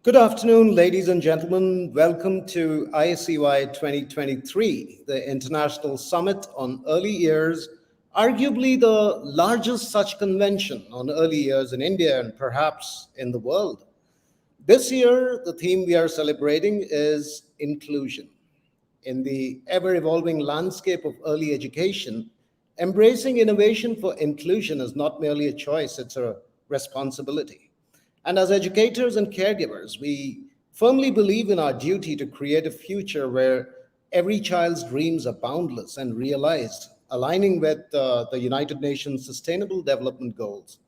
Good afternoon, ladies and gentlemen. Welcome to ISCY 2023, the International Summit on Early Years, arguably the largest such convention on early years in India and perhaps in the world. This year, the theme we are celebrating is inclusion. In the ever evolving landscape of early education, embracing innovation for inclusion is not merely a choice, it's a responsibility. And as educators and caregivers, we firmly believe in our duty to create a future where every child's dreams are boundless and realized, aligning with the United Nations Sustainable Development Goals.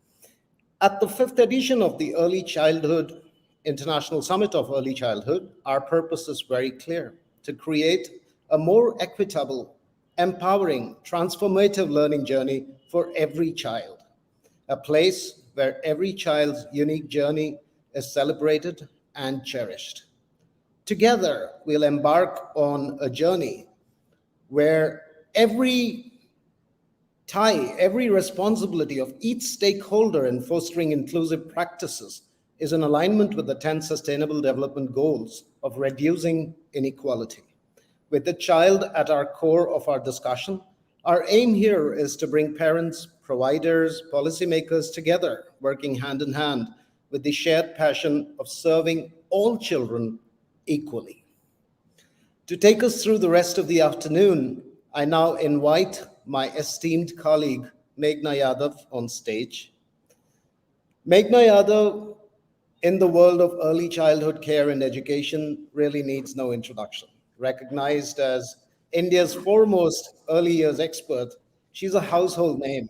At the fifth edition of the Early Childhood International Summit of Early Childhood, our purpose is very clear: to create a more equitable, empowering, transformative learning journey for every child, a place where every child's unique journey is celebrated and cherished. Together, we'll embark on a journey where every every responsibility of each stakeholder in fostering inclusive practices is in alignment with the 10 Sustainable Development Goals of reducing inequality. With the child at our core of our discussion, our aim here is to bring parents, providers, policymakers together, working hand in hand with the shared passion of serving all children equally. To take us through the rest of the afternoon, I now invite my esteemed colleague, Meghna Yadav, on stage. Meghna Yadav, in the world of early childhood care and education, really needs no introduction. Recognized as India's foremost early years expert, she's a household name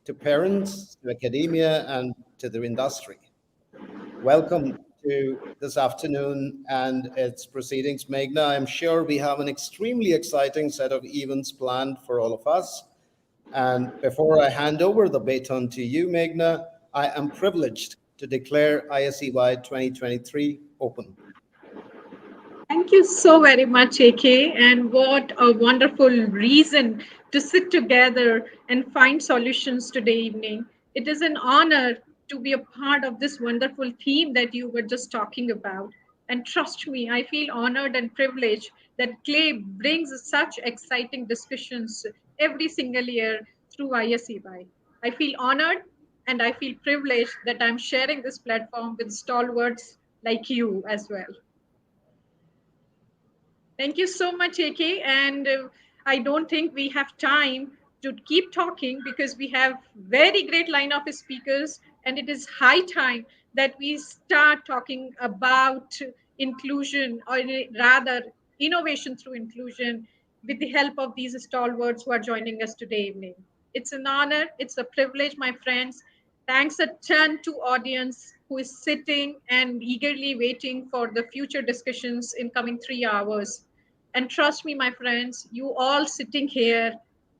to parents, to academia, and to the industry. Welcome to this afternoon and its proceedings, Meghna. I'm sure we have an extremely exciting set of events planned for all of us. And before I hand over the baton to you, Meghna, I am privileged to declare ISEY 2023 open. Thank you so very much, AK. And what a wonderful reason to sit together and find solutions today evening. It is an honor to be a part of this wonderful theme that you were just talking about. And trust me, I feel honored and privileged that Clay brings such exciting discussions every single year through ISEY. I feel honored and I feel privileged that I'm sharing this platform with stalwarts like you as well. Thank you so much, AK. And I don't think we have time to keep talking because we have very great line of speakers, and it is high time that we start talking about inclusion, or rather innovation through inclusion, with the help of these stalwarts who are joining us today evening. It's an honor, it's a privilege, my friends. Thanks a ton to audience who is sitting and eagerly waiting for the future discussions in coming 3 hours. And trust me, my friends, you all sitting here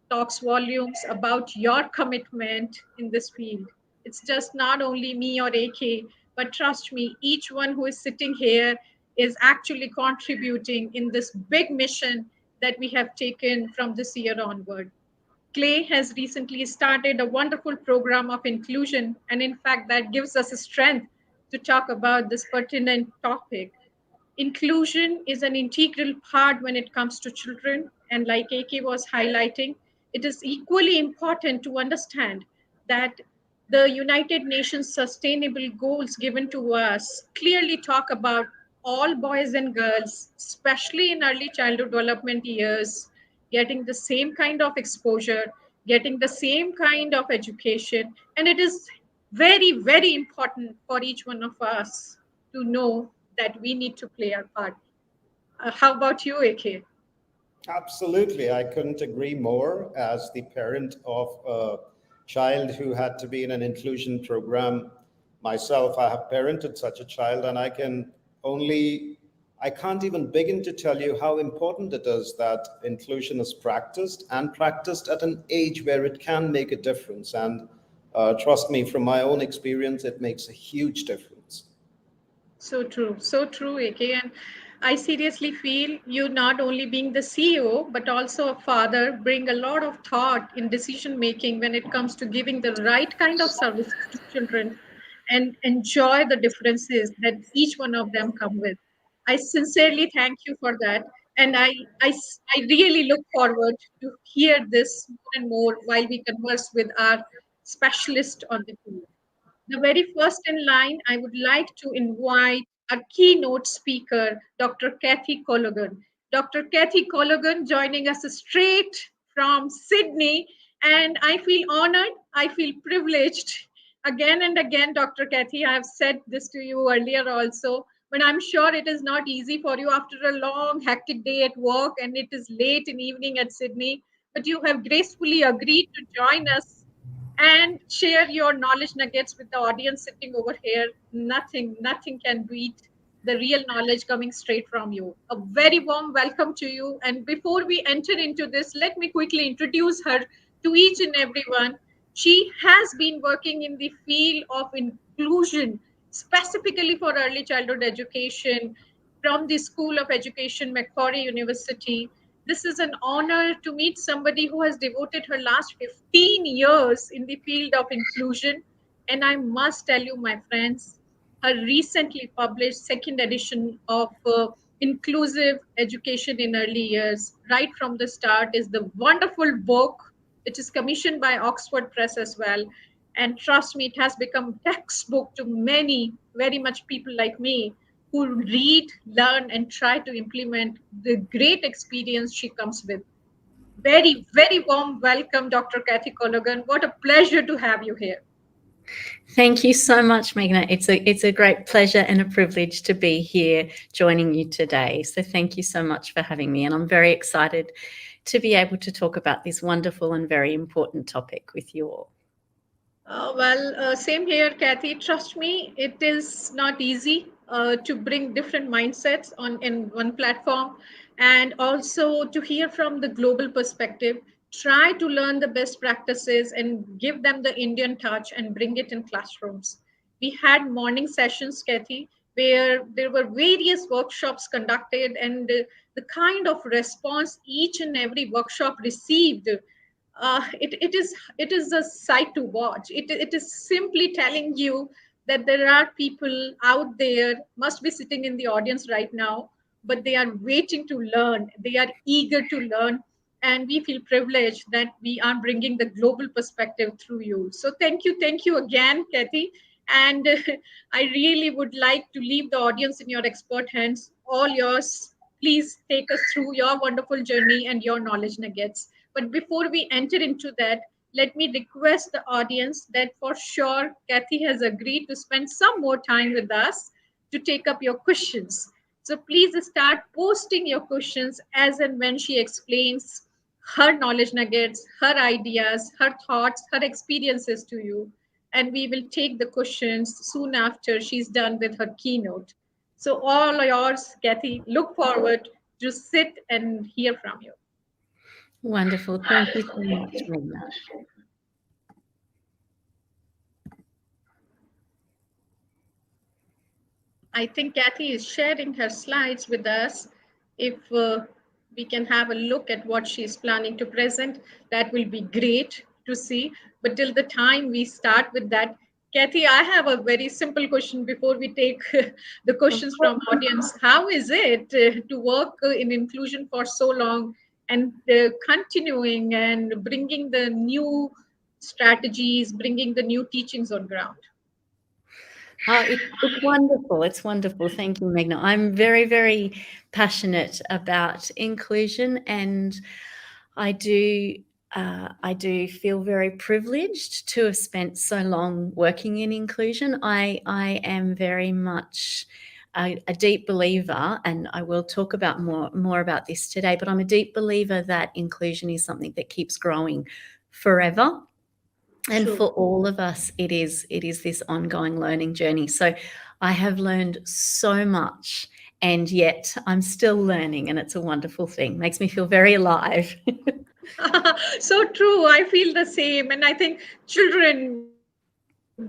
talks volumes about your commitment in this field. It's just not only me or AK, but trust me, each one who is sitting here is actually contributing in this big mission that we have taken from this year onward. Clay has recently started a wonderful program of inclusion, and in fact, that gives us a strength to talk about this pertinent topic. Inclusion is an integral part when it comes to children, and like AK was highlighting, it is equally important to understand that the United Nations Sustainable Goals given to us clearly talk about all boys and girls, especially in early childhood development years, getting the same kind of exposure, getting the same kind of education. And it is very, very important for each one of us to know that we need to play our part. How about you, AK? Absolutely. I couldn't agree more. As the parent of a child who had to be in an inclusion program myself, I have parented such a child, and I can't even begin to tell you how important it is that inclusion is practiced and practiced at an age where it can make a difference. And trust me, from my own experience, it makes a huge difference. So true, AK. And I seriously feel you not only being the CEO, but also a father, bring a lot of thought in decision making when it comes to giving the right kind of services to children and enjoy the differences that each one of them come with. I sincerely thank you for that. And I really look forward to hear this more and more while we converse with our specialist on the field. The very first in line, I would like to invite our keynote speaker, Dr. Kathy Colligan. Dr. Kathy Colligan joining us straight from Sydney, and I feel honored, I feel privileged. Again and again, Dr. Kathy, I have said this to you earlier also, but I'm sure it is not easy for you after a long, hectic day at work and it is late in evening at Sydney. But you have gracefully agreed to join us and share your knowledge nuggets with the audience sitting over here. Nothing can beat the real knowledge coming straight from you. A very warm welcome to you. And before we enter into this, let me quickly introduce her to each and everyone. She has been working in the field of inclusion, specifically for early childhood education from the School of Education, Macquarie University. This is an honor to meet somebody who has devoted her last 15 years in the field of inclusion. And I must tell you, my friends, her recently published second edition of Inclusive Education in Early Years, right from the start, is the wonderful book, which is commissioned by Oxford Press as well. And trust me, it has become textbook to many, very much people like me who read, learn, and try to implement the great experience she comes with. Very, very warm welcome, Dr. Kathy Colligan. What a pleasure to have you here. Thank you so much, Meghna. It's a great pleasure and a privilege to be here joining you today. So thank you so much for having me. And I'm very excited to be able to talk about this wonderful and very important topic with you all. Same here, Kathy. Trust me, it is not easy to bring different mindsets on in one platform, and also to hear from the global perspective. Try to learn the best practices and give them the Indian touch and bring it in classrooms. We had morning sessions, Kathy, where there were various workshops conducted, and the kind of response each and every workshop received, it is a sight to watch. It is simply telling you that there are people out there must be sitting in the audience right now, but they are waiting to learn, they are eager to learn, and we feel privileged that we are bringing the global perspective through you. So thank you again, Kathy. And I really would like to leave the audience in your expert hands, all yours. Please take us through your wonderful journey and your knowledge nuggets. But before we enter into that, let me request the audience that for sure Kathy has agreed to spend some more time with us to take up your questions. So please start posting your questions as and when she explains her knowledge nuggets, her ideas, her thoughts, her experiences to you. And we will take the questions soon after she's done with her keynote. So all yours, Kathy. Look forward to sit and hear from you. Wonderful. Thank you so much, Meghna. I think Kathy is sharing her slides with us. If we can have a look at what she's planning to present, that will be great to see. But till the time we start with that, Kathy, I have a very simple question before we take the questions from audience. How is it to work in inclusion for so long and continuing and bringing the new strategies, bringing the new teachings on ground? It's wonderful. It's wonderful. Thank you, Meghna. I'm very, very passionate about inclusion, and I do feel very privileged to have spent so long working in inclusion. I am very much a deep believer, and I will talk about more about this today. But I'm a deep believer that inclusion is something that keeps growing forever. And True. for all of us, it is this ongoing learning journey. So I have learned so much, and yet I'm still learning, and it's a wonderful thing. Makes me feel very alive. So true. I feel the same. And I think children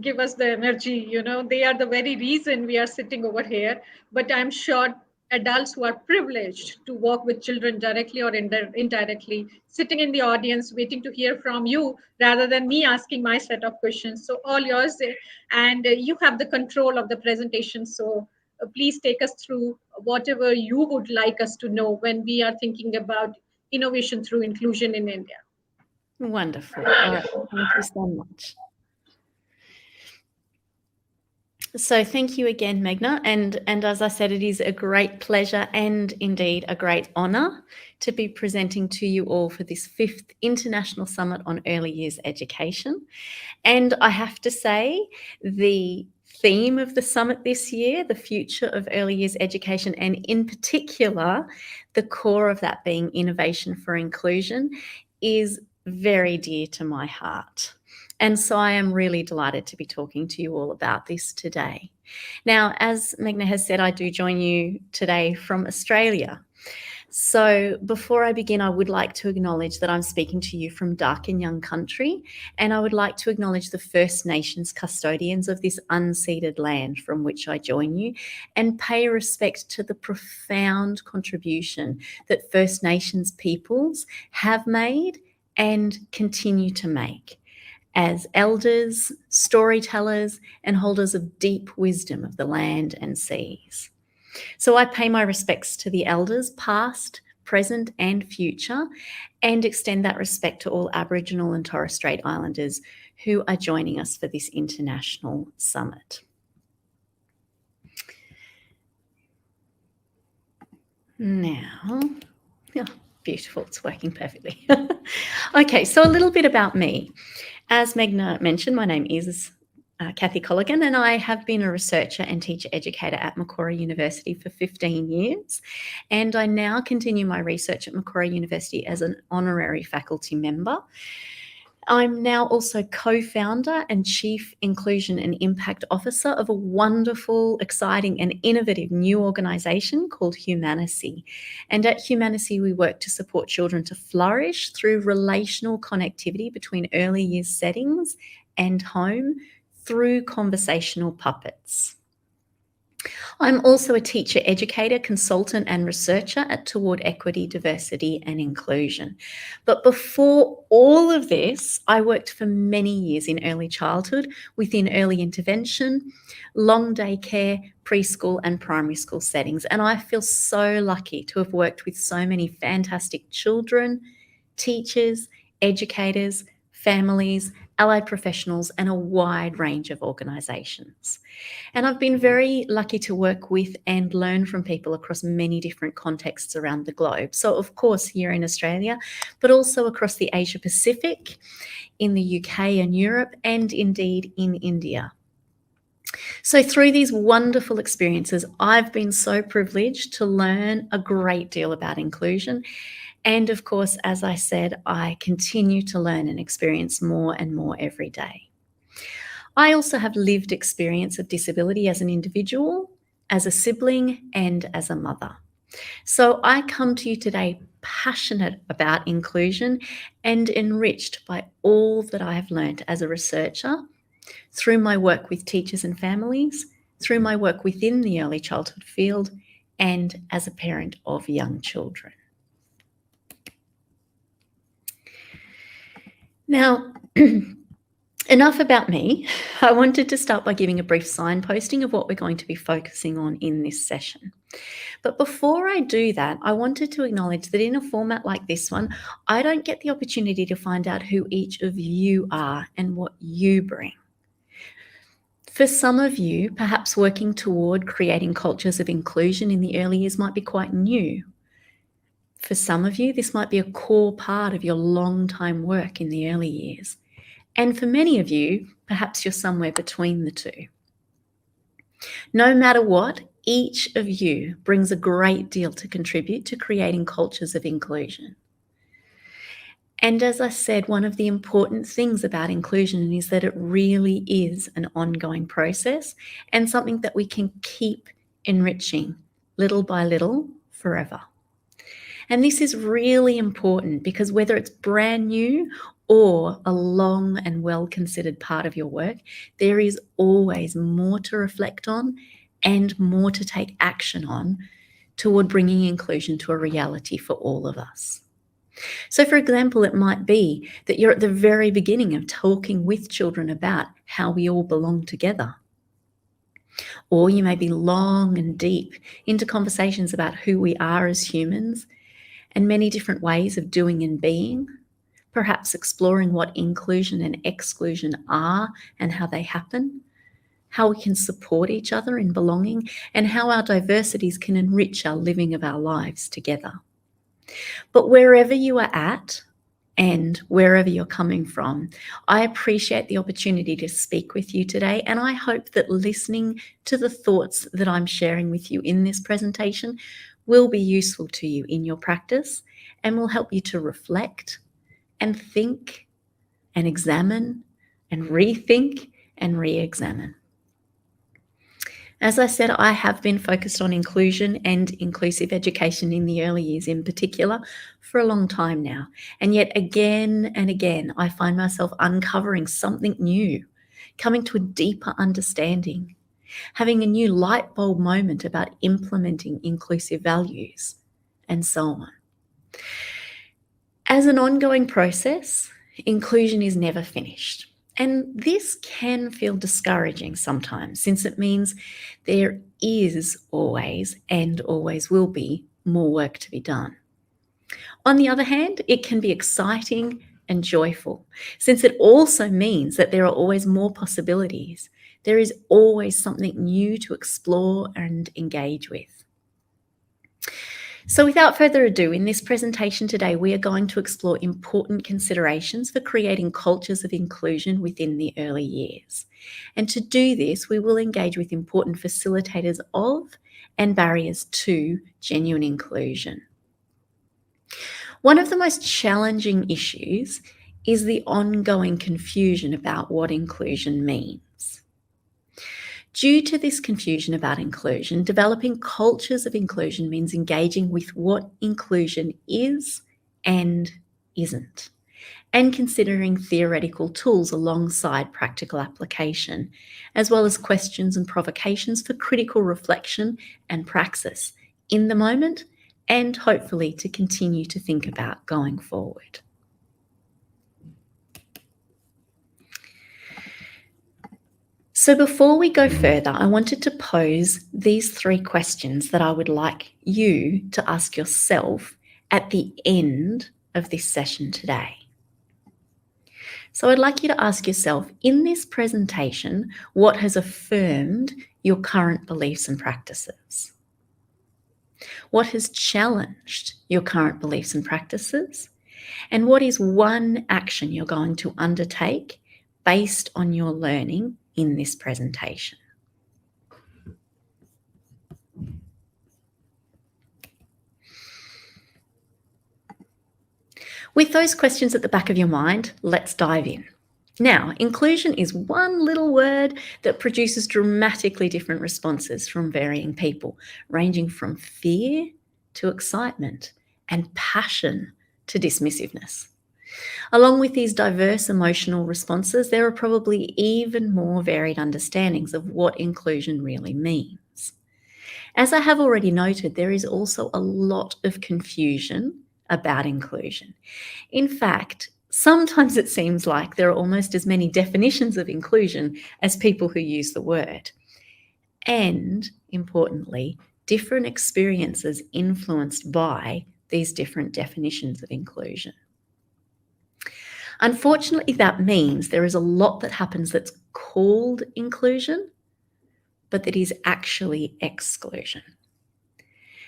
give us the energy. They are the very reason we are sitting over here. But I'm sure as adults who are privileged to work with children directly or indirectly, sitting in the audience waiting to hear from you rather than me asking my set of questions. So all yours, and you have the control of the presentation. So please take us through whatever you would like us to know when we are thinking about innovation through inclusion in India. Wonderful. All right. Thank you so much. So thank you again, Meghna. And as I said, it is a great pleasure and indeed a great honour to be presenting to you all for this 5th International Summit on Early Years Education. And I have to say, the theme of the summit this year, the future of early years education, and in particular, the core of that being innovation for inclusion, is very dear to my heart. And so I am really delighted to be talking to you all about this today. Now, as Meghna has said, I do join you today from Australia. So before I begin, I would like to acknowledge that I'm speaking to you from dark and young country, and I would like to acknowledge the First Nations custodians of this unceded land from which I join you, and pay respect to the profound contribution that First Nations peoples have made and continue to make as elders, storytellers, and holders of deep wisdom of the land and seas. So I pay my respects to the elders, past, present, and future, and extend that respect to all Aboriginal and Torres Strait Islanders who are joining us for this international summit. Now, oh, beautiful, it's working perfectly. Okay, so a little bit about me. As Meghna mentioned, my name is Kathy Colligan, and I have been a researcher and teacher educator at Macquarie University for 15 years. And I now continue my research at Macquarie University as an honorary faculty member. I'm now also co-founder and Chief Inclusion and Impact Officer of a wonderful, exciting and innovative new organisation called Humanisy. And at Humanisy, we work to support children to flourish through relational connectivity between early years settings and home through conversational puppets. I'm also a teacher, educator, consultant and researcher toward equity, diversity and inclusion. But before all of this, I worked for many years in early childhood within early intervention, long day care, preschool and primary school settings. And I feel so lucky to have worked with so many fantastic children, teachers, educators, families, allied professionals, and a wide range of organisations. And I've been very lucky to work with and learn from people across many different contexts around the globe. So, of course, here in Australia, but also across the Asia Pacific, in the UK and Europe, and indeed in India. So through these wonderful experiences, I've been so privileged to learn a great deal about inclusion. And of course, as I said, I continue to learn and experience more and more every day. I also have lived experience of disability as an individual, as a sibling, and as a mother. So I come to you today passionate about inclusion and enriched by all that I have learned as a researcher, through my work with teachers and families, through my work within the early childhood field, and as a parent of young children. Now, enough about me. I wanted to start by giving a brief signposting of what we're going to be focusing on in this session. But before I do that, I wanted to acknowledge that in a format like this one, I don't get the opportunity to find out who each of you are and what you bring. For some of you, perhaps working toward creating cultures of inclusion in the early years might be quite new. For some of you, this might be a core part of your long-time work in the early years. And for many of you, perhaps you're somewhere between the two. No matter what, each of you brings a great deal to contribute to creating cultures of inclusion. And as I said, one of the important things about inclusion is that it really is an ongoing process and something that we can keep enriching little by little forever. And this is really important because whether it's brand new or a long and well-considered part of your work, there is always more to reflect on and more to take action on toward bringing inclusion to a reality for all of us. So, for example, it might be that you're at the very beginning of talking with children about how we all belong together. Or you may be long and deep into conversations about who we are as humans and many different ways of doing and being, perhaps exploring what inclusion and exclusion are and how they happen, how we can support each other in belonging, and how our diversities can enrich our living of our lives together. But wherever you are at and wherever you're coming from, I appreciate the opportunity to speak with you today, and I hope that listening to the thoughts that I'm sharing with you in this presentation will be useful to you in your practice and will help you to reflect and think and examine and rethink and re-examine. As I said, I have been focused on inclusion and inclusive education in the early years in particular for a long time now. And yet again and again, I find myself uncovering something new, coming to a deeper understanding, having a new light bulb moment about implementing inclusive values, and so on. As an ongoing process, inclusion is never finished. And this can feel discouraging sometimes, since it means there is always and always will be more work to be done. On the other hand, it can be exciting and joyful, since it also means that there are always more possibilities. There is always something new to explore and engage with. So without further ado, in this presentation today, we are going to explore important considerations for creating cultures of inclusion within the early years. And to do this, we will engage with important facilitators of and barriers to genuine inclusion. One of the most challenging issues is the ongoing confusion about what inclusion means. Due to this confusion about inclusion, developing cultures of inclusion means engaging with what inclusion is and isn't, and considering theoretical tools alongside practical application, as well as questions and provocations for critical reflection and praxis in the moment, and hopefully to continue to think about going forward. So before we go further, I wanted to pose these 3 questions that I would like you to ask yourself at the end of this session today. So I'd like you to ask yourself, in this presentation, what has affirmed your current beliefs and practices? What has challenged your current beliefs and practices? And what is one action you're going to undertake based on your learning in this presentation? With those questions at the back of your mind, let's dive in. Now, inclusion is one little word that produces dramatically different responses from varying people, ranging from fear to excitement and passion to dismissiveness. Along with these diverse emotional responses, there are probably even more varied understandings of what inclusion really means. As I have already noted, there is also a lot of confusion about inclusion. In fact, sometimes it seems like there are almost as many definitions of inclusion as people who use the word. And, importantly, different experiences influenced by these different definitions of inclusion. Unfortunately, that means there is a lot that happens that's called inclusion, but that is actually exclusion.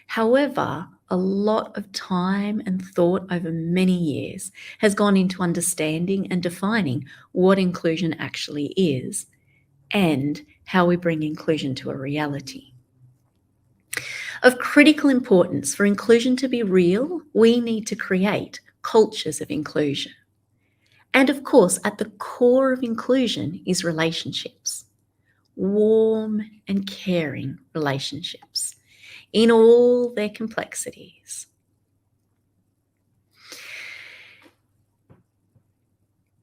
However, a lot of time and thought over many years has gone into understanding and defining what inclusion actually is and how we bring inclusion to a reality. Of critical importance for inclusion to be real, we need to create cultures of inclusion. And of course, at the core of inclusion is relationships, warm and caring relationships in all their complexities.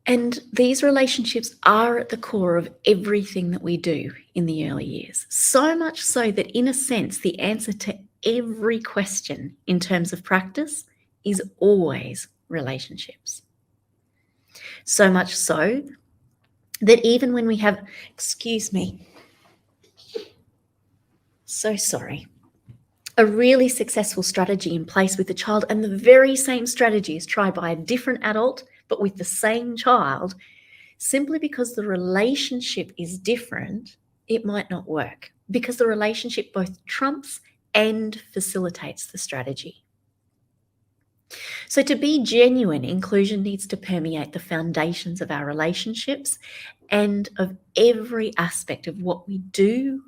And these relationships are at the core of everything that we do in the early years. So much so that, in a sense, the answer to every question in terms of practice is always relationships. So much so that even when we have, excuse me, so sorry, a really successful strategy in place with the child, and the very same strategy is tried by a different adult, but with the same child, simply because the relationship is different, it might not work, because the relationship both trumps and facilitates the strategy. So to be genuine, inclusion needs to permeate the foundations of our relationships and of every aspect of what we do,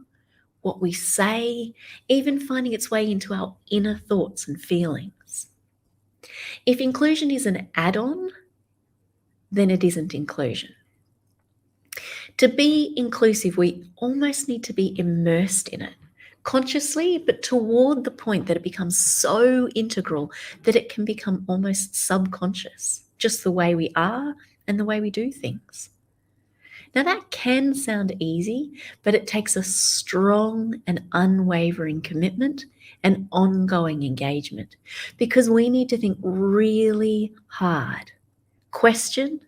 what we say, even finding its way into our inner thoughts and feelings. If inclusion is an add-on, then it isn't inclusion. To be inclusive, we almost need to be immersed in it, consciously, but toward the point that it becomes so integral that it can become almost subconscious, just the way we are and the way we do things. Now, that can sound easy, but it takes a strong and unwavering commitment and ongoing engagement, because we need to think really hard, question,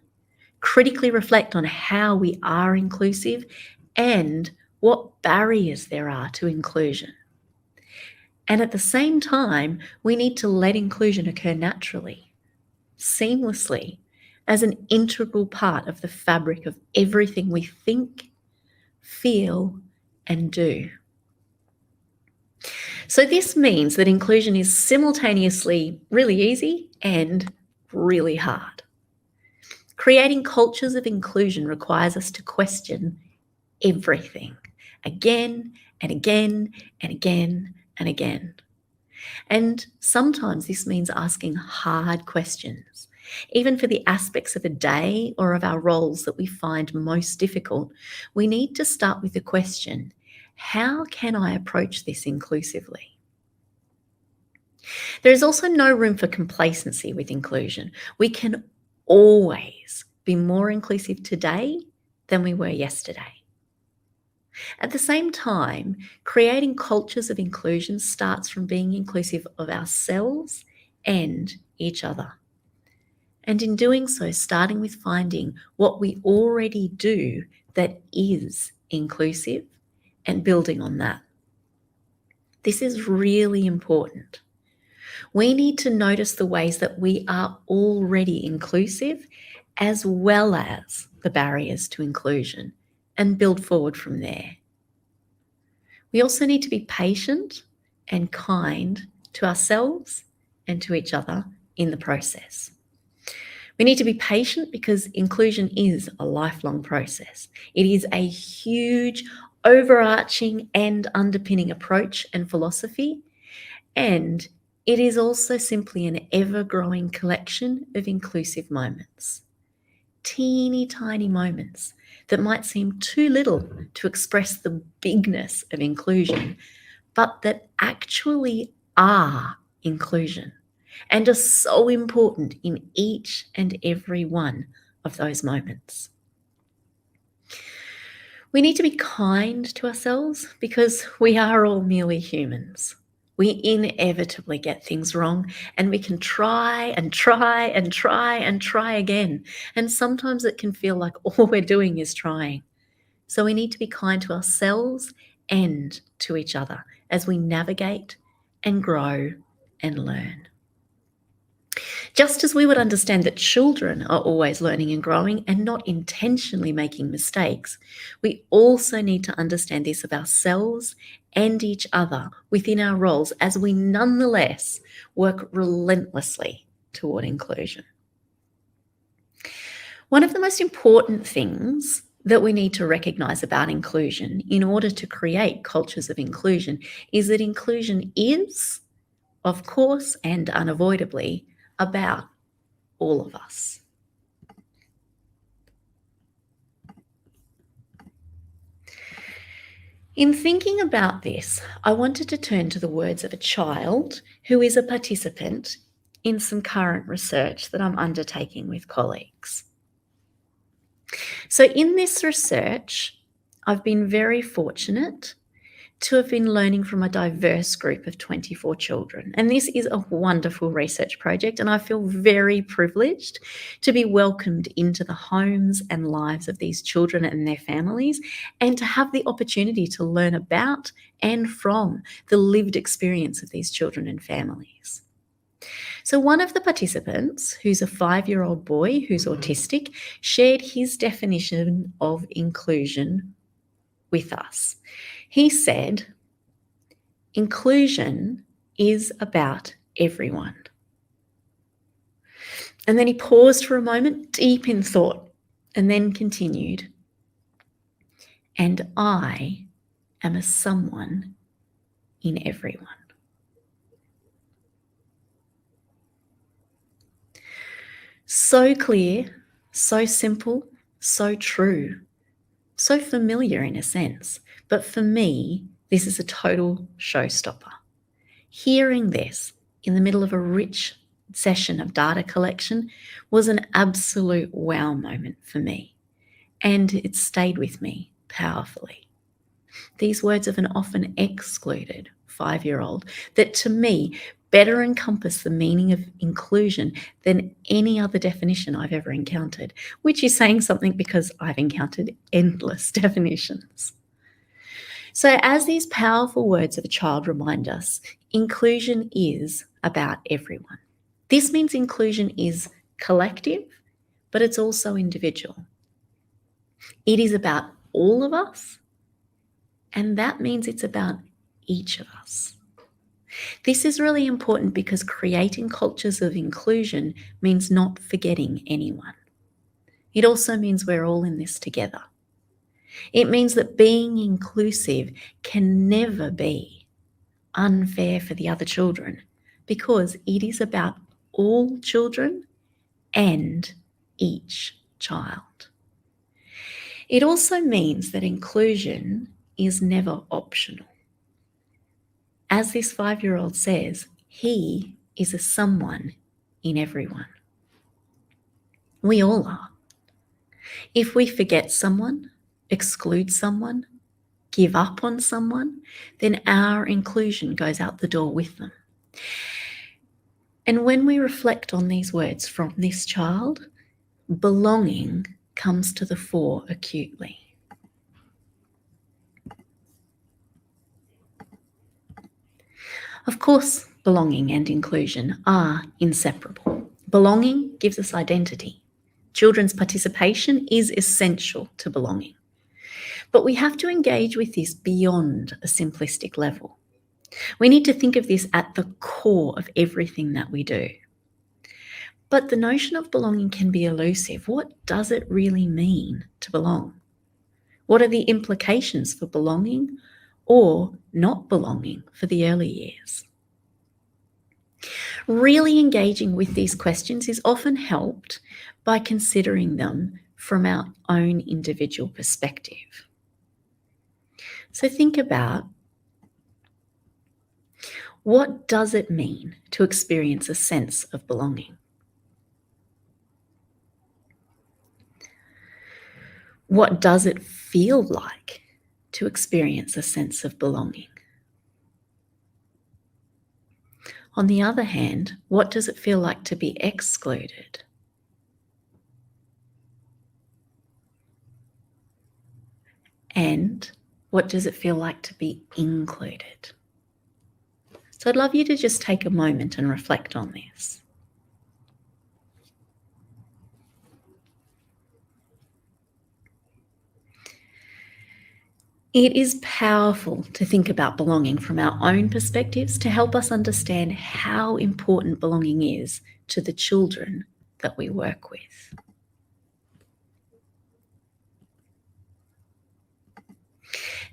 critically reflect on how we are inclusive and what barriers there are to inclusion. And at the same time, we need to let inclusion occur naturally, seamlessly, as an integral part of the fabric of everything we think, feel, and do. So this means that inclusion is simultaneously really easy and really hard. Creating cultures of inclusion requires us to question everything again and again and again and again. And sometimes this means asking hard questions. Even for the aspects of a day or of our roles that we find most difficult, we need to start with the question, how can I approach this inclusively? There is also no room for complacency with inclusion. We can always be more inclusive today than we were yesterday. At the same time, creating cultures of inclusion starts from being inclusive of ourselves and each other. And in doing so, starting with finding what we already do that is inclusive and building on that. This is really important. We need to notice the ways that we are already inclusive, as well as the barriers to inclusion, and build forward from there. We also need to be patient and kind to ourselves and to each other in the process. We need to be patient because inclusion is a lifelong process. It is a huge, overarching and underpinning approach and philosophy, and it is also simply an ever-growing collection of inclusive moments. Teeny tiny moments that might seem too little to express the bigness of inclusion, but that actually are inclusion and are so important in each and every one of those moments. We need to be kind to ourselves because we are all merely humans. We inevitably get things wrong, and we can try and try and try and try again. And sometimes it can feel like all we're doing is trying. So we need to be kind to ourselves and to each other as we navigate and grow and learn. Just as we would understand that children are always learning and growing and not intentionally making mistakes, we also need to understand this of ourselves and each other within our roles as we nonetheless work relentlessly toward inclusion. One of the most important things that we need to recognize about inclusion in order to create cultures of inclusion is that inclusion is, of course and unavoidably, about all of us. In thinking about this, I wanted to turn to the words of a child who is a participant in some current research that I'm undertaking with colleagues. So in this research, I've been very fortunate to have been learning from a diverse group of 24 children. And this is a wonderful research project, and I feel very privileged to be welcomed into the homes and lives of these children and their families, and to have the opportunity to learn about and from the lived experience of these children and families. So one of the participants, who's a 5-year-old boy who's autistic, shared his definition of inclusion with us. He said, inclusion is about everyone. And then he paused for a moment, deep in thought, and then continued, and I am a someone in everyone. So clear, so simple, so true, so familiar in a sense. But for me, this is a total showstopper. Hearing this in the middle of a rich session of data collection was an absolute wow moment for me, and it stayed with me powerfully. These words of an often excluded 5-year-old that to me better encompass the meaning of inclusion than any other definition I've ever encountered, which is saying something because I've encountered endless definitions. So as these powerful words of a child remind us, inclusion is about everyone. This means inclusion is collective, but it's also individual. It is about all of us, and that means it's about each of us. This is really important because creating cultures of inclusion means not forgetting anyone. It also means we're all in this together. It means that being inclusive can never be unfair for the other children because it is about all children and each child. It also means that inclusion is never optional. As this 5-year-old says, he is a someone in everyone. We all are. If we forget someone, exclude someone, give up on someone, then our inclusion goes out the door with them. And when we reflect on these words from this child, belonging comes to the fore acutely. Of course, belonging and inclusion are inseparable. Belonging gives us identity. Children's participation is essential to belonging. But we have to engage with this beyond a simplistic level. We need to think of this at the core of everything that we do. But the notion of belonging can be elusive. What does it really mean to belong? What are the implications for belonging or not belonging for the early years? Really engaging with these questions is often helped by considering them from our own individual perspective. So think about, what does it mean to experience a sense of belonging? What does it feel like to experience a sense of belonging? On the other hand, what does it feel like to be excluded? And what does it feel like to be included? So I'd love you to just take a moment and reflect on this. It is powerful to think about belonging from our own perspectives to help us understand how important belonging is to the children that we work with.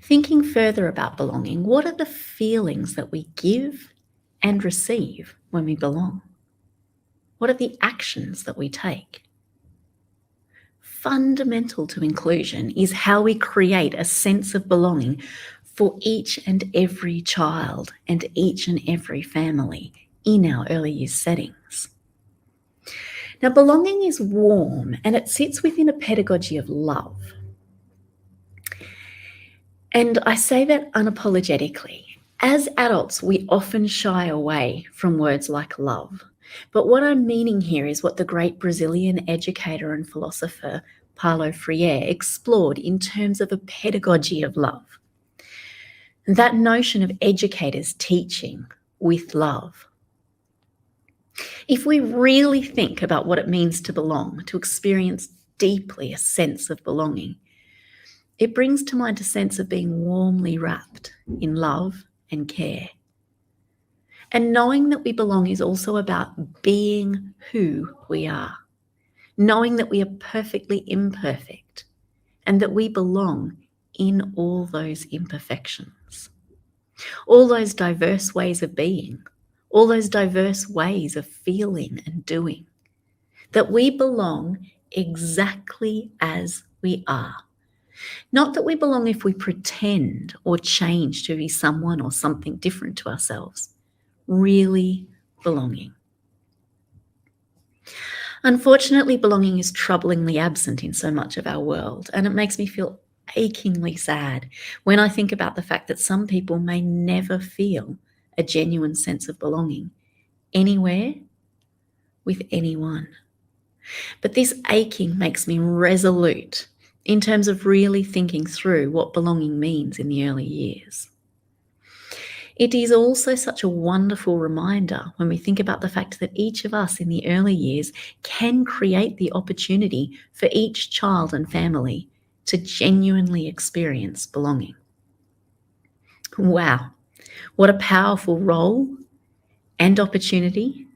Thinking further about belonging, what are the feelings that we give and receive when we belong? What are the actions that we take? Fundamental to inclusion is how we create a sense of belonging for each and every child and each and every family in our early years settings. Now, belonging is warm and it sits within a pedagogy of love. And I say that unapologetically. As adults, we often shy away from words like love. But what I'm meaning here is what the great Brazilian educator and philosopher Paulo Freire explored in terms of a pedagogy of love. That notion of educators teaching with love. If we really think about what it means to belong, to experience deeply a sense of belonging, it brings to mind a sense of being warmly wrapped in love and care. And knowing that we belong is also about being who we are, knowing that we are perfectly imperfect and that we belong in all those imperfections, all those diverse ways of being, all those diverse ways of feeling and doing, that we belong exactly as we are. Not that we belong if we pretend or change to be someone or something different to ourselves. Really belonging. Unfortunately, belonging is troublingly absent in so much of our world, and it makes me feel achingly sad when I think about the fact that some people may never feel a genuine sense of belonging anywhere with anyone. But this aching makes me resolute in terms of really thinking through what belonging means in the early years. It is also such a wonderful reminder when we think about the fact that each of us in the early years can create the opportunity for each child and family to genuinely experience belonging. Wow, what a powerful role and opportunity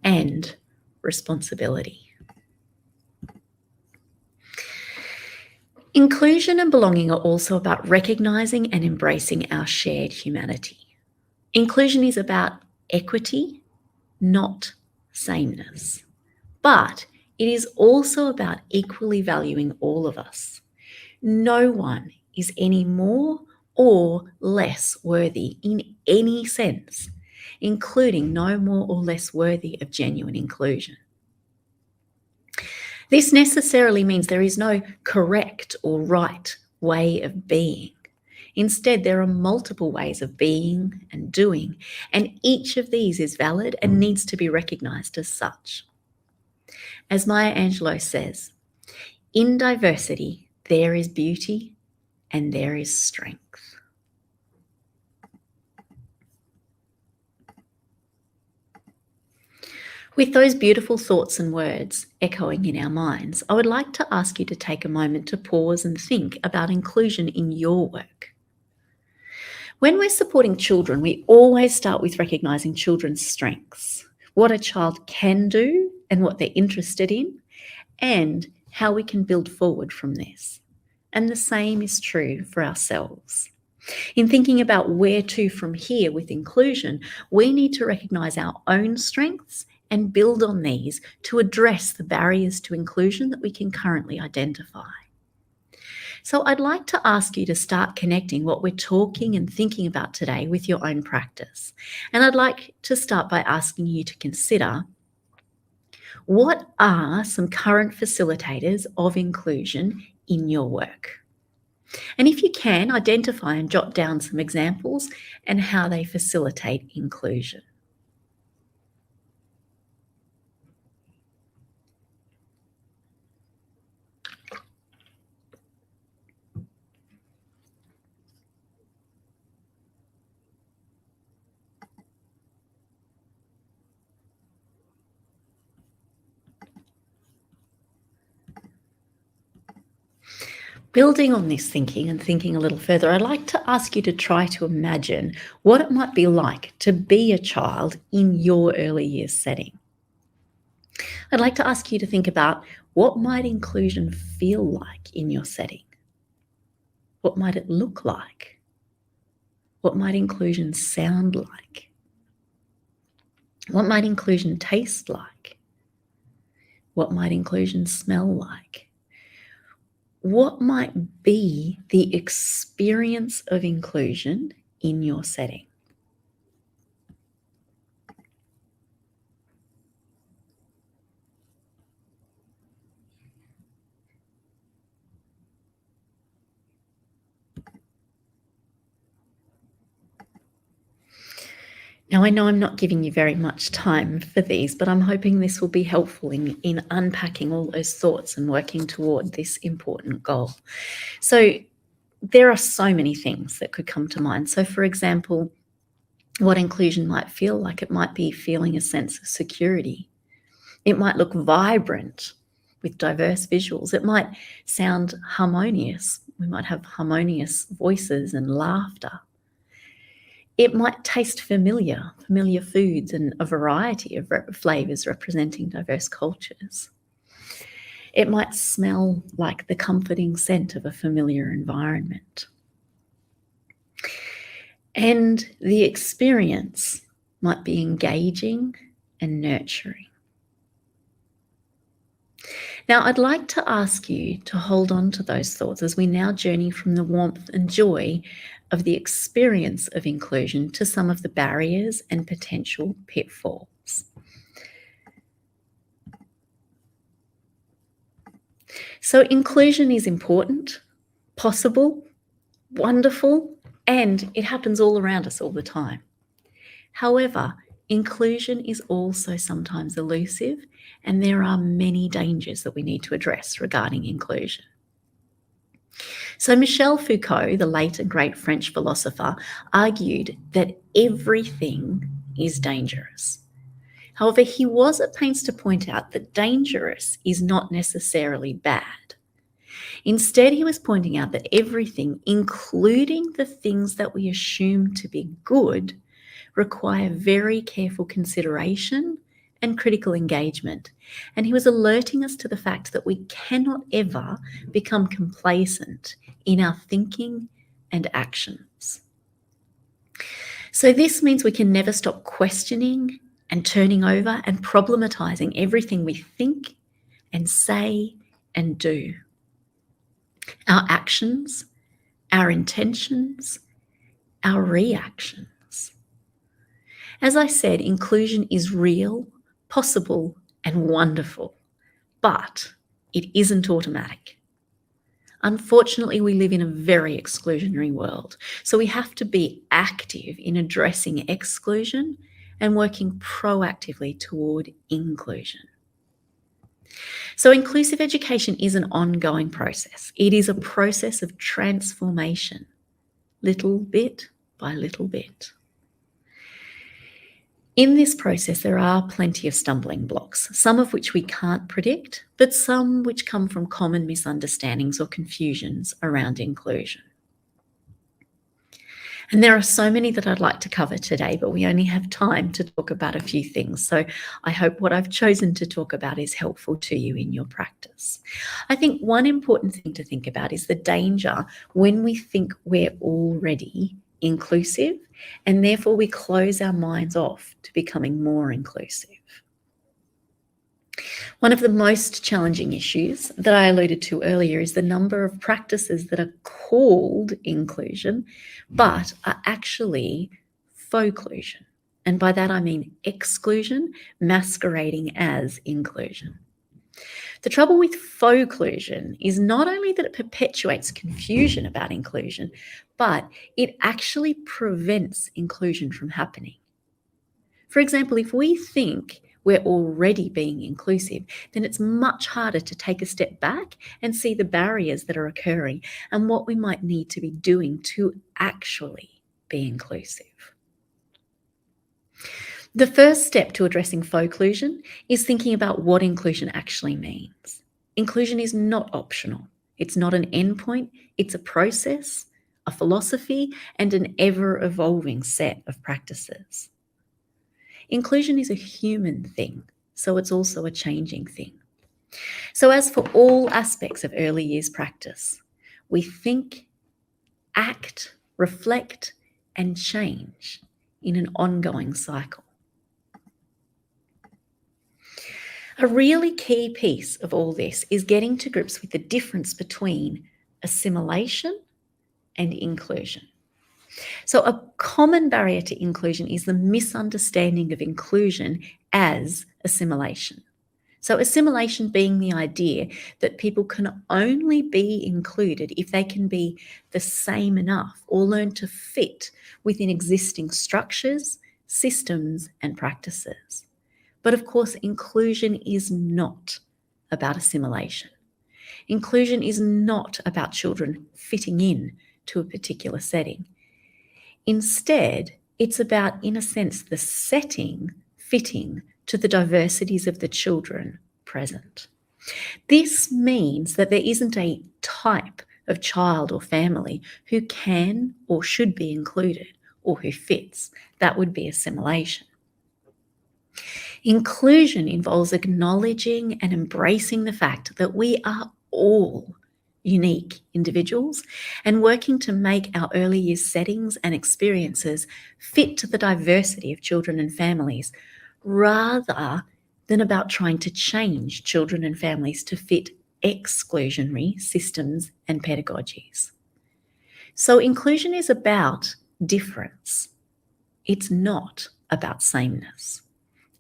and responsibility. Inclusion and belonging are also about recognizing and embracing our shared humanity. Inclusion is about equity, not sameness. But it is also about equally valuing all of us. No one is any more or less worthy in any sense, including no more or less worthy of genuine inclusion. This necessarily means there is no correct or right way of being. Instead, there are multiple ways of being and doing, and each of these is valid and needs to be recognized as such. As Maya Angelou says, in diversity, there is beauty and there is strength. With those beautiful thoughts and words echoing in our minds, I would like to ask you to take a moment to pause and think about inclusion in your work. When we're supporting children, we always start with recognizing children's strengths, what a child can do and what they're interested in, and how we can build forward from this. And the same is true for ourselves. In thinking about where to from here with inclusion, we need to recognize our own strengths and build on these to address the barriers to inclusion that we can currently identify. So I'd like to ask you to start connecting what we're talking and thinking about today with your own practice. And I'd like to start by asking you to consider, what are some current facilitators of inclusion in your work? And if you can, identify and jot down some examples and how they facilitate inclusion. Building on this thinking and thinking a little further, I'd like to ask you to try to imagine what it might be like to be a child in your early years setting. I'd like to ask you to think about, what might inclusion feel like in your setting? What might it look like? What might inclusion sound like? What might inclusion taste like? What might inclusion smell like? What might be the experience of inclusion in your setting? Now, I know I'm not giving you very much time for these, but I'm hoping this will be helpful in unpacking all those thoughts and working toward this important goal. So there are so many things that could come to mind. So, for example, what inclusion might feel like. It might be feeling a sense of security. It might look vibrant with diverse visuals. It might sound harmonious. We might have harmonious voices and laughter. It might taste familiar foods and a variety of flavors representing diverse cultures. It might smell like the comforting scent of a familiar environment. And the experience might be engaging and nurturing. Now, I'd like to ask you to hold on to those thoughts as we now journey from the warmth and joy of the experience of inclusion to some of the barriers and potential pitfalls. So inclusion is important, possible, wonderful, and it happens all around us all the time. However, inclusion is also sometimes elusive, and there are many dangers that we need to address regarding inclusion. So Michel Foucault, the late and great French philosopher, argued that everything is dangerous. However, he was at pains to point out that dangerous is not necessarily bad. Instead, he was pointing out that everything, including the things that we assume to be good, require very careful consideration and critical engagement. And he was alerting us to the fact that we cannot ever become complacent in our thinking and actions. So this means we can never stop questioning and turning over and problematizing everything we think and say and do. Our actions, our intentions, our reactions. As I said, inclusion is real, possible, and wonderful, but it isn't automatic. Unfortunately, we live in a very exclusionary world, so we have to be active in addressing exclusion and working proactively toward inclusion. So inclusive education is an ongoing process. It is a process of transformation, little bit by little bit. In this process, there are plenty of stumbling blocks, some of which we can't predict, but some which come from common misunderstandings or confusions around inclusion. And there are so many that I'd like to cover today, but we only have time to talk about a few things. So I hope what I've chosen to talk about is helpful to you in your practice. I think one important thing to think about is the danger when we think we're already inclusive, and therefore we close our minds off to becoming more inclusive. One of the most challenging issues that I alluded to earlier is the number of practices that are called inclusion, but are actually folklusion. And by that I mean exclusion masquerading as inclusion. The trouble with folklusion is not only that it perpetuates confusion about inclusion, but it actually prevents inclusion from happening. For example, if we think we're already being inclusive, then it's much harder to take a step back and see the barriers that are occurring and what we might need to be doing to actually be inclusive. The first step to addressing folklusion is thinking about what inclusion actually means. Inclusion is not optional. It's not an endpoint. It's a process, a philosophy, and an ever-evolving set of practices. Inclusion is a human thing, so it's also a changing thing. So as for all aspects of early years practice, we think, act, reflect, and change in an ongoing cycle. A really key piece of all this is getting to grips with the difference between assimilation and inclusion. So a common barrier to inclusion is the misunderstanding of inclusion as assimilation. So assimilation being the idea that people can only be included if they can be the same enough or learn to fit within existing structures, systems, and practices. But of course, inclusion is not about assimilation. Inclusion is not about children fitting in to a particular setting. Instead, it's about, in a sense, the setting fitting to the diversities of the children present. This means that there isn't a type of child or family who can or should be included or who fits. That would be assimilation. Inclusion involves acknowledging and embracing the fact that we are all unique individuals and working to make our early years settings and experiences fit to the diversity of children and families, rather than about trying to change children and families to fit exclusionary systems and pedagogies. So inclusion is about difference. It's not about sameness.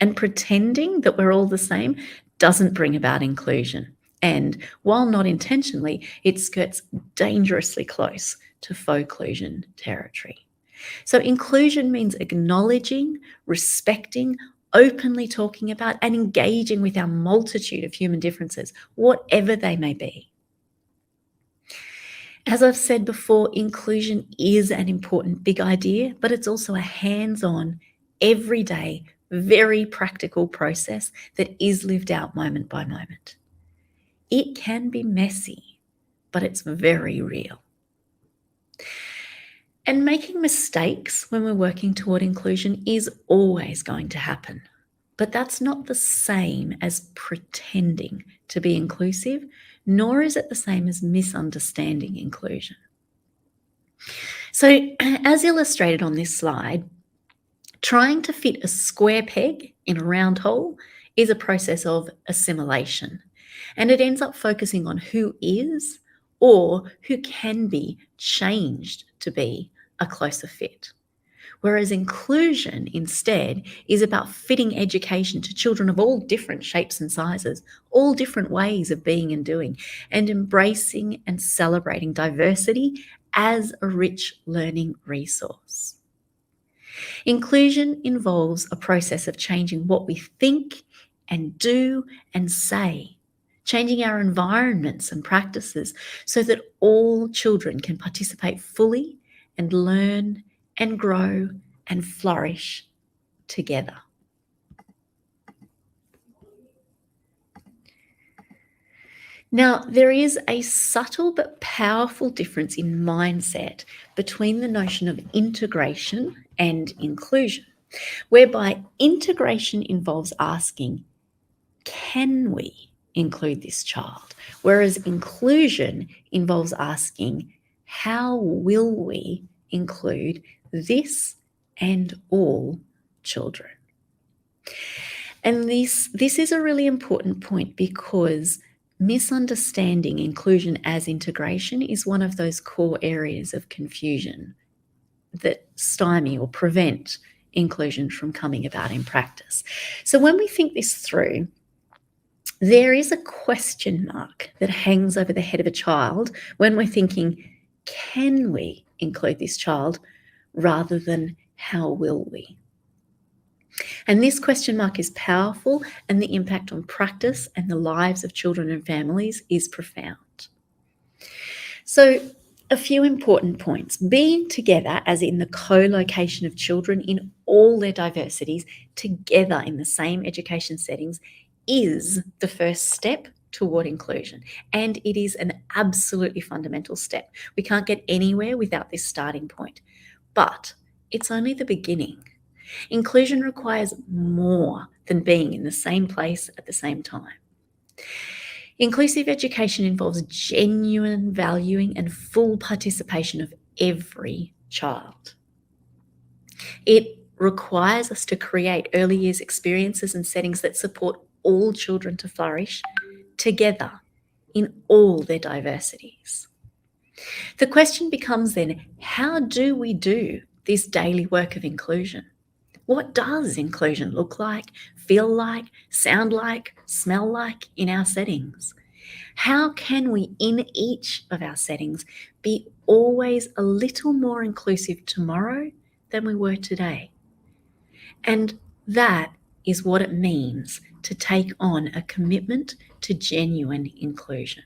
And pretending that we're all the same doesn't bring about inclusion. And while not intentionally, it skirts dangerously close to faux-clusion territory. So inclusion means acknowledging, respecting, openly talking about, and engaging with our multitude of human differences, whatever they may be. As I've said before, inclusion is an important big idea, but it's also a hands-on, everyday, very practical process that is lived out moment by moment. It can be messy, but it's very real. And making mistakes when we're working toward inclusion is always going to happen. But that's not the same as pretending to be inclusive, nor is it the same as misunderstanding inclusion. So, as illustrated on this slide, trying to fit a square peg in a round hole is a process of assimilation, and it ends up focusing on who is or who can be changed to be a closer fit. Whereas inclusion instead is about fitting education to children of all different shapes and sizes, all different ways of being and doing, and embracing and celebrating diversity as a rich learning resource. Inclusion involves a process of changing what we think and do and say, changing our environments and practices so that all children can participate fully and learn and grow and flourish together. Now, there is a subtle but powerful difference in mindset between the notion of integration and inclusion, whereby integration involves asking, can we include this child? Whereas inclusion involves asking, how will we include this and all children? And this is a really important point, because misunderstanding inclusion as integration is one of those core areas of confusion that stymie or prevent inclusion from coming about in practice. So when we think this through, there is a question mark that hangs over the head of a child when we're thinking, can we include this child, rather than how will we? And this question mark is powerful, and the impact on practice and the lives of children and families is profound. So, a few important points. Being together, as in the co-location of children in all their diversities, together in the same education settings, is the first step toward inclusion. And it is an absolutely fundamental step. We can't get anywhere without this starting point. But it's only the beginning. Inclusion requires more than being in the same place at the same time. Inclusive education involves genuine valuing and full participation of every child. It requires us to create early years experiences and settings that support all children to flourish together in all their diversities. The question becomes then, how do we do this daily work of inclusion? What does inclusion look like, feel like, sound like, smell like in our settings? How can we, in each of our settings, be always a little more inclusive tomorrow than we were today? And that is what it means to take on a commitment to genuine inclusion.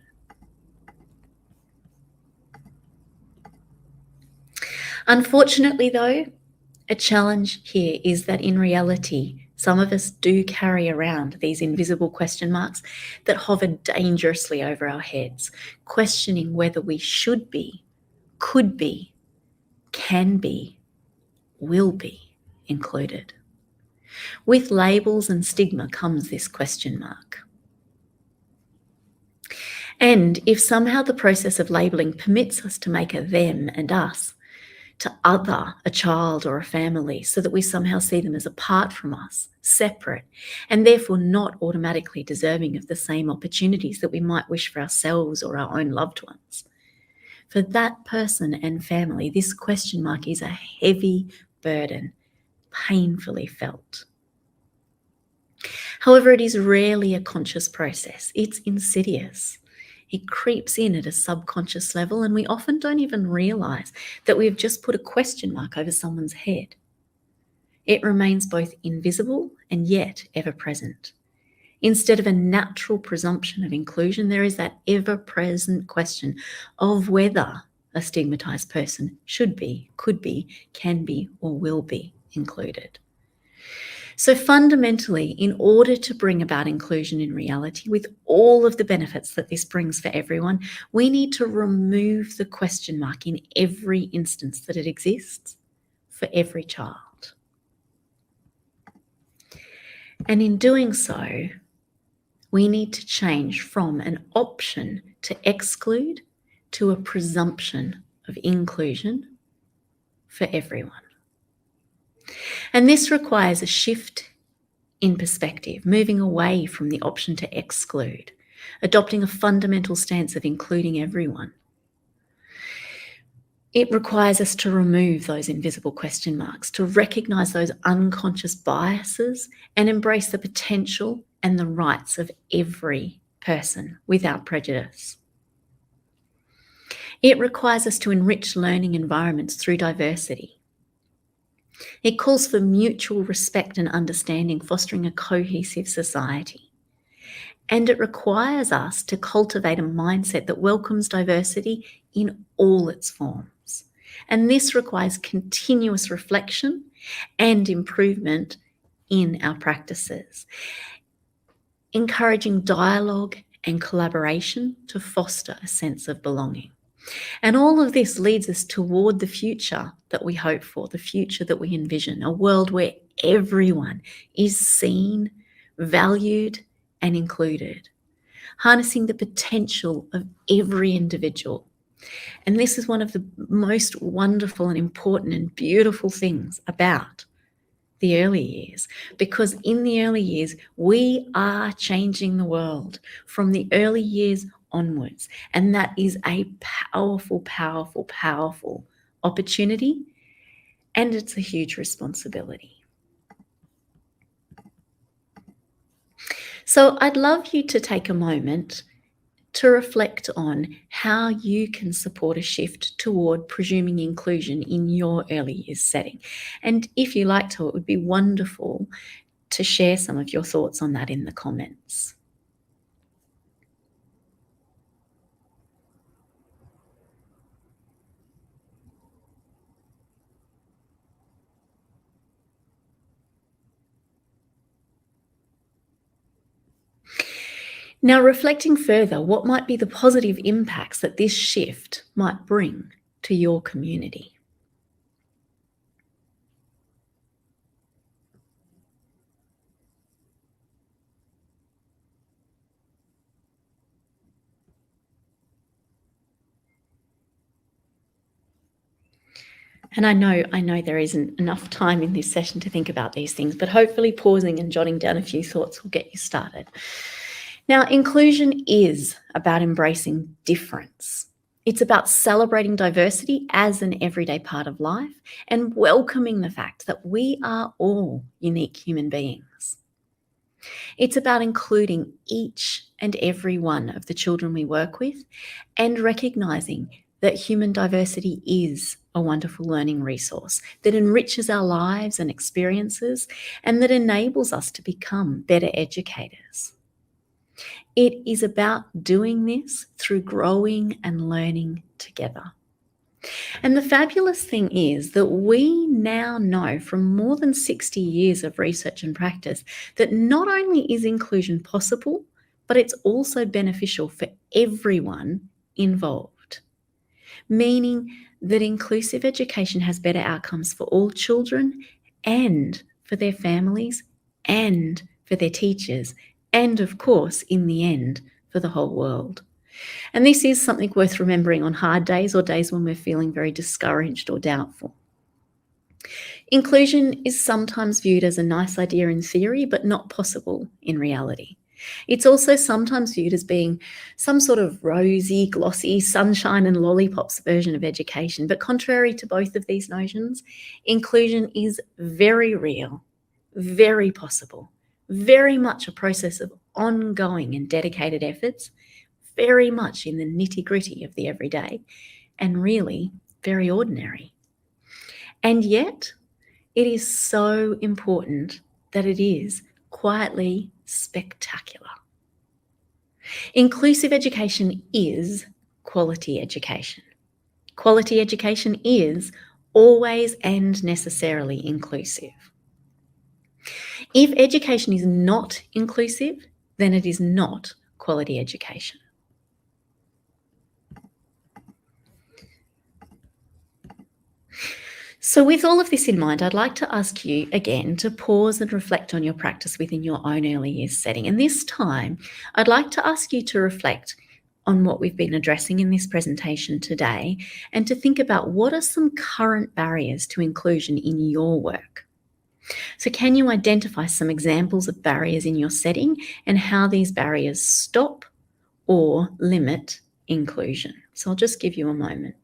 Unfortunately, though, a challenge here is that in reality, some of us do carry around these invisible question marks that hover dangerously over our heads, questioning whether we should be, could be, can be, will be included. With labels and stigma comes this question mark. And if somehow the process of labeling permits us to make a them and us, to other a child or a family, so that we somehow see them as apart from us, separate, and therefore not automatically deserving of the same opportunities that we might wish for ourselves or our own loved ones. For that person and family, this question mark is a heavy burden, painfully felt. However, it is rarely a conscious process. It's insidious. It creeps in at a subconscious level, and we often don't even realize that we've just put a question mark over someone's head. It remains both invisible and yet ever present. Instead of a natural presumption of inclusion, there is that ever-present question of whether a stigmatized person should be, could be, can be, or will be included. So fundamentally, in order to bring about inclusion in reality, with all of the benefits that this brings for everyone, we need to remove the question mark in every instance that it exists for every child. And in doing so, we need to change from an option to exclude to a presumption of inclusion for everyone. And this requires a shift in perspective, moving away from the option to exclude, adopting a fundamental stance of including everyone. It requires us to remove those invisible question marks, to recognize those unconscious biases and embrace the potential and the rights of every person without prejudice. It requires us to enrich learning environments through diversity. It calls for mutual respect and understanding, fostering a cohesive society. And it requires us to cultivate a mindset that welcomes diversity in all its forms. And this requires continuous reflection and improvement in our practices, encouraging dialogue and collaboration to foster a sense of belonging. And all of this leads us toward the future that we hope for, the future that we envision, a world where everyone is seen, valued, and included, harnessing the potential of every individual. And this is one of the most wonderful and important and beautiful things about the early years, because in the early years, we are changing the world from the early years onwards. And that is a powerful, powerful, powerful opportunity. And it's a huge responsibility. So I'd love you to take a moment to reflect on how you can support a shift toward presuming inclusion in your early years setting. And if you like to, it would be wonderful to share some of your thoughts on that in the comments. Now, reflecting further, what might be the positive impacts that this shift might bring to your community? And I know there isn't enough time in this session to think about these things, but hopefully pausing and jotting down a few thoughts will get you started. Now, inclusion is about embracing difference. It's about celebrating diversity as an everyday part of life and welcoming the fact that we are all unique human beings. It's about including each and every one of the children we work with and recognizing that human diversity is a wonderful learning resource that enriches our lives and experiences and that enables us to become better educators. It is about doing this through growing and learning together. And the fabulous thing is that we now know from more than 60 years of research and practice that not only is inclusion possible, but it's also beneficial for everyone involved, meaning that inclusive education has better outcomes for all children and for their families and for their teachers and, of course, in the end, for the whole world. And this is something worth remembering on hard days or days when we're feeling very discouraged or doubtful. Inclusion is sometimes viewed as a nice idea in theory, but not possible in reality. It's also sometimes viewed as being some sort of rosy, glossy, sunshine and lollipops version of education. But contrary to both of these notions, inclusion is very real, very possible, very much a process of ongoing and dedicated efforts, very much in the nitty-gritty of the everyday, and really very ordinary. And yet, it is so important that it is quietly spectacular. Inclusive education is quality education. Quality education is always and necessarily inclusive. If education is not inclusive, then it is not quality education. So with all of this in mind, I'd like to ask you again to pause and reflect on your practice within your own early years setting. And this time, I'd like to ask you to reflect on what we've been addressing in this presentation today and to think about what are some current barriers to inclusion in your work. So can you identify some examples of barriers in your setting and how these barriers stop or limit inclusion? So I'll just give you a moment.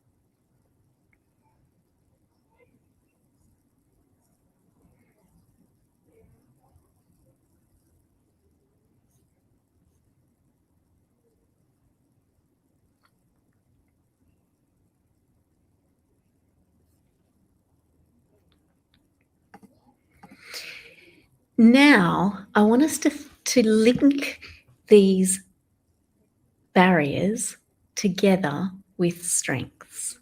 Now, I want us to link these barriers together with strengths.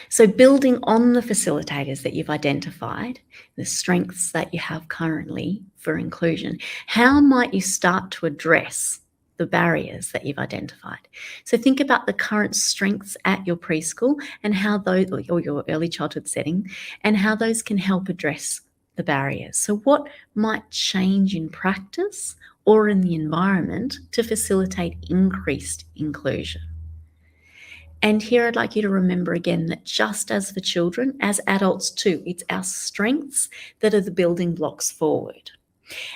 So building on the facilitators that you've identified, the strengths that you have currently for inclusion, how might you start to address the barriers that you've identified? So think about the current strengths at your preschool and how those, or your early childhood setting, and how those can help address the barriers. So what might change in practice or in the environment to facilitate increased inclusion? And here I'd like you to remember again that just as for children, as adults too, it's our strengths that are the building blocks forward.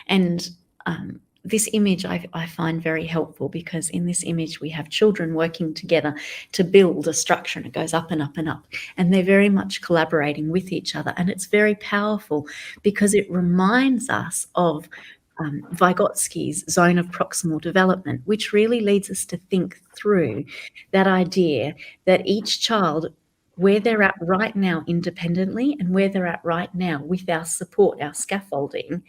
And this image I find very helpful because in this image we have children working together to build a structure, and it goes up and up and up. And they're very much collaborating with each other. And it's very powerful because it reminds us of Vygotsky's zone of proximal development, which really leads us to think through that idea that each child, where they're at right now independently and where they're at right now with our support, our scaffolding,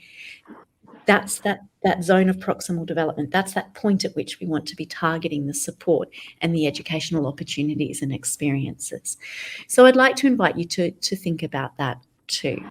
that's that zone of proximal development. That's that point at which we want to be targeting the support and the educational opportunities and experiences. So I'd like to invite you to think about that too.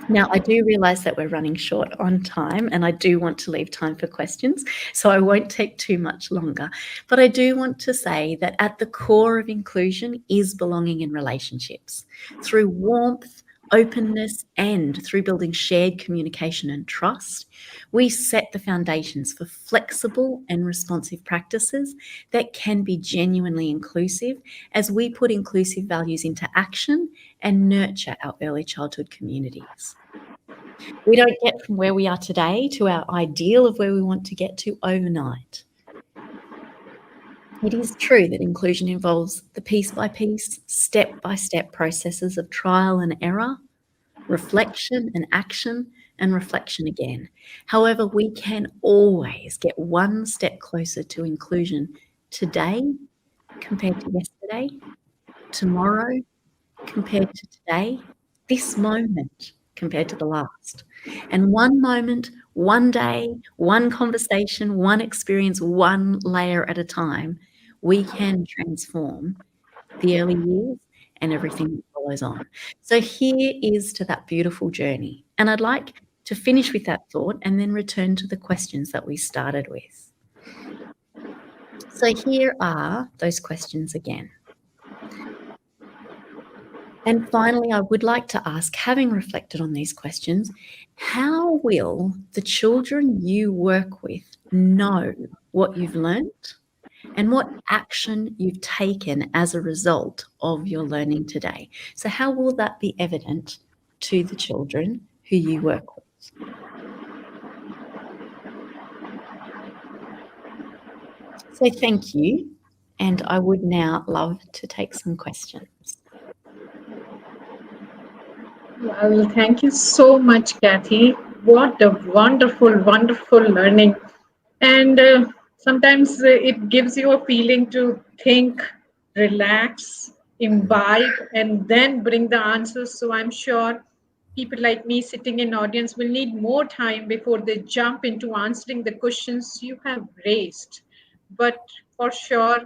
Now, I do realise that we're running short on time and I do want to leave time for questions, so I won't take too much longer. But I do want to say that at the core of inclusion is belonging in relationships. Through warmth, openness, and through building shared communication and trust, we set the foundations for flexible and responsive practices that can be genuinely inclusive as we put inclusive values into action and nurture our early childhood communities. We don't get from where we are today to our ideal of where we want to get to overnight. It is true that inclusion involves the piece-by-piece, step-by-step processes of trial and error, reflection and action, and reflection again. However, we can always get one step closer to inclusion today compared to yesterday, tomorrow, compared to today, this moment compared to the last. And one moment, one day, one conversation, one experience, one layer at a time, we can transform the early years and everything that follows on. So here is to that beautiful journey. And I'd like to finish with that thought and then return to the questions that we started with. So here are those questions again. And finally, I would like to ask, having reflected on these questions, how will the children you work with know what you've learnt and what action you've taken as a result of your learning today? So how will that be evident to the children who you work with? So thank you. And I would now love to take some questions. Well, thank you so much, Kathy. What a wonderful, wonderful learning. And sometimes it gives you a feeling to think, relax, imbibe, and then bring the answers. So I'm sure people like me sitting in audience will need more time before they jump into answering the questions you have raised. But for sure,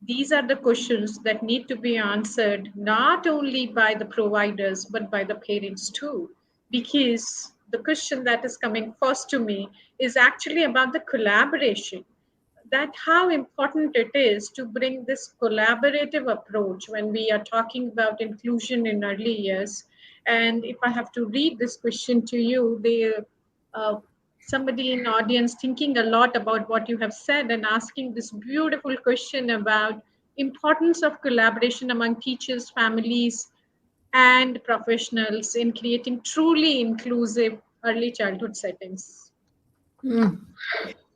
these are the questions that need to be answered not only by the providers but by the parents too, because the question that is coming first to me is actually about the collaboration, that how important it is to bring this collaborative approach when we are talking about inclusion in early years. And if I have to read this question to you, uh, somebody in audience thinking a lot about what you have said and asking this beautiful question about importance of collaboration among teachers, families, and professionals in creating truly inclusive early childhood settings. Mm.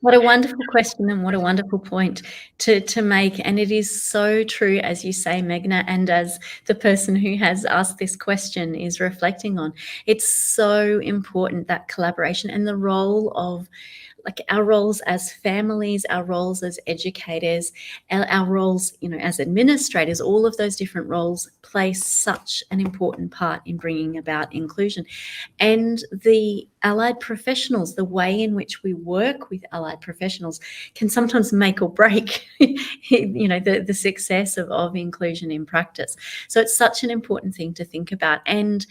What a wonderful question and what a wonderful point to make. And it is so true, as you say, Meghna, and as the person who has asked this question is reflecting on. It's so important, that collaboration and the role of, like, our roles as families, our roles as educators, our roles, as administrators, all of those different roles play such an important part in bringing about inclusion. And the allied professionals, the way in which we work with allied professionals can sometimes make or break, the success of inclusion in practice. So it's such an important thing to think about. And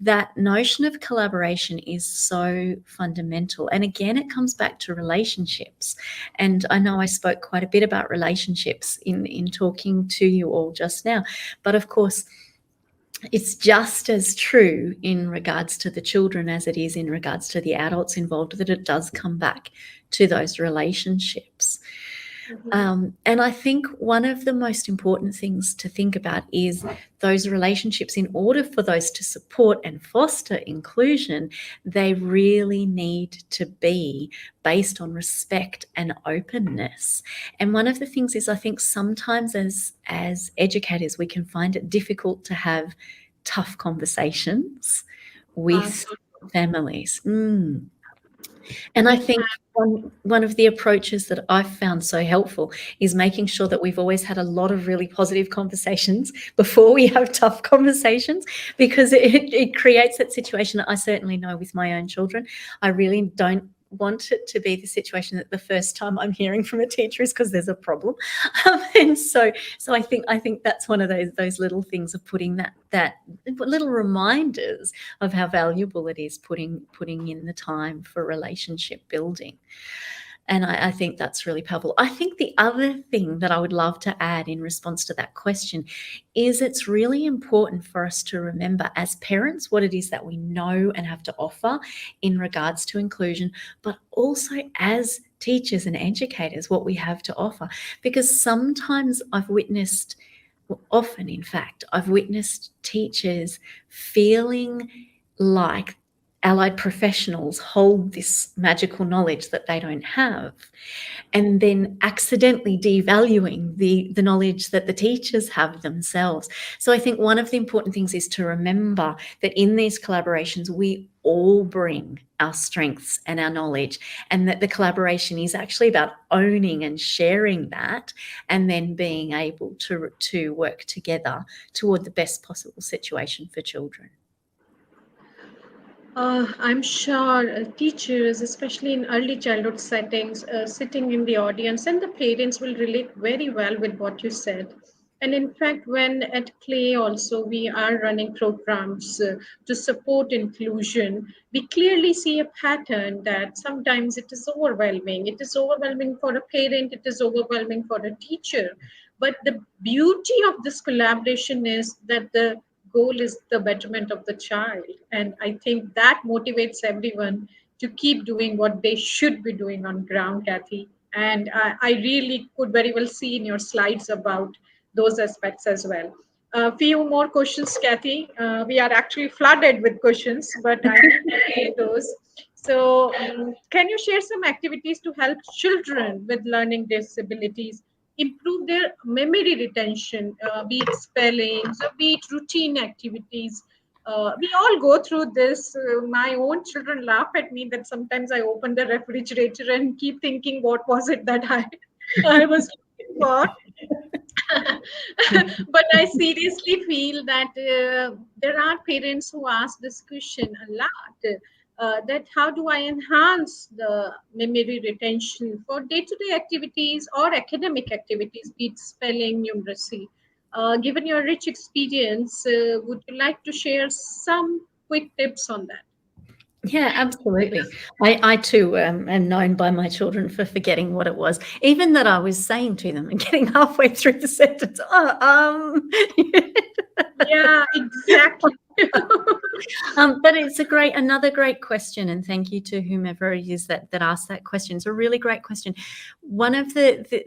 that notion of collaboration is so fundamental. And again, it comes back to relationships. And I know I spoke quite a bit about relationships in talking to you all just now. But of course, it's just as true in regards to the children as it is in regards to the adults involved, that it does come back to those relationships. And I think one of the most important things to think about is those relationships. In order for those to support and foster inclusion, they really need to be based on respect and openness. And one of the things is, I think sometimes as educators, we can find it difficult to have tough conversations with families. And I think one of the approaches that I've found so helpful is making sure that we've always had a lot of really positive conversations before we have tough conversations, because it creates that situation. I certainly know with my own children, I really don't want it to be the situation that the first time I'm hearing from a teacher is because there's a problem. And so I think that's one of those little things of putting that little reminders of how valuable it is putting in the time for relationship building. And I think that's really powerful. I think the other thing that I would love to add in response to that question is it's really important for us to remember as parents what it is that we know and have to offer in regards to inclusion, but also as teachers and educators what we have to offer. Because sometimes often in fact, I've witnessed teachers feeling like allied professionals hold this magical knowledge that they don't have, and then accidentally devaluing the knowledge that the teachers have themselves. So I think one of the important things is to remember that in these collaborations, we all bring our strengths and our knowledge, and that the collaboration is actually about owning and sharing that, and then being able to work together toward the best possible situation for children. I'm sure teachers, especially in early childhood settings, sitting in the audience, and the parents will relate very well with what you said. And in fact, when at Clay also we are running programs to support inclusion, we clearly see a pattern that sometimes it is overwhelming. It is overwhelming for a parent, it is overwhelming for a teacher. But the beauty of this collaboration is that the goal is the betterment of the child. And I think that motivates everyone to keep doing what they should be doing on ground, Kathy. And I really could very well see in your slides about those aspects as well. A few more questions, Kathy. We are actually flooded with questions, but I need to take those. So, can you share some activities to help children with learning disabilities improve their memory retention, be it spellings or be it routine activities? We all go through this. My own children laugh at me that sometimes I open the refrigerator and keep thinking, what was it that I was looking for? But I seriously feel that there are parents who ask this question a lot. That how do I enhance the memory retention for day-to-day activities or academic activities, be it spelling, numeracy? Given your rich experience, would you like to share some quick tips on that? Yeah, absolutely. I too am known by my children for forgetting what it was, even that I was saying to them and getting halfway through the sentence. Yeah, exactly. But it's another great question, and thank you to whomever it is that asked that question. It's a really great question. One of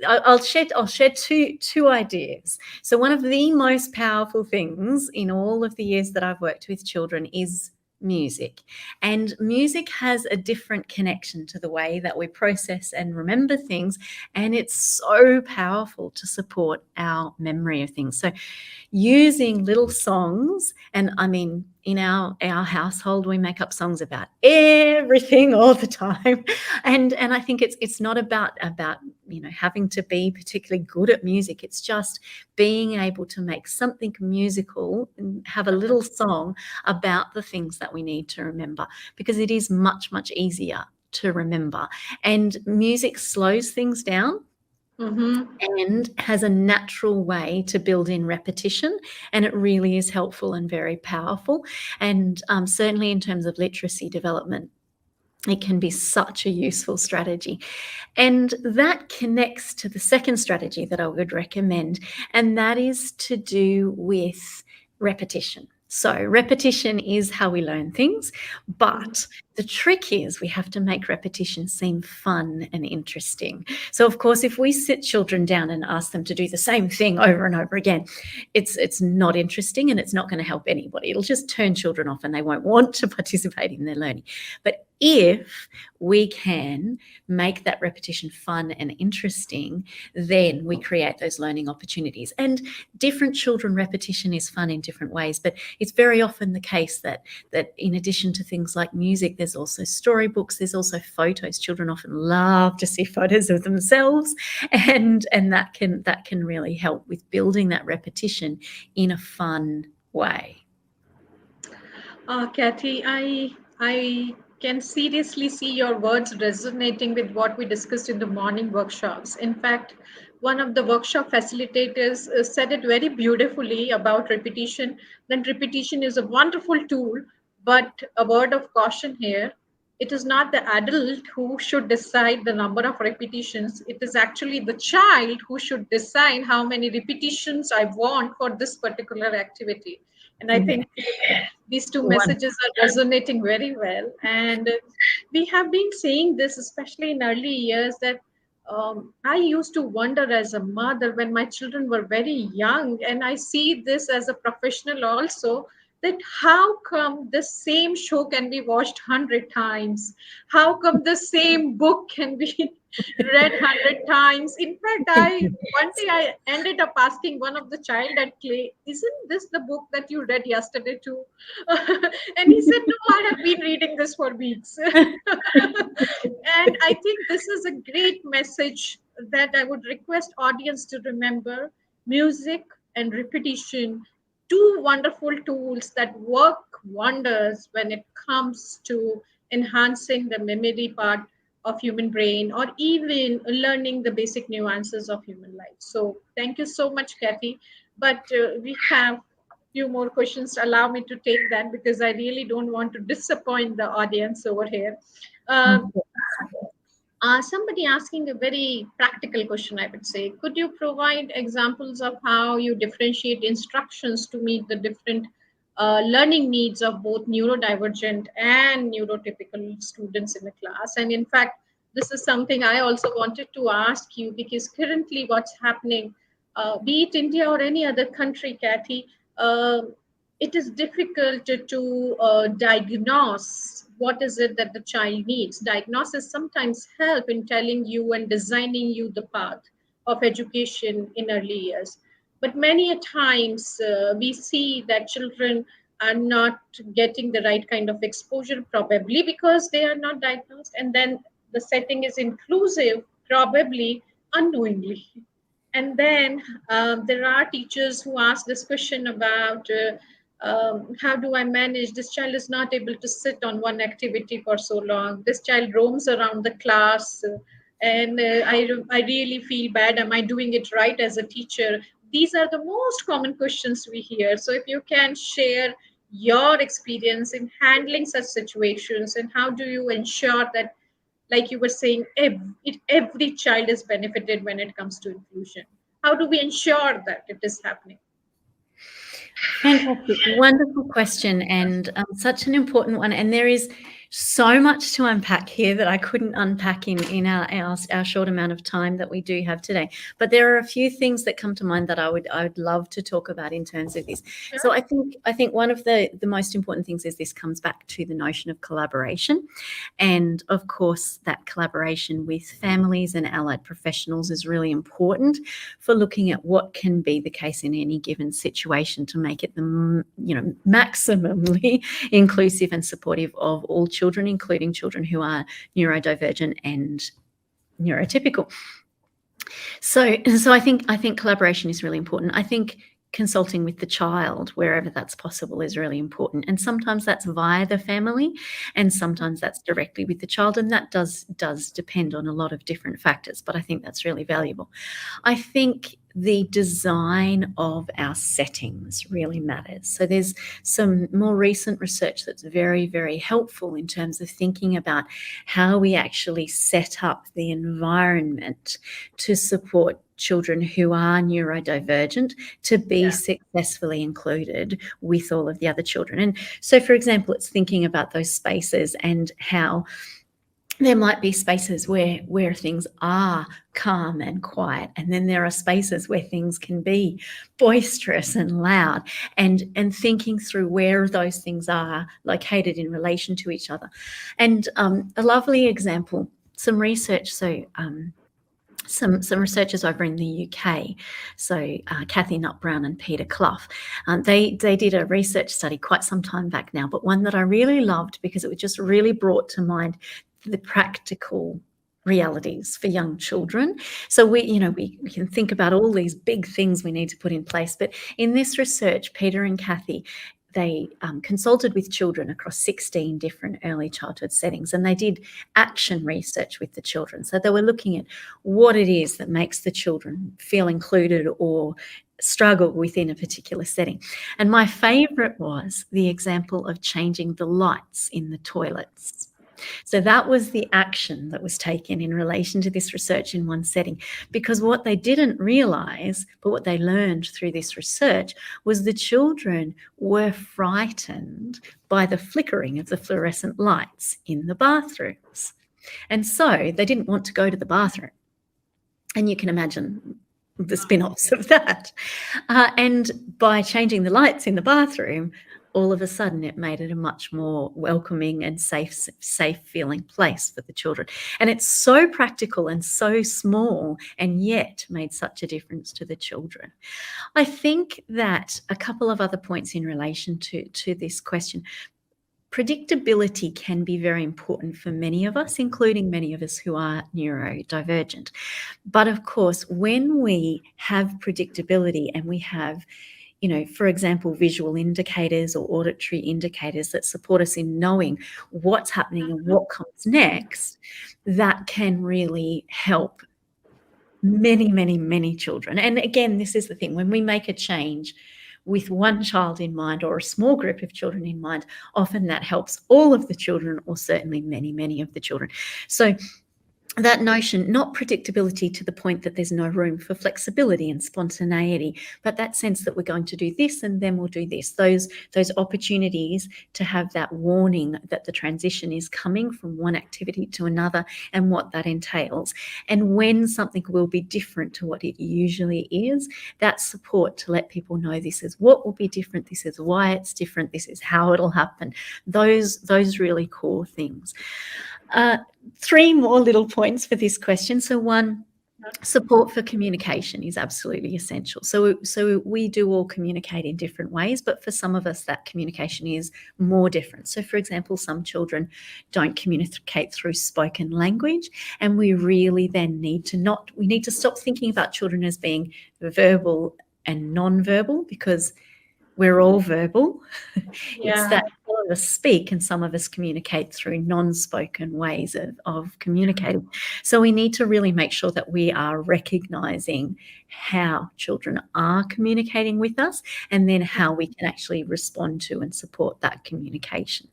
I'll share two ideas. So one of the most powerful things in all of the years that I've worked with children is music. And music has a different connection to the way that we process and remember things, and it's so powerful to support our memory of things. So using little songs, and I mean, in our household we make up songs about everything all the time, and I think it's not about having to be particularly good at music. It's just being able to make something musical and have a little song about the things that we need to remember, because it is much easier to remember, and music slows things down. Mm-hmm. And has a natural way to build in repetition, and it really is helpful and very powerful. And certainly in terms of literacy development, it can be such a useful strategy. And that connects to the second strategy that I would recommend, and that is to do with repetition. So repetition is how we learn things, but the trick is we have to make repetition seem fun and interesting. So of course, if we sit children down and ask them to do the same thing over and over again, it's not interesting, and it's not going to help anybody. It'll just turn children off and they won't want to participate in their learning. But if we can make that repetition fun and interesting, then we create those learning opportunities. And different children, repetition is fun in different ways, but it's very often the case that in addition to things like music, there's also storybooks, there's also photos. Children often love to see photos of themselves, and that can really help with building that repetition in a fun way. Kathy, I can seriously see your words resonating with what we discussed in the morning workshops. In fact, one of the workshop facilitators said it very beautifully about repetition. That repetition is a wonderful tool, but a word of caution here. It is not the adult who should decide the number of repetitions. It is actually the child who should decide how many repetitions I want for this particular activity. And I think these two One. messages are resonating very well. And we have been saying this, especially in early years, that I used to wonder as a mother when my children were very young, and I see this as a professional also, that how come the same show can be watched 100 times? How come the same book can be read 100 times. In fact, I one day I ended up asking one of the child at Clay, "Isn't this the book that you read yesterday too?" And he said, "No, I have been reading this for weeks." And I think this is a great message that I would request audience to remember. Music and repetition, two wonderful tools that work wonders when it comes to enhancing the memory part of human brain, or even learning the basic nuances of human life. So thank you so much, Kathy. But we have few more questions. Allow me to take that because I really don't want to disappoint the audience over here. Um, Somebody asking a very practical question, I would say. Could you provide examples of how you differentiate instructions to meet the different learning needs of both neurodivergent and neurotypical students in the class? And in fact, this is something I also wanted to ask you, because currently what's happening, be it India or any other country, Kathy, uh, it is difficult to diagnose what is it that the child needs. Diagnosis sometimes help in telling you and designing you the path of education in early years. But many a times we see that children are not getting the right kind of exposure, probably because they are not diagnosed, and then the setting is inclusive, probably unknowingly. And then there are teachers who ask this question about how do I manage? This child is not able to sit on one activity for so long. This child roams around the class, and I really feel bad. Am I doing it right as a teacher? These are the most common questions we hear. So if you can share your experience in handling such situations, and how do you ensure that, like you were saying, every child is benefited when it comes to inclusion? How do we ensure that it is happening? Fantastic. Wonderful question, and such an important one. And there is so much to unpack here that I couldn't unpack in our short amount of time that we do have today. But there are a few things that come to mind that I would love to talk about in terms of this. So I think one of the most important things is this comes back to the notion of collaboration. And of course, that collaboration with families and allied professionals is really important for looking at what can be the case in any given situation to make it maximally inclusive and supportive of all children, including children who are neurodivergent and neurotypical. So I think collaboration is really important. I think consulting with the child wherever that's possible is really important, and sometimes that's via the family, and sometimes that's directly with the child, and that does depend on a lot of different factors, but I think that's really valuable. I think the design of our settings really matters. So there's some more recent research that's very, very helpful in terms of thinking about how we actually set up the environment to support children who are neurodivergent to be successfully included with all of the other children. And so, for example, it's thinking about those spaces and how there might be spaces where things are calm and quiet, and then there are spaces where things can be boisterous and loud, and thinking through where those things are located in relation to each other. And a lovely example, some research. So some researchers over in the UK, so Kathy Nutt-Brown and Peter Clough, they did a research study quite some time back now, but one that I really loved because it just really brought to mind the practical realities for young children. So we can think about all these big things we need to put in place, but in this research, Peter and Kathy, they consulted with children across 16 different early childhood settings, and they did action research with the children. So they were looking at what it is that makes the children feel included or struggle within a particular setting. And my favourite was the example of changing the lights in the toilets. So that was the action that was taken in relation to this research in one setting, because what they didn't realise, but what they learned through this research, was the children were frightened by the flickering of the fluorescent lights in the bathrooms. And so they didn't want to go to the bathroom. And you can imagine the spin-offs of that. And by changing the lights in the bathroom, all of a sudden it made it a much more welcoming and safe feeling place for the children. And it's so practical and so small, and yet made such a difference to the children. I think that a couple of other points in relation to this question. Predictability can be very important for many of us, including many of us who are neurodivergent. But of course, when we have predictability and we have, for example, visual indicators or auditory indicators that support us in knowing what's happening and what comes next, that can really help many, many, many children. And again, this is the thing, when we make a change with one child in mind or a small group of children in mind, often that helps all of the children, or certainly many, many of the children. So that notion, not predictability to the point that there's no room for flexibility and spontaneity, but that sense that we're going to do this and then we'll do this, those opportunities to have that warning that the transition is coming from one activity to another and what that entails. And when something will be different to what it usually is, that support to let people know this is what will be different, this is why it's different, this is how it'll happen, those really core things. 3 more little points for this question. So one, support for communication is absolutely essential. So we do all communicate in different ways, but for some of us that communication is more different. So for example, some children don't communicate through spoken language, and we really then need to stop thinking about children as being verbal and non-verbal, because we're all verbal. It's that some of us speak and some of us communicate through non-spoken ways of communicating. So we need to really make sure that we are recognizing how children are communicating with us, and then how we can actually respond to and support that communication.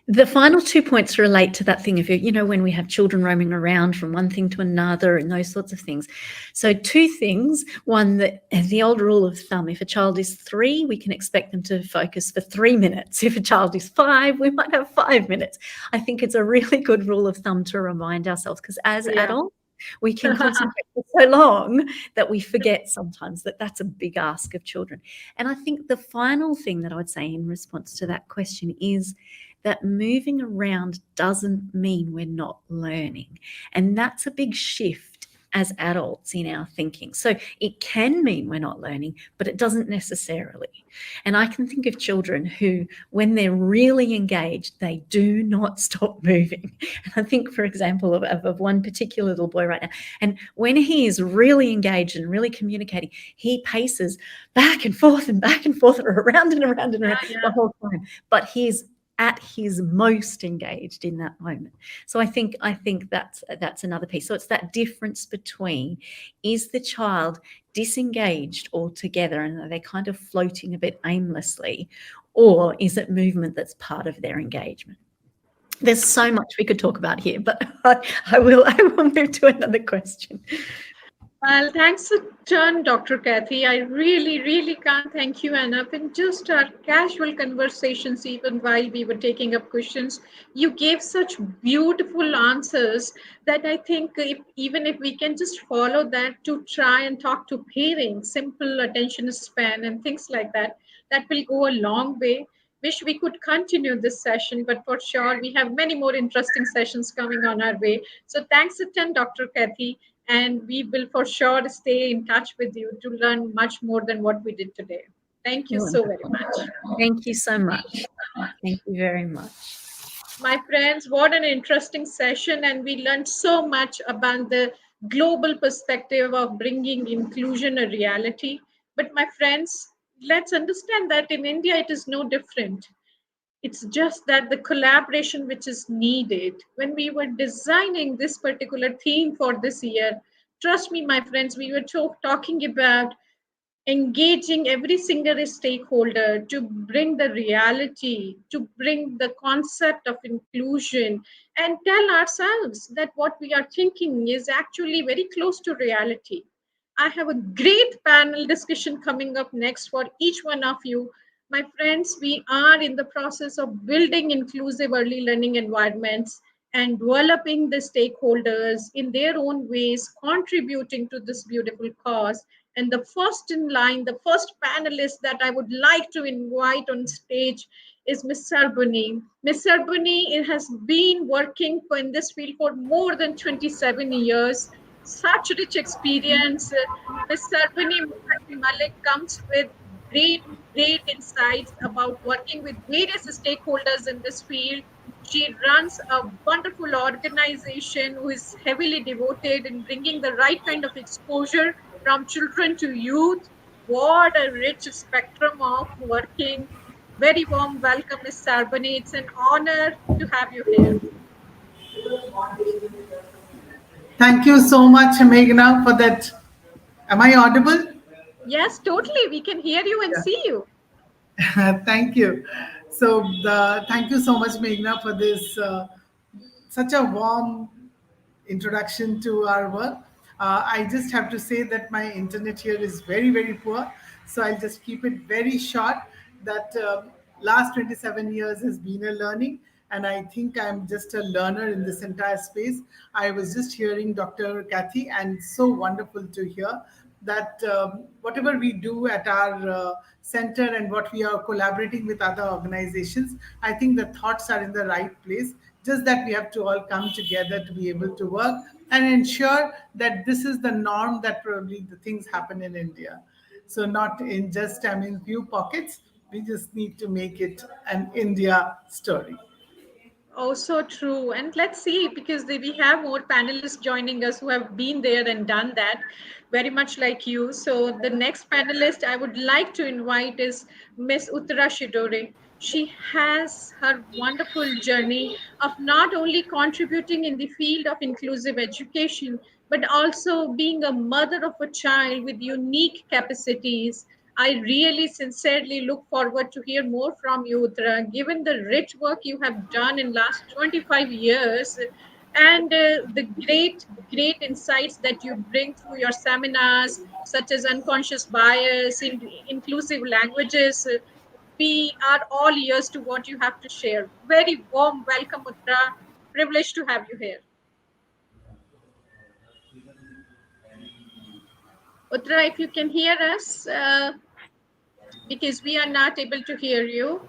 The final 2 points relate to that thing of, when we have children roaming around from one thing to another and those sorts of things. So 2 things. One, that the old rule of thumb, if a child is 3, we can expect them to focus for 3 minutes. If a child is 5, we might have 5 minutes. I think it's a really good rule of thumb to remind ourselves, because as adults, we can concentrate for so long that we forget sometimes that that's a big ask of children. And I think the final thing that I would say in response to that question is that moving around doesn't mean we're not learning. And that's a big shift as adults in our thinking. So it can mean we're not learning, but it doesn't necessarily. And I can think of children who, when they're really engaged, they do not stop moving. And I think, for example, of one particular little boy right now. And when he is really engaged and really communicating, he paces back and forth or around and around and around the whole time. But he's at his most engaged in that moment. So I think that's another piece. So it's that difference between, is the child disengaged altogether and are they kind of floating a bit aimlessly, or is it movement that's part of their engagement? There's so much we could talk about here, but I will move to another question. Well, thanks a ton, Dr. Kathy. I really, really can't thank you enough. In just our casual conversations, even while we were taking up questions, you gave such beautiful answers that I think even if we can just follow that to try and talk to parents, simple attention span and things like that, that will go a long way. Wish we could continue this session, but for sure, we have many more interesting sessions coming on our way. So thanks a ton, Dr. Kathy. And we will for sure stay in touch with you to learn much more than what we did today. Thank you so very much. Thank you so much. Thank you very much. My friends, what an interesting session. And we learned so much about the global perspective of bringing inclusion a reality. But my friends, let's understand that in India, it is no different. It's just that the collaboration which is needed when we were designing this particular theme for this year, trust me, my friends, we were talking about engaging every single stakeholder to bring the reality, to bring the concept of inclusion, and tell ourselves that what we are thinking is actually very close to reality. I have a great panel discussion coming up next for each one of you. My friends, we are in the process of building inclusive early learning environments and developing the stakeholders in their own ways, contributing to this beautiful cause. And the first in line, the first panelist that I would like to invite on stage is Miss Sarbuni. Miss Sarbuni has been working in this field for more than 27 years. Such rich experience. Miss Sarbuni Malik comes with great, great insights about working with various stakeholders in this field. She runs a wonderful organization who is heavily devoted in bringing the right kind of exposure from children to youth. What a rich spectrum of working. Very warm welcome, Ms. Sarbani. It's an honor to have you here. Thank you so much, Meghna, for that. Am I audible? Yes, totally. We can hear you and see you. Thank you. So, thank you so much, Meghna, for this such a warm introduction to our work. I just have to say that my internet here is very, very poor. So I'll just keep it very short. That last 27 years has been a learning, and I think I'm just a learner in this entire space. I was just hearing Dr. Kathy, and so wonderful to hear that whatever we do at our center and what we are collaborating with other organizations, I think the thoughts are in the right place. Just that we have to all come together to be able to work and ensure that this is the norm, that probably the things happen in India. So not in just, I mean, few pockets. We just need to make it an India story. Oh, so true. And let's see, because we have more panelists joining us who have been there and done that, very much like you. So the next panelist I would like to invite is Miss Uttara Shidore. She has her wonderful journey of not only contributing in the field of inclusive education, but also being a mother of a child with unique capacities. I really sincerely look forward to hear more from you, Uttara, given the rich work you have done in last 25 years and the great, great insights that you bring through your seminars, such as unconscious bias, inclusive languages. We are all ears to what you have to share. Very warm welcome, Uttara. Privileged to have you here. Uttara, if you can hear us, because we are not able to hear you.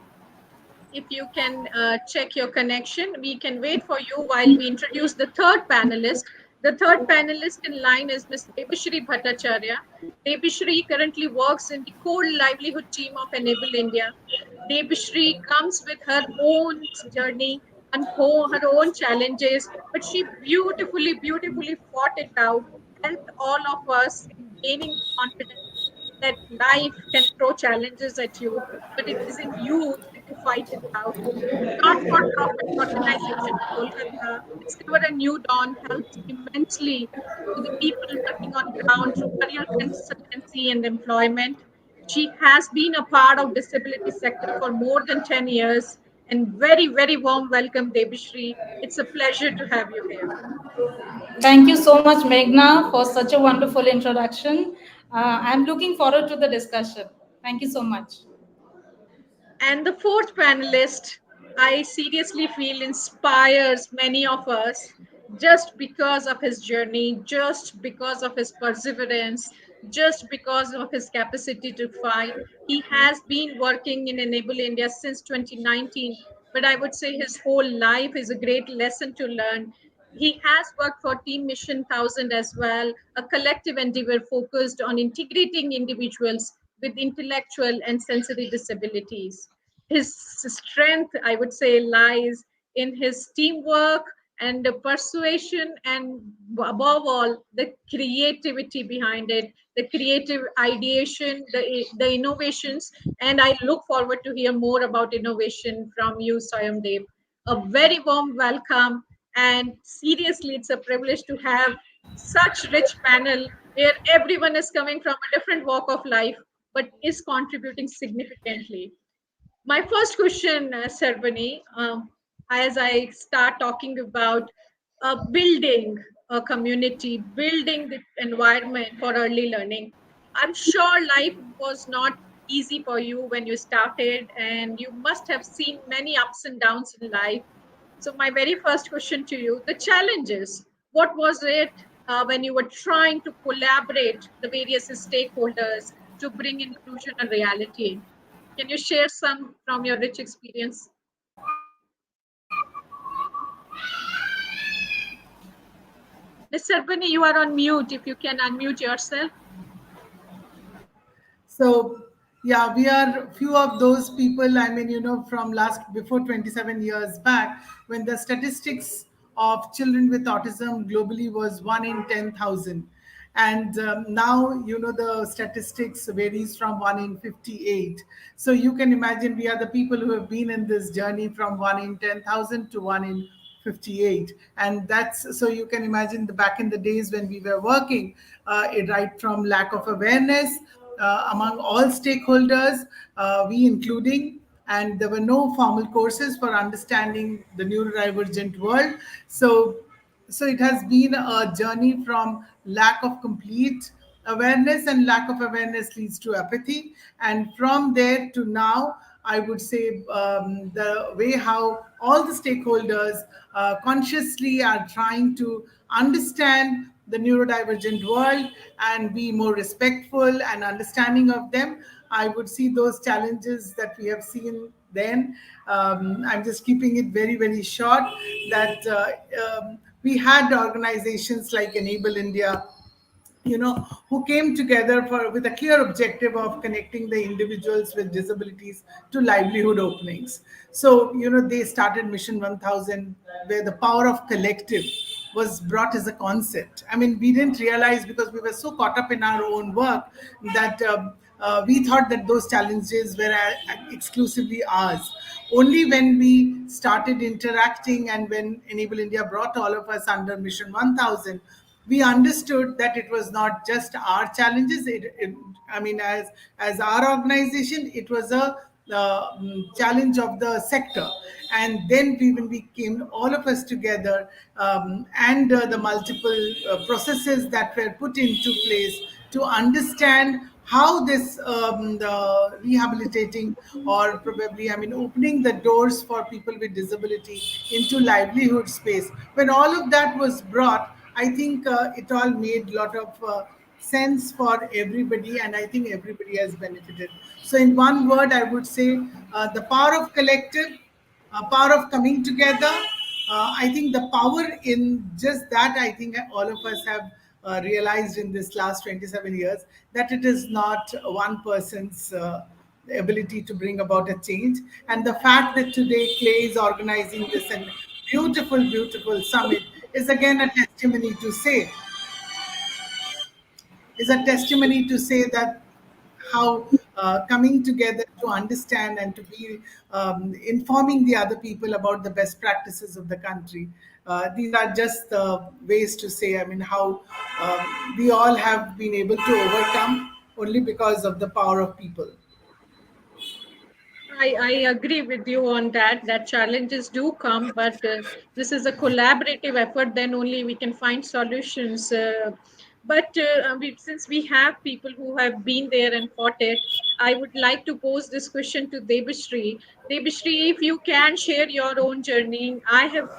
If you can check your connection, we can wait for you while we introduce the third panelist. The third panelist in line is Ms. Debashri Bhattacharya. Debashri currently works in the core livelihood team of Enable India. Debashri comes with her own journey and her own challenges, but she beautifully, beautifully fought it out, helped all of us in gaining confidence that life can throw challenges at you, but it is in you that you fight it out. Not-for-profit organization in Kolkata, Discover a New Dawn, helps immensely to the people working on ground through career consultancy and employment. She has been a part of disability sector for more than 10 years. And very, very warm welcome, Debishri. It's a pleasure to have you here. Thank you so much, Meghna, for such a wonderful introduction. I'm looking forward to the discussion. Thank you so much. And the fourth panelist, I seriously feel inspires many of us just because of his journey, just because of his perseverance, just because of his capacity to fight. He has been working in Enable India since 2019, but I would say his whole life is a great lesson to learn. He has worked for Team Mission 1000 as well, a collective endeavor focused on integrating individuals with intellectual and sensory disabilities. His strength, I would say, lies in his teamwork and the persuasion, and above all, the creativity behind it, the creative ideation, the innovations. And I look forward to hear more about innovation from you, Swayamdev. A very warm welcome. And seriously, it's a privilege to have such rich panel where everyone is coming from a different walk of life, but is contributing significantly. My first question, Sarvani, as I start talking about building a community, building the environment for early learning, I'm sure life was not easy for you when you started, and you must have seen many ups and downs in life. So, my very first question to you, the challenges, what was it when you were trying to collaborate the various stakeholders to bring inclusion a reality? Can you share some from your rich experience? Ms. Sarbani, you are on mute. If you can unmute yourself. So yeah, we are few of those people. I mean, from last before 27 years back, when the statistics of children with autism globally was 1 in 10,000, and now the statistics varies from 1 in 58. So you can imagine we are the people who have been in this journey from 1 in 10,000 to 1 in 58, and that's so you can imagine the back in the days when we were working, right from lack of awareness among all stakeholders, we including, and there were no formal courses for understanding the neurodivergent world. So it has been a journey from lack of complete awareness, and lack of awareness leads to apathy, and from there to now, I would say, the way how all the stakeholders consciously are trying to understand the neurodivergent world and be more respectful and understanding of them. I would see those challenges that we have seen then. I'm just keeping it very, very short, that we had organizations like Enable India, who came together with a clear objective of connecting the individuals with disabilities to livelihood openings. So, they started Mission 1000, where the power of collective was brought as a concept. I mean, we didn't realize, because we were so caught up in our own work, that we thought that those challenges were exclusively ours. Only when we started interacting, and when Enable India brought all of us under Mission 1000, we understood that it was not just our challenges. I mean, as our organization, it was a challenge of the sector. And then when we came all of us together, and the multiple processes that were put into place to understand how this the rehabilitating, or probably, I mean, opening the doors for people with disability into livelihood space, when all of that was brought, I think it all made a lot of sense for everybody, and I think everybody has benefited. So, in one word, I would say the power of collective, power of coming together. I think the power in just that, I think all of us have realized in this last 27 years, that it is not one person's ability to bring about a change. And the fact that today Clay is organizing this and beautiful, beautiful summit is again a testimony to say, that how coming together to understand and to be informing the other people about the best practices of the country. These are just ways to say, I mean, how we all have been able to overcome only because of the power of people. I agree with you on that. That challenges do come, but this is a collaborative effort. Then only we can find solutions. Since we have people who have been there and fought it, I would like to pose this question to Debashri. Debashri, if you can share your own journey. I have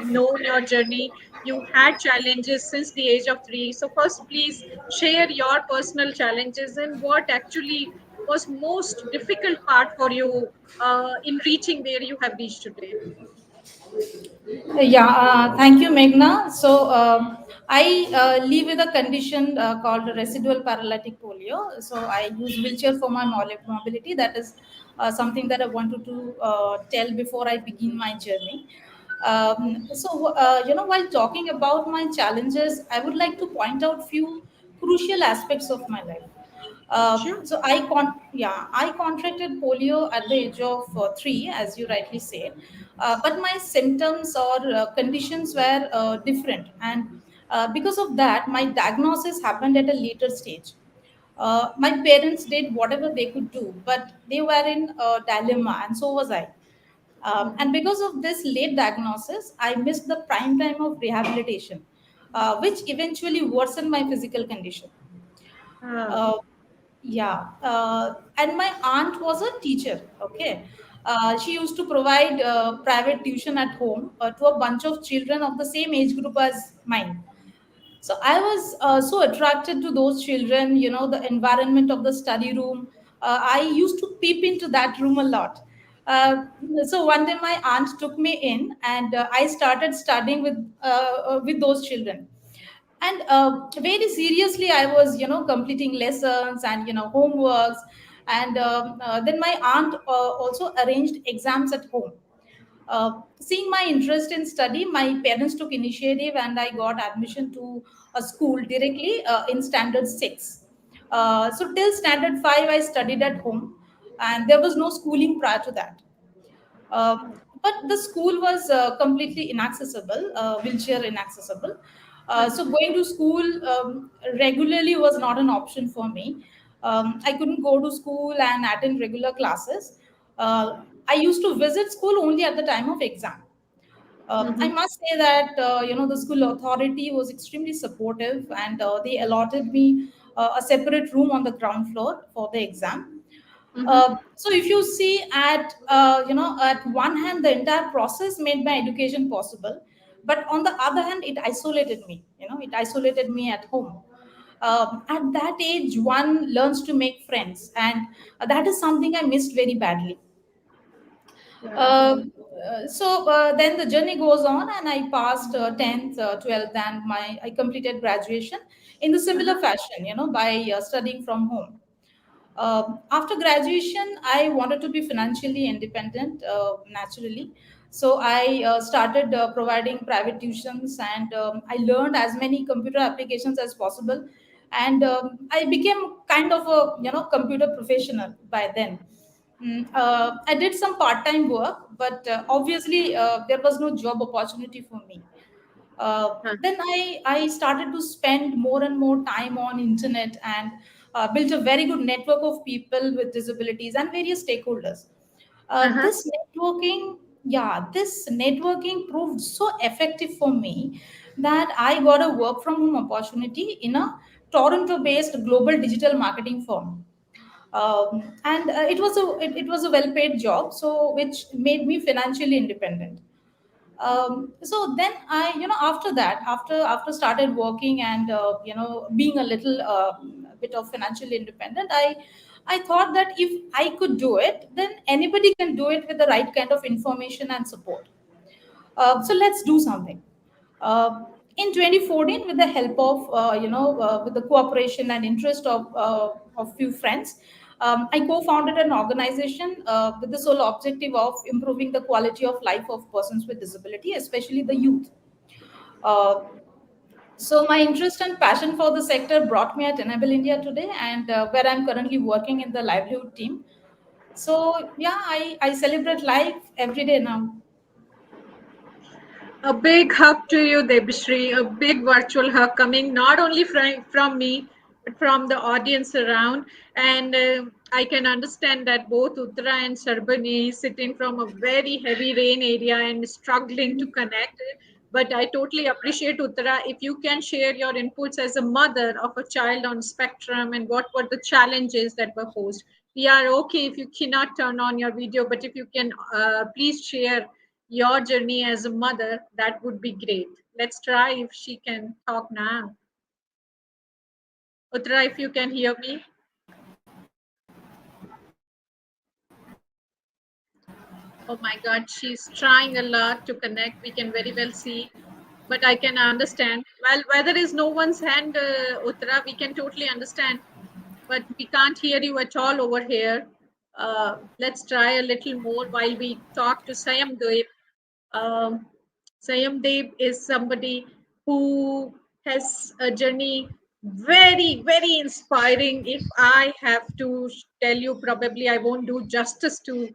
known your journey. You had challenges since the age of 3. So first, please share your personal challenges and what actually was most difficult part for you in reaching where you have reached today? Yeah, thank you, Meghna. So, I live with a condition called residual paralytic polio. So, I use wheelchair for my mobility. That is something that I wanted to tell before I begin my journey. While talking about my challenges, I would like to point out few crucial aspects of my life. Sure. I contracted polio at the age of 3, as you rightly said. But my symptoms or conditions were different, and because of that, my diagnosis happened at a later stage. My parents did whatever they could do, but they were in a dilemma, and so was I. And because of this late diagnosis, I missed the prime time of rehabilitation, which eventually worsened my physical condition. Uh, Uh, and my aunt was a teacher. Okay, she used to provide private tuition at home to a bunch of children of the same age group as mine. So I was so attracted to those children, the environment of the study room. I used to peep into that room a lot. Uh, so one day my aunt took me in, and I started studying with those children. And very seriously, I was, completing lessons and homeworks. And then my aunt also arranged exams at home. Seeing my interest in study, my parents took initiative, and I got admission to a school directly in standard 6. So till standard 5, I studied at home, and there was no schooling prior to that. But the school was completely inaccessible, wheelchair inaccessible. So going to school regularly was not an option for me. I couldn't go to school and attend regular classes. I used to visit school only at the time of exam. I Mhm. must say that the school authority was extremely supportive, and they allotted me a separate room on the ground floor for the exam. Mhm. So if you see at one hand, the entire process made my education possible, but on the other hand, it isolated me. It isolated me at home. At that age, one learns to make friends, and that is something I missed very badly. Yeah. So then the journey goes on, and I passed 10th, 12th, and I completed graduation in the similar Uh-huh. fashion, by studying from home. After graduation, I wanted to be financially independent, naturally. So I started providing private tuitions, and I learned as many computer applications as possible. And I became kind of a computer professional by then. I did some part-time work, but obviously there was no job opportunity for me. Then I started to spend more and more time on internet, and built a very good network of people with disabilities and various stakeholders. Uh-huh. This networking proved so effective for me that I got a work from home opportunity in a Toronto-based global digital marketing firm. And it was a well-paid job, so which made me financially independent. So then I after that, after started working, and being a little bit of financially independent, I thought that if I could do it, then anybody can do it with the right kind of information and support. So let's do something. In 2014, with the help of with the cooperation and interest of few friends, I co-founded an organization with the sole objective of improving the quality of life of persons with disability, especially the youth. Uh, so my interest and passion for the sector brought me at Enable India today, and where I'm currently working in the livelihood team. So yeah, I celebrate life every day now. A big hug to you, Debshri. A big virtual hug coming not only from me, but from the audience around. And I can understand that both Uttara and Sharbani sitting from a very heavy rain area and struggling to connect. But I totally appreciate Uttara. If you can share your inputs as a mother of a child on spectrum and what were the challenges that were posed. We are okay if you cannot turn on your video, but if you can please share your journey as a mother, that would be great. Let's try if she can talk now. Uttara, if you can hear me. Oh my God, she's trying a lot to connect. We can very well see, but I can understand. Well, where there is no one's hand, Uttara, we can totally understand, but we can't hear you at all over here. Let's try a little more while we talk to Sayam Dev. Um, Sayam Dev is somebody who has a journey very, very inspiring. If I have to tell you, probably I won't do justice to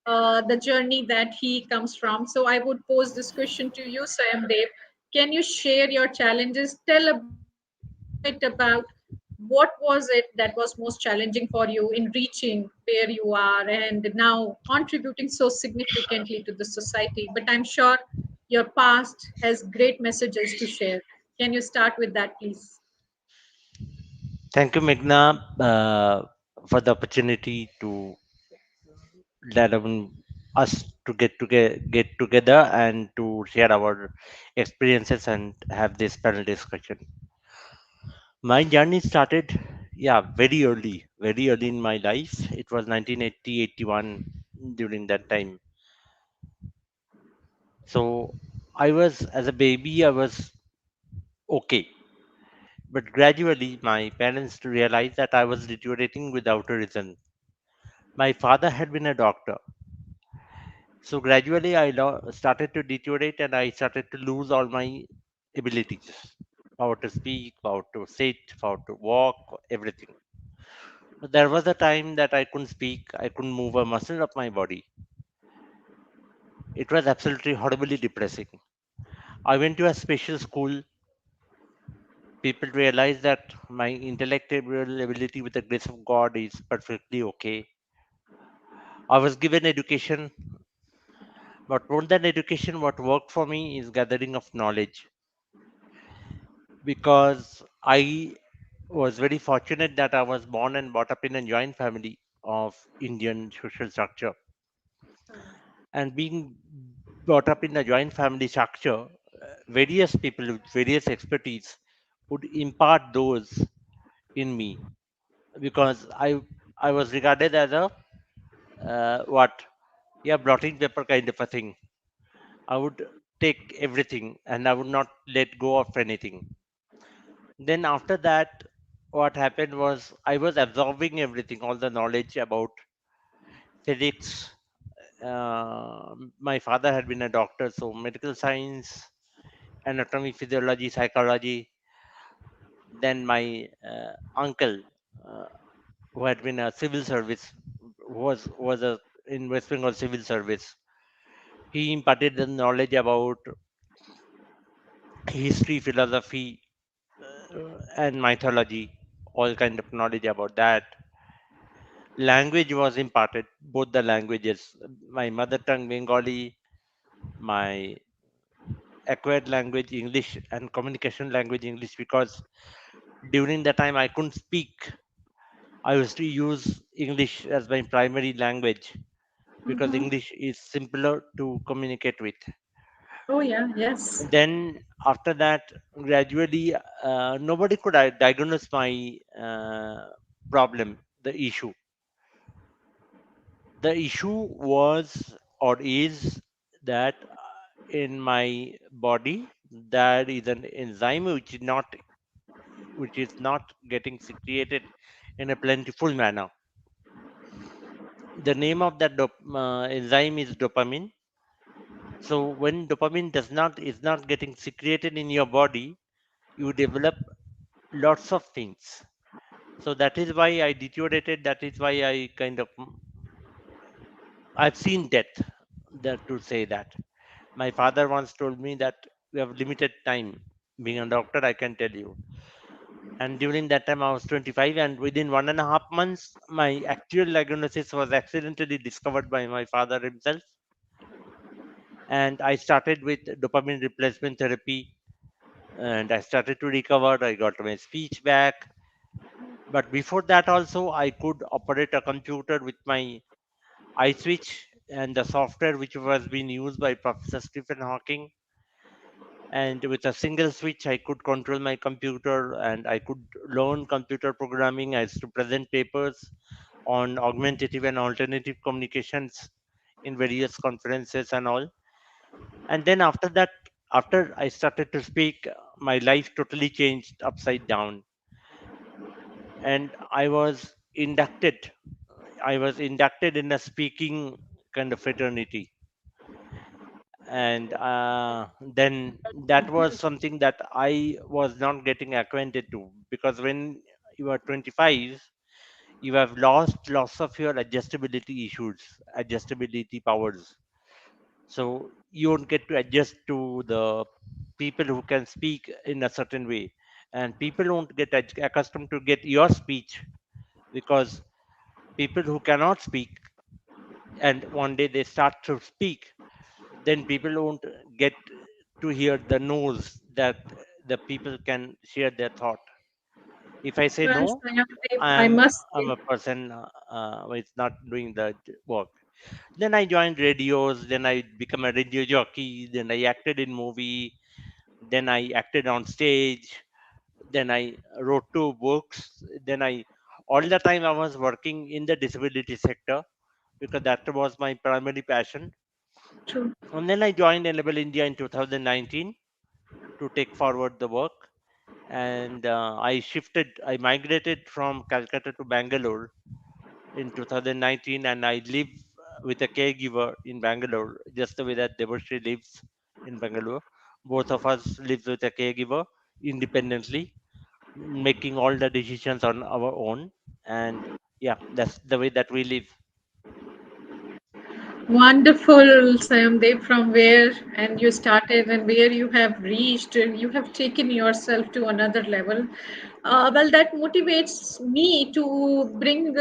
the journey that he comes from. So I would pose this question to you, Sayam Dev. Can you share your challenges? Tell a bit about what was it that was most challenging for you in reaching where you are and now contributing so significantly to the society. But I'm sure your past has great messages to share. Can you start with that, please? Thank you, Meghna, for the opportunity to let us to get together and to share our experiences and have this panel discussion. My journey started, yeah, very early in my life. It was 1980, 81 during that time. So I was, as a baby, I was okay. But gradually, my parents realized that I was deteriorating without a reason. My father had been a doctor. So gradually, started to deteriorate and I started to lose all my abilities, power to speak, power to sit, power to walk, everything. So there was a time that I couldn't speak, I couldn't move a muscle of my body. It was absolutely horribly depressing. I went to a special school. People realized that my intellectual ability with the grace of God is perfectly okay. I was given education, but more than education, what worked for me is gathering of knowledge because I was very fortunate that I was born and brought up in a joint family of Indian social structure. And being brought up in a joint family structure, various people with various expertise would impart those in me because I was regarded as a what yeah blotting paper kind of a thing. I would take everything and I would not let go of anything. Then after that, what happened was I was absorbing everything, all the knowledge about physics. My father had been a doctor, so medical science, anatomy, physiology, psychology. Then my uncle, uh, who had been a civil service, was a in West Bengal civil service. He imparted the knowledge about history, philosophy, and mythology, all kind of knowledge about that. Language was imparted, both the languages, my mother tongue Bengali, my acquired language English, and communication language English, because during the time I couldn't speak, I used to use English as my primary language because Mm-hmm. English is simpler to communicate with. Oh, yeah, yes. Then after that, gradually, nobody could diagnose my problem, the issue. The issue was or is that in my body there is an enzyme which is not getting secreted in a plentiful manner. The name of that enzyme is dopamine. So when dopamine does not is not getting secreted in your body, you develop lots of things. So that is why I deteriorated. That is why I kind of I've seen death. That to say that my father once told me that we have limited time. Being a doctor, I can tell you. And during that time, I was 25, and within 1.5 months, my actual diagnosis was accidentally discovered by my father himself. And I started with dopamine replacement therapy, and I started to recover. I got my speech back. But before that, also, I could operate a computer with my iSwitch and the software which was being used by Professor Stephen Hawking. And with a single switch, I could control my computer and I could learn computer programming. I used to present papers on augmentative and alternative communications in various conferences and all. And then after that, after I started to speak, my life totally changed upside down. And I was inducted in a speaking kind of fraternity. And then that was something that I was not getting acquainted to, because when you are 25, you have lost lots of your adjustability issues, adjustability powers. So you won't get to adjust to the people who can speak in a certain way, and people won't get accustomed to get your speech, because people who cannot speak and one day they start to speak, then people won't get to hear the no's that the people can share their thought. If I say Well, no, I i'm must I'm say, a person who is not doing the work. Then I joined radios, then I become a radio jockey, then I acted in movie, then I acted on stage. Then I wrote two books. Then I all the time I was working in the disability sector because that was my primary passion. True. And then I joined Enable India in 2019 to take forward the work. And I migrated from Calcutta to Bangalore in 2019, and I live with a caregiver in Bangalore, just the way that Debashri lives in Bangalore. Both of us live with a caregiver independently, making all the decisions on our own. And yeah, that's the way that we live. Wonderful, Sayamdev, from where and you started and where you have reached. You have taken yourself to another level. Well, that motivates me to bring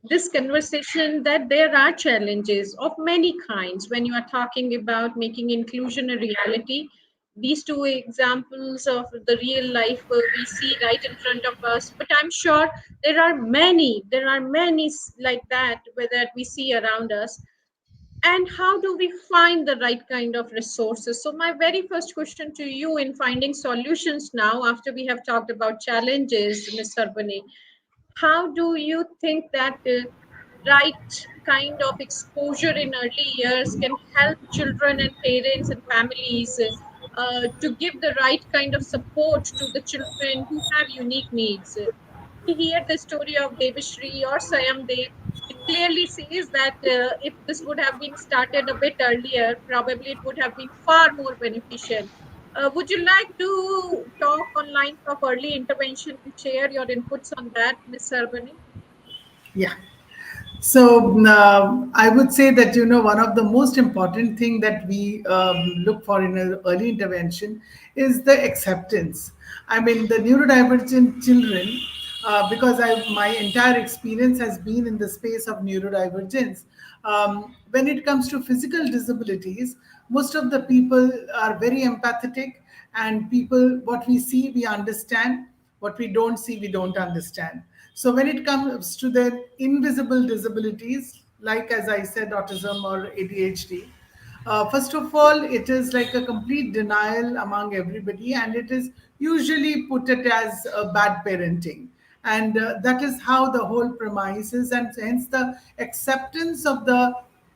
this conversation that there are challenges of many kinds when you are talking about making inclusion a reality. These two examples of the real life we see right in front of us, but I'm sure there are many like that that we see around us. And how do we find the right kind of resources? So my very first question to you in finding solutions now, after we have talked about challenges, Ms. Sarbani, how do you think that right kind of exposure in early years can help children and parents and families to give the right kind of support to the children who have unique needs? We hear the story of Devashri or Sayamdev, it clearly says that if this would have been started a bit earlier, probably it would have been far more beneficial. Would you like to talk on lines of early intervention and share your inputs on that, Ms. Sarbani? Yeah. So I would say that one of the most important thing that we look for in an early intervention is the acceptance. I mean, the neurodivergent children, because my entire experience has been in the space of neurodivergence. When it comes to physical disabilities, most of the people are very empathetic, and people, what we see, we understand. What we don't see, we don't understand. So when it comes to the invisible disabilities, like as I said, autism or ADHD, first of all, it is like a complete denial among everybody, and it is usually put it as a bad parenting. And that is how the whole premise is, and hence the acceptance of the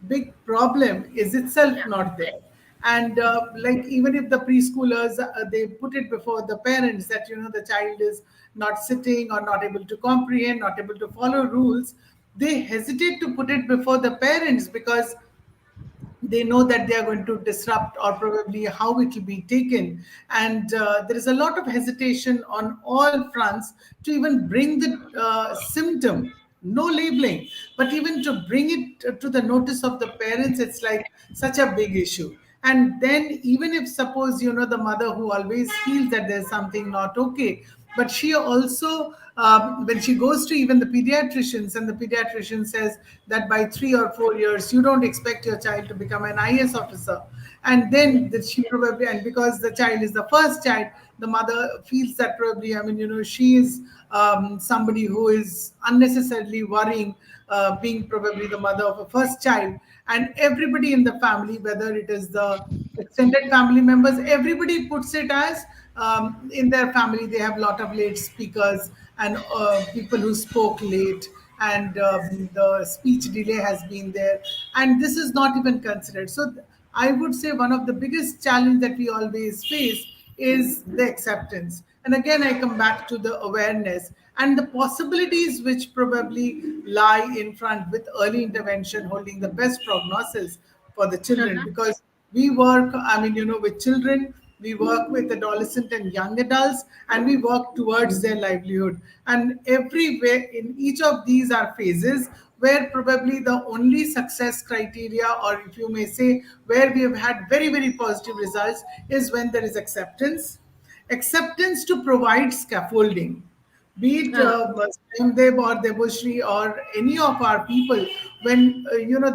big problem is itself Yeah. not there. And like, even if the preschoolers, they put it before the parents that the child is not sitting or not able to comprehend, not able to follow rules, they hesitate to put it before the parents because they know that they are going to disrupt, or probably how it will be taken. And there is a lot of hesitation on all fronts to even bring the symptom, no labeling, but even to bring it to the notice of the parents, it's like such a big issue. And then, even if suppose the mother who always feels that there's something not okay, but she also, when she goes to even the pediatricians, and the pediatrician says that by 3 or 4 years you don't expect your child to become an IS officer. And then that she probably, and because the child is the first child, the mother feels that probably, I mean, she is somebody who is unnecessarily worrying, being probably the mother of a first child. And everybody in the family, whether it is the extended family members, everybody puts it as, in their family they have a lot of late speakers, and people who spoke late, and the speech delay has been there, and this is not even considered. So I would say one of the biggest challenge that we always face is the acceptance. And again, I come back to the awareness and the possibilities which probably lie in front with early intervention holding the best prognosis for the children. Uh-huh. Because we work, I mean, with children, we work with adolescent and young adults, and we work towards their livelihood. And everywhere in each of these are phases where probably the only success criteria, or if you may say, where we have had very, very positive results, is when there is acceptance to provide scaffolding, be it Uh, Deb or Deboshri or any of our people. When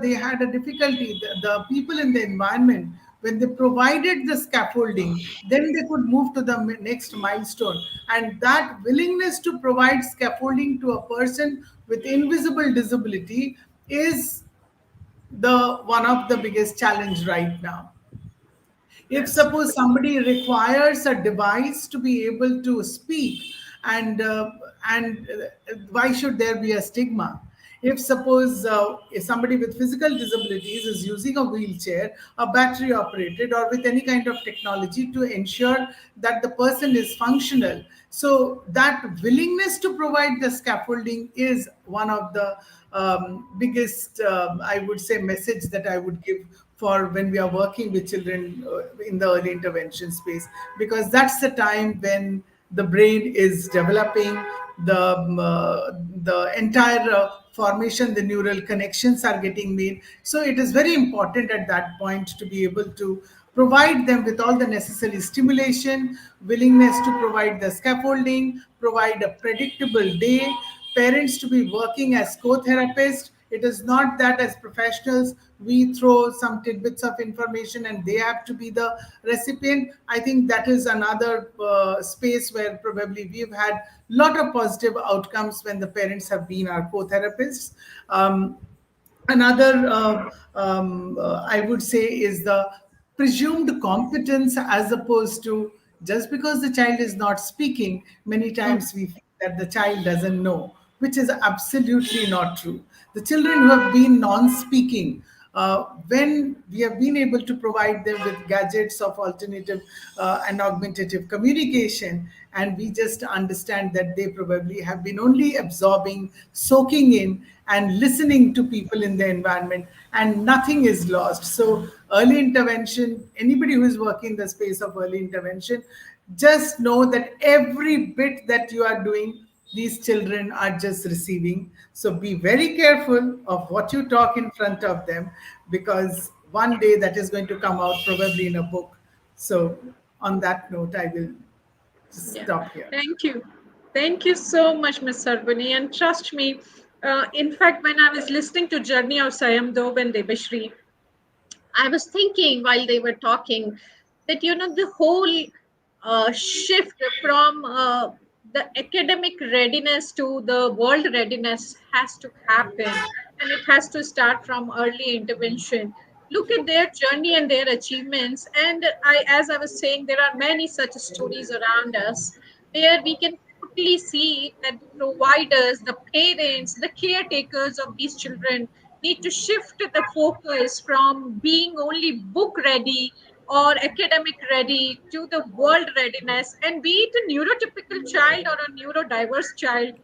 they had a difficulty, the people in the environment, when they provided the scaffolding, then they could move to the next milestone. And that willingness to provide scaffolding to a person with invisible disability is the one of the biggest challenge right now. If Yes. suppose somebody requires a device to be able to speak, and why should there be a stigma? If suppose if somebody with physical disabilities is using a wheelchair, a battery operated, or with any kind of technology to ensure that the person is functional, so that willingness to provide the scaffolding is one of the biggest, I would say, message that I would give for when we are working with children in the early intervention space, because that's the time when the brain is developing, the entire formation, the neural connections are getting made. So it is very important at that point to be able to provide them with all the necessary stimulation, willingness to provide the scaffolding, provide a predictable day, parents to be working as co-therapists. It is not that as professionals we throw some tidbits of information and they have to be the recipient. I think that is another space where probably we've had lot of positive outcomes when the parents have been our co-therapists. Another, I would say, is the presumed competence, as opposed to just because the child is not speaking, many Mm. times we feel that the child doesn't know, which is absolutely not true. The children who have been non speaking, when we have been able to provide them with gadgets of alternative and augmentative communication, and we just understand that they probably have been only absorbing, soaking in, and listening to people in the environment, and nothing is lost. So, early intervention, anybody who is working in the space of early intervention, just know that every bit that you are doing, these children are just receiving. So be very careful of what you talk in front of them, because one day that is going to come out probably in a book. So, on that note, I will just Yeah. stop here. Thank you. Thank you so much, Ms. Sarvani. And trust me, in fact, when I was listening to Journey of Sayamdov and Debashri, I was thinking while they were talking that, the whole shift from the academic readiness to the world readiness has to happen, and it has to start from early intervention. Look at their journey and their achievements. And as I was saying, there are many such stories around us where we can totally see that the providers, the parents, the caretakers of these children need to shift the focus from being only book ready or academic ready to the world readiness. And be it a neurotypical child or a neurodiverse child,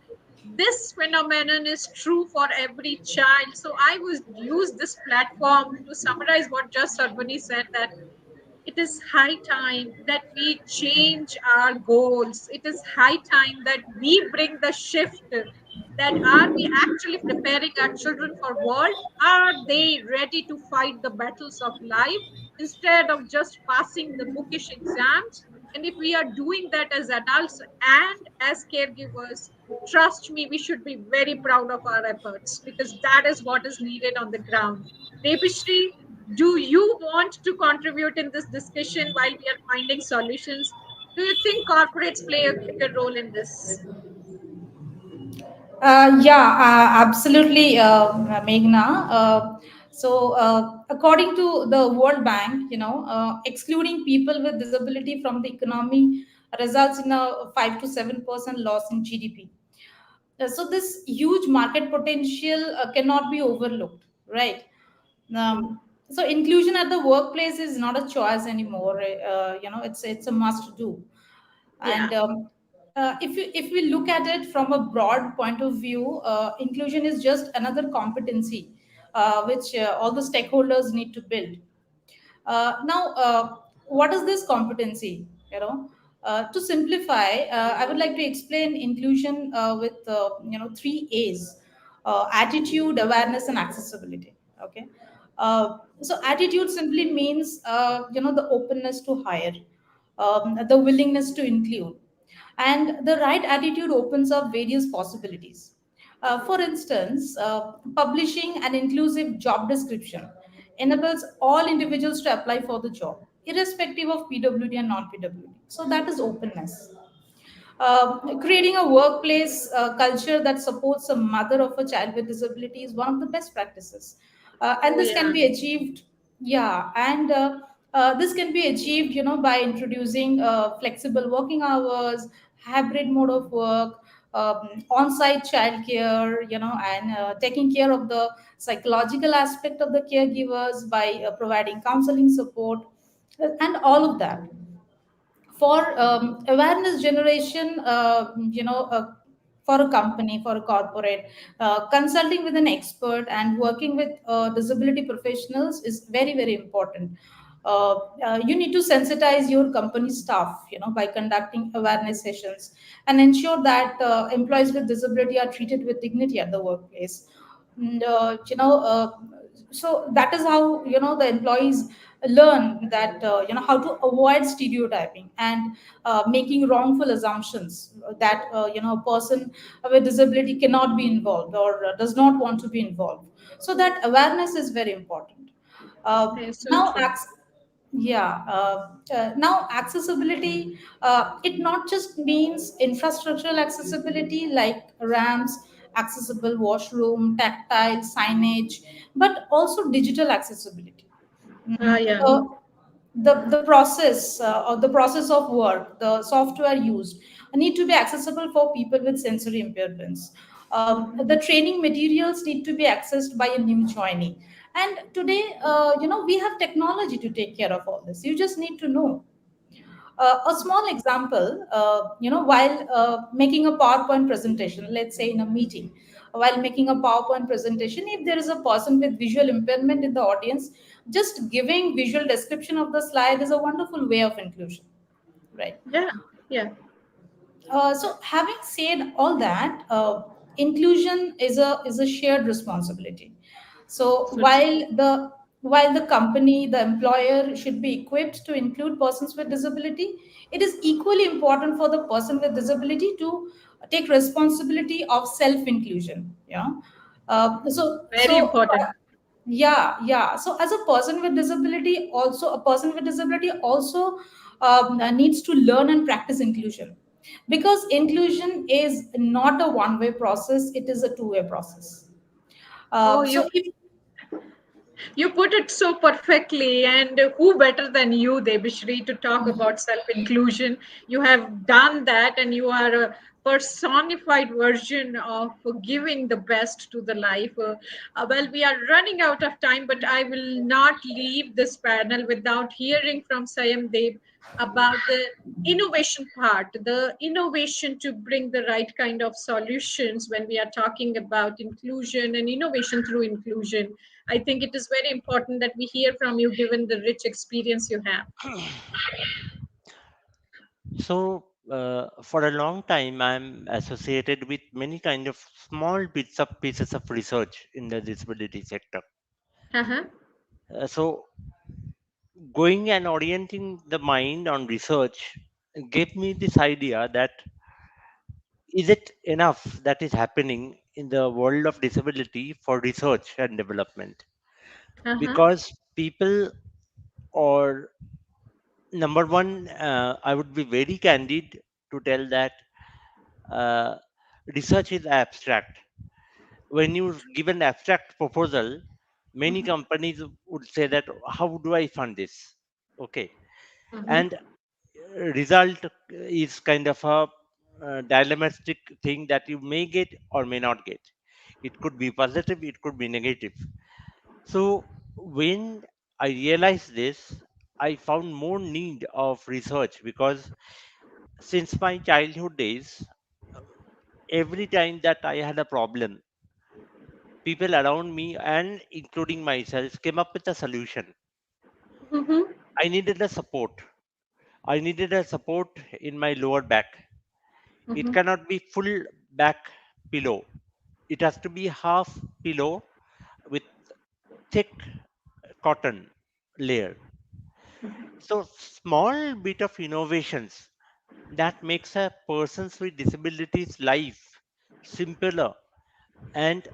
this phenomenon is true for every child. So I would use this platform to summarize what just Sarvani said, that it is high time that we change our goals. It is high time that we bring the shift. That are we actually preparing our children for world? Are they ready to fight the battles of life instead of just passing the bookish exams? And if we are doing that as adults and as caregivers, trust me, we should be very proud of our efforts, because that is what is needed on the ground. Devishri, do you want to contribute in this discussion while we are finding solutions? Do you think corporates play a bigger role in this? Yeah, absolutely, Meghna. According to the World Bank, excluding people with disability from the economy results in a 5 to 7% loss in GDP. So this huge market potential cannot be overlooked, right? So inclusion at the workplace is not a choice anymore. It's a must do. Yeah. And if we look at it from a broad point of view, inclusion is just another competency which all the stakeholders need to build. Now, what is this competency? To simplify, I would like to explain inclusion with three A's: attitude, awareness, and accessibility. Okay. So attitude simply means the openness to hire, the willingness to include, and the right attitude opens up various possibilities. For instance, publishing an inclusive job description enables all individuals to apply for the job, irrespective of PWD and non PWD. So that is openness. Creating a workplace culture that supports a mother of a child with disability is one of the best practices. And Oh, this can yeah. be achieved, yeah, and This can be achieved, by introducing flexible working hours, hybrid mode of work, on-site childcare, and taking care of the psychological aspect of the caregivers by providing counseling support, and all of that. For awareness generation, for a company, for a corporate, consulting with an expert and working with disability professionals is very, very important. You need to sensitize your company staff, by conducting awareness sessions, and ensure that employees with disability are treated with dignity at the workplace. And, so that is how, the employees learn that, how to avoid stereotyping and making wrongful assumptions that, a person with disability cannot be involved or does not want to be involved. So that awareness is very important. Yes, so Now true. yeah Now accessibility, it not just means infrastructural accessibility like ramps, accessible washroom, tactile signage, but also digital accessibility. Ah, Mm, yeah. the process, or the process of work, the software used need to be accessible for people with sensory impairments. The training materials need to be accessed by a new joinee. And today, we have technology to take care of all this. You just need to know. A small example, while making a PowerPoint presentation, let's say in a meeting, while making a PowerPoint presentation, if there is a person with visual impairment in the audience, just giving visual description of the slide is a wonderful way of inclusion, right? Yeah, yeah. So having said all that, inclusion is a shared responsibility. So So true. while the company, the employer should be equipped to include persons with disability, it is equally important for the person with disability to take responsibility of self inclusion. Very important. Yeah. So as a person with disability, also needs to learn and practice inclusion, because inclusion is not a one-way process; it is a two-way process. Oh, So if you put it so perfectly, and who better than you, Debishri, to talk about self inclusion? You have done that, and you are a personified version of giving the best to the life. Well, we are running out of time, but I will not leave this panel without hearing from Sayam Dev about the innovation part, the innovation to bring the right kind of solutions when we are talking about inclusion and innovation through inclusion. I think it is very important that we hear from you given the rich experience you have. So, for a long time, I'm associated with many kind of small bits of pieces of research in the disability sector. Uh-huh. So, going and orienting the mind on research gave me this idea that is it enough that is happening in the world of disability for research and development? Uh-huh. Because people, or number one, I would be very candid to tell that uh, research is abstract. When you give an abstract proposal, many Mhm. companies would say that, how do I fund this? Okay. Mhm. And result is kind of a dilemmatic thing that you may get or may not get. It could be positive, it could be negative. So when I realized this, I found more need of research because since my childhood days, every time that I had a problem, people around me and including myself came up with a solution. Mhm. I needed a support. I needed a support in my lower back. It Mhm. cannot be full back pillow. It has to be half pillow with thick cotton layer. So small bit of innovations that makes a person's with disabilities life simpler and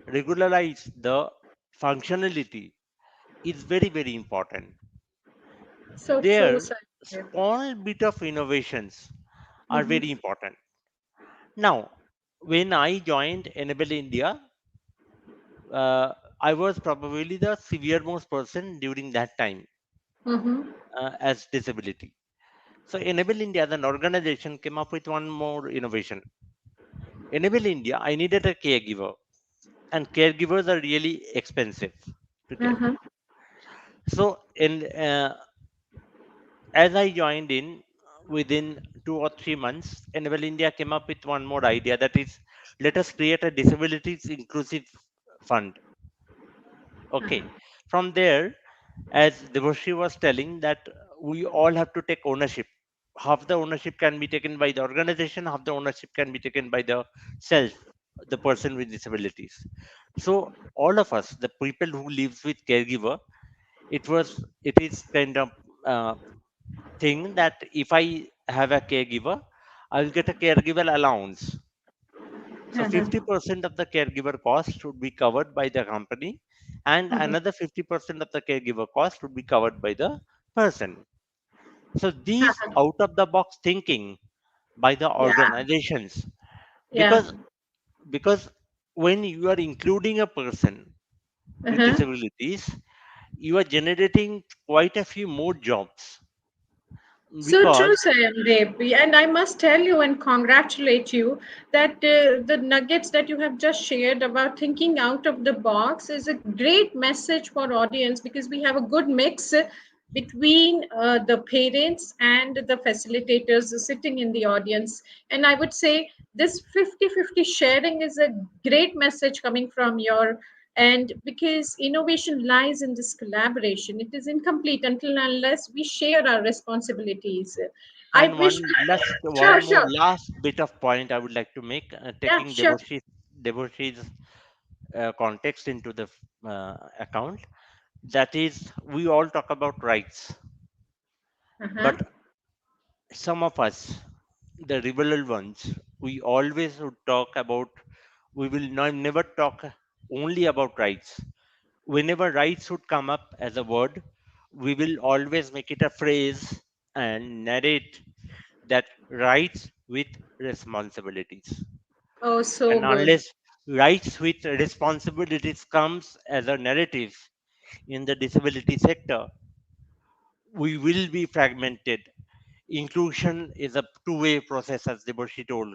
regularize the functionality is very very important. So true, There Sanjay. small bit of innovations are Mhm. very important. Now when I joined Enable India, uh, I was probably the severe most person during that time. Mm-hmm. as disability. So Enable India as an organization came up with one more innovation. Enable India, I needed a caregiver, and caregivers are really expensive to get. Uh-huh. So as I joined in, within 2 or 3 months, Enable India came up with one more idea, that is, let us create a disabilities inclusive fund. Okay. From there, as Devoshi was telling, that we all have to take ownership. Half the ownership can be taken by the organization, half the ownership can be taken by the self, the person with disabilities. So all of us, the people who lives with caregiver, it is kind of uh, thing that if I have a caregiver, I will get a caregiver allowance. So Uh-huh. 50% of the caregiver cost should be covered by the company, and Uh-huh. another 50% of the caregiver cost should be covered by the person. So these Uh-huh. out of the box thinking by the Yeah. organizations, Yeah. because because when you are including a person with Uh-huh. disabilities, you are generating quite a few more jobs, So true, because Sayamdev. And I must tell you and congratulate you that the nuggets that you have just shared about thinking out of the box is a great message for audience, because we have a good mix between the parents and the facilitators sitting in the audience. And I would say this 50-50 sharing is a great message coming from your, and because innovation lies in this collaboration, it is incomplete until unless we share our responsibilities. I and wish. one Sure, more sure. last bit of point I would like to make, Yeah, taking sure. Devoshi's context into the account. That is, we all talk about rights, Uh-huh. but some of us, the rebel ones, we always would talk about, we will never talk only about rights. Whenever rights would come up as a word, we will always make it a phrase and narrate that rights with responsibilities. Oh, so And good. unless rights with responsibilities comes as a narrative in the disability sector, we will be fragmented. Inclusion is a two-way process, as Deboshi told.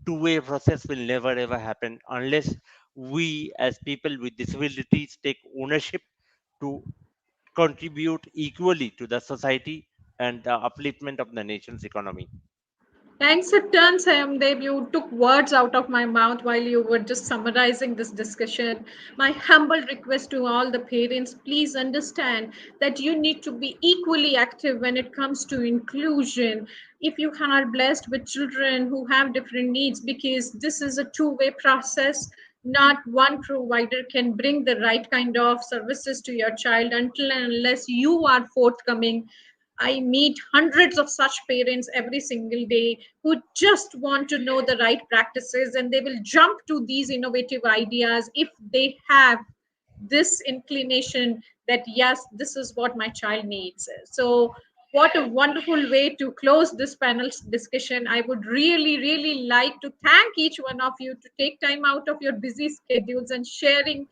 Two-way process will never ever happen unless we, as people with disabilities, take ownership to contribute equally to the society and the upliftment of the nation's economy. Thanks a ton, Sayamdev. You took words out of my mouth while you were just summarizing this discussion. My humble request to all the parents, please understand that you need to be equally active when it comes to inclusion. If you are blessed with children who have different needs, because this is a two-way process, not one provider can bring the right kind of services to your child until and unless you are forthcoming. I meet hundreds of such parents every single day who just want to know the right practices, and they will jump to these innovative ideas if they have this inclination that, yes, this is what my child needs. So, what a wonderful way to close this panel's discussion. I would really, really like to thank each one of you to take time out of your busy schedules and sharing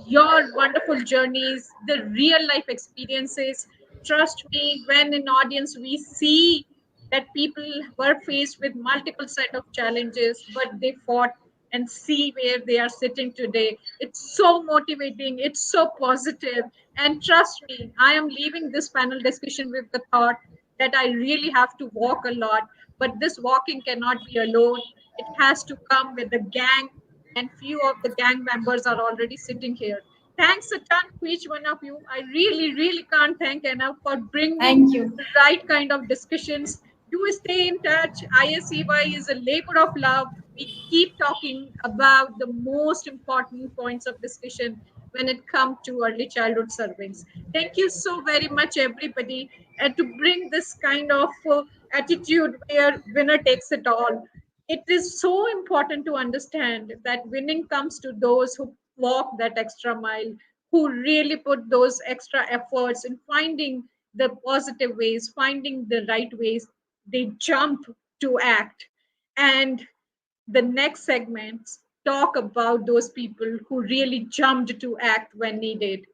your wonderful journeys, the real life experiences. Trust me, when in audience we see that people were faced with multiple set of challenges, but they fought, and see where they are sitting today. It's so motivating, it's so positive. And trust me, I am leaving this panel discussion with the thought that I really have to walk a lot, but this walking cannot be alone. It has to come with a gang, and few of the gang members are already sitting here. Thanks a ton to each one of you. I really, really can't thank enough for bringing Thank you. the right kind of discussions. Do stay in touch. ISCY is a labor of love. We keep talking about the most important points of discussion when it comes to early childhood servings. Thank you so very much, everybody, and to bring this kind of attitude where winner takes it all. It is so important to understand that winning comes to those who walk that extra mile, who really put those extra efforts in finding the positive ways, finding the right ways. They jump to act. And the next segments talk about those people who really jumped to act when needed.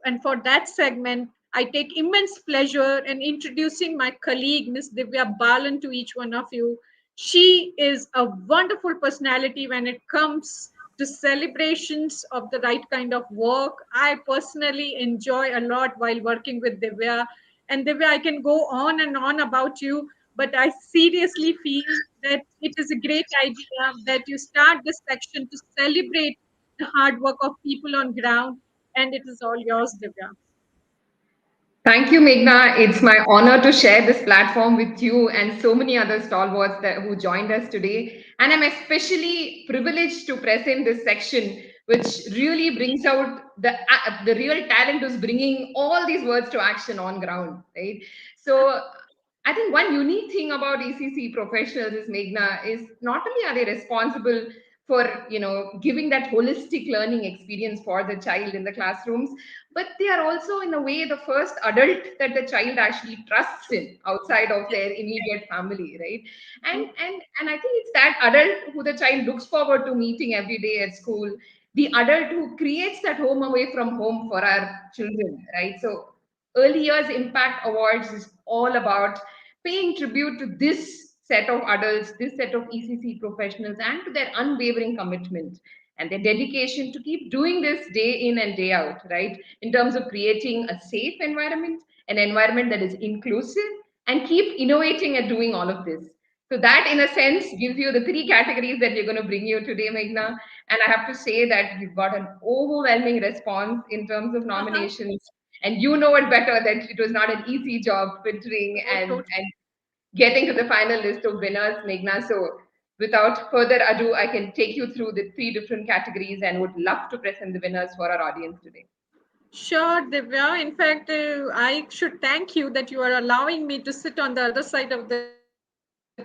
And for that segment, I take immense pleasure in introducing my colleague, Ms. Divya Balan, to each one of you. She is a wonderful personality when it comes to celebrations of the right kind of work. I personally enjoy a lot while working with Divya. And Divya, I can go on and on about you, but I seriously feel that it is a great idea that you start this section to celebrate the hard work of people on ground. And it is all yours, Divya. Thank you, Meghna. It's my honor to share this platform with you and so many other stalwarts who joined us today. And I'm especially privileged to present this section, which really brings out the real talent who's bringing all these words to action on ground, right? So I think one unique thing about ECC professionals is, Meghna, is not only are they responsible for giving that holistic learning experience for the child in the classrooms, but they are also in a way the first adult that the child actually trusts in outside of their immediate family, right? And I think it's that adult who the child looks forward to meeting every day at school, the adult who creates that home away from home for our children, right? So early years impact awards is all about paying tribute to this set of adults, this set of ECC professionals, and to their unwavering commitment and their dedication to keep doing this day in and day out, right? In terms of creating a safe environment, an environment that is inclusive, and keep innovating and doing all of this. So that, in a sense, gives you the three categories that we're going to bring you today, Meghna. And I have to say that we've got an overwhelming response in terms of nominations. And you know it better that it was not an easy job filtering and getting to the final list of winners, Meghna. So without further ado, I can take you through the three different categories and would love to present the winners for our audience today. Sure, Divya. In fact, I should thank you that you are allowing me to sit on the other side of the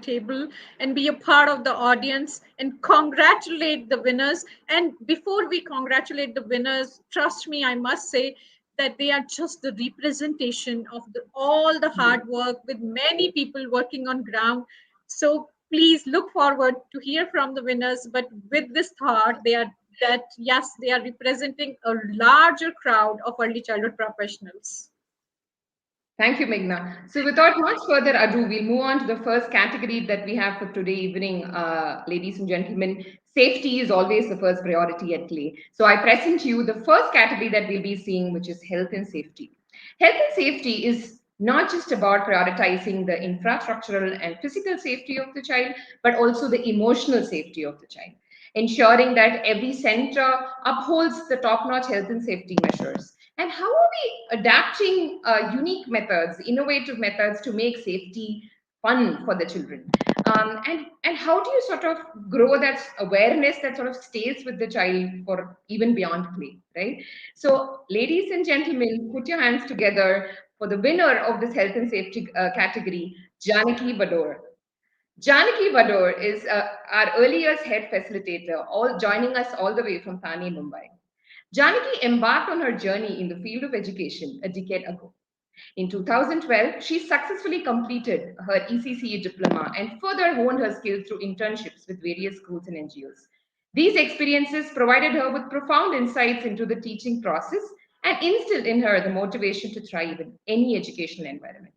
table and be a part of the audience and congratulate the winners. And before we congratulate the winners, trust me, I must say that they are just the representation of all the hard work with many people working on ground. So please look forward to hear from the winners. But with this thought, that yes, they are representing a larger crowd of early childhood professionals. Thank you, Meghna. So without much further ado, we'll move on to the first category that we have for today evening, ladies and gentlemen. Safety is always the first priority at Clay. So I present you the first category that we'll be seeing, which is health and safety. Health and safety is not just about prioritizing the infrastructural and physical safety of the child, but also the emotional safety of the child, ensuring that every center upholds the top-notch health and safety measures. And how are we adapting unique methods, innovative methods to make safety fun for the children? And how do you sort of grow that awareness that sort of stays with the child for even beyond play, right? So, ladies and gentlemen, put your hands together for the winner of this health and safety category, Janaki Bador. Janaki Bador is our early years head facilitator, all joining us all the way from Thane, Mumbai. Janaki embarked on her journey in the field of education a decade ago. In 2012, she successfully completed her ECCE diploma and further honed her skills through internships with various schools and NGOs. These experiences provided her with profound insights into the teaching process and instilled in her the motivation to thrive in any educational environment.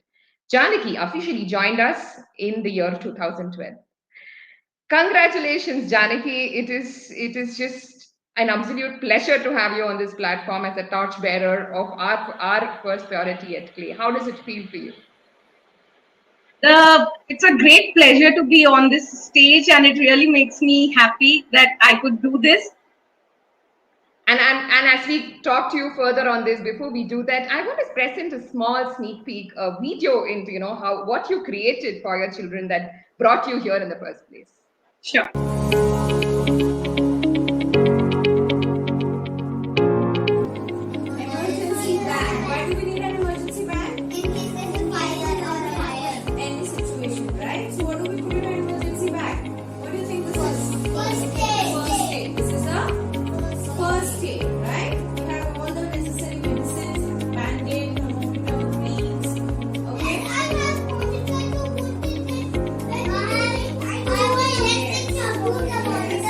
Janaki officially joined us in the year 2012. Congratulations, Janaki. It is just an absolute pleasure to have you on this platform as a torchbearer of our first priority at Clay. How does it feel for you? It's a great pleasure to be on this stage, and it really makes me happy that I could do this. And as we talk to you further on this, before we do that, I want to present a small sneak peek, a video into what you created for your children that brought you here in the first place. Sure. Emergency bag. Why do we need an emergency bag? In case there's a fire or a fire. Any situation, right? So what do we put in an emergency bag? What do you think this is? First aid. First aid. This is a first aid, right? We have all the necessary medicines, band-aid, thermometer, creams. Okay? And I have thermometer to put in it. I will let it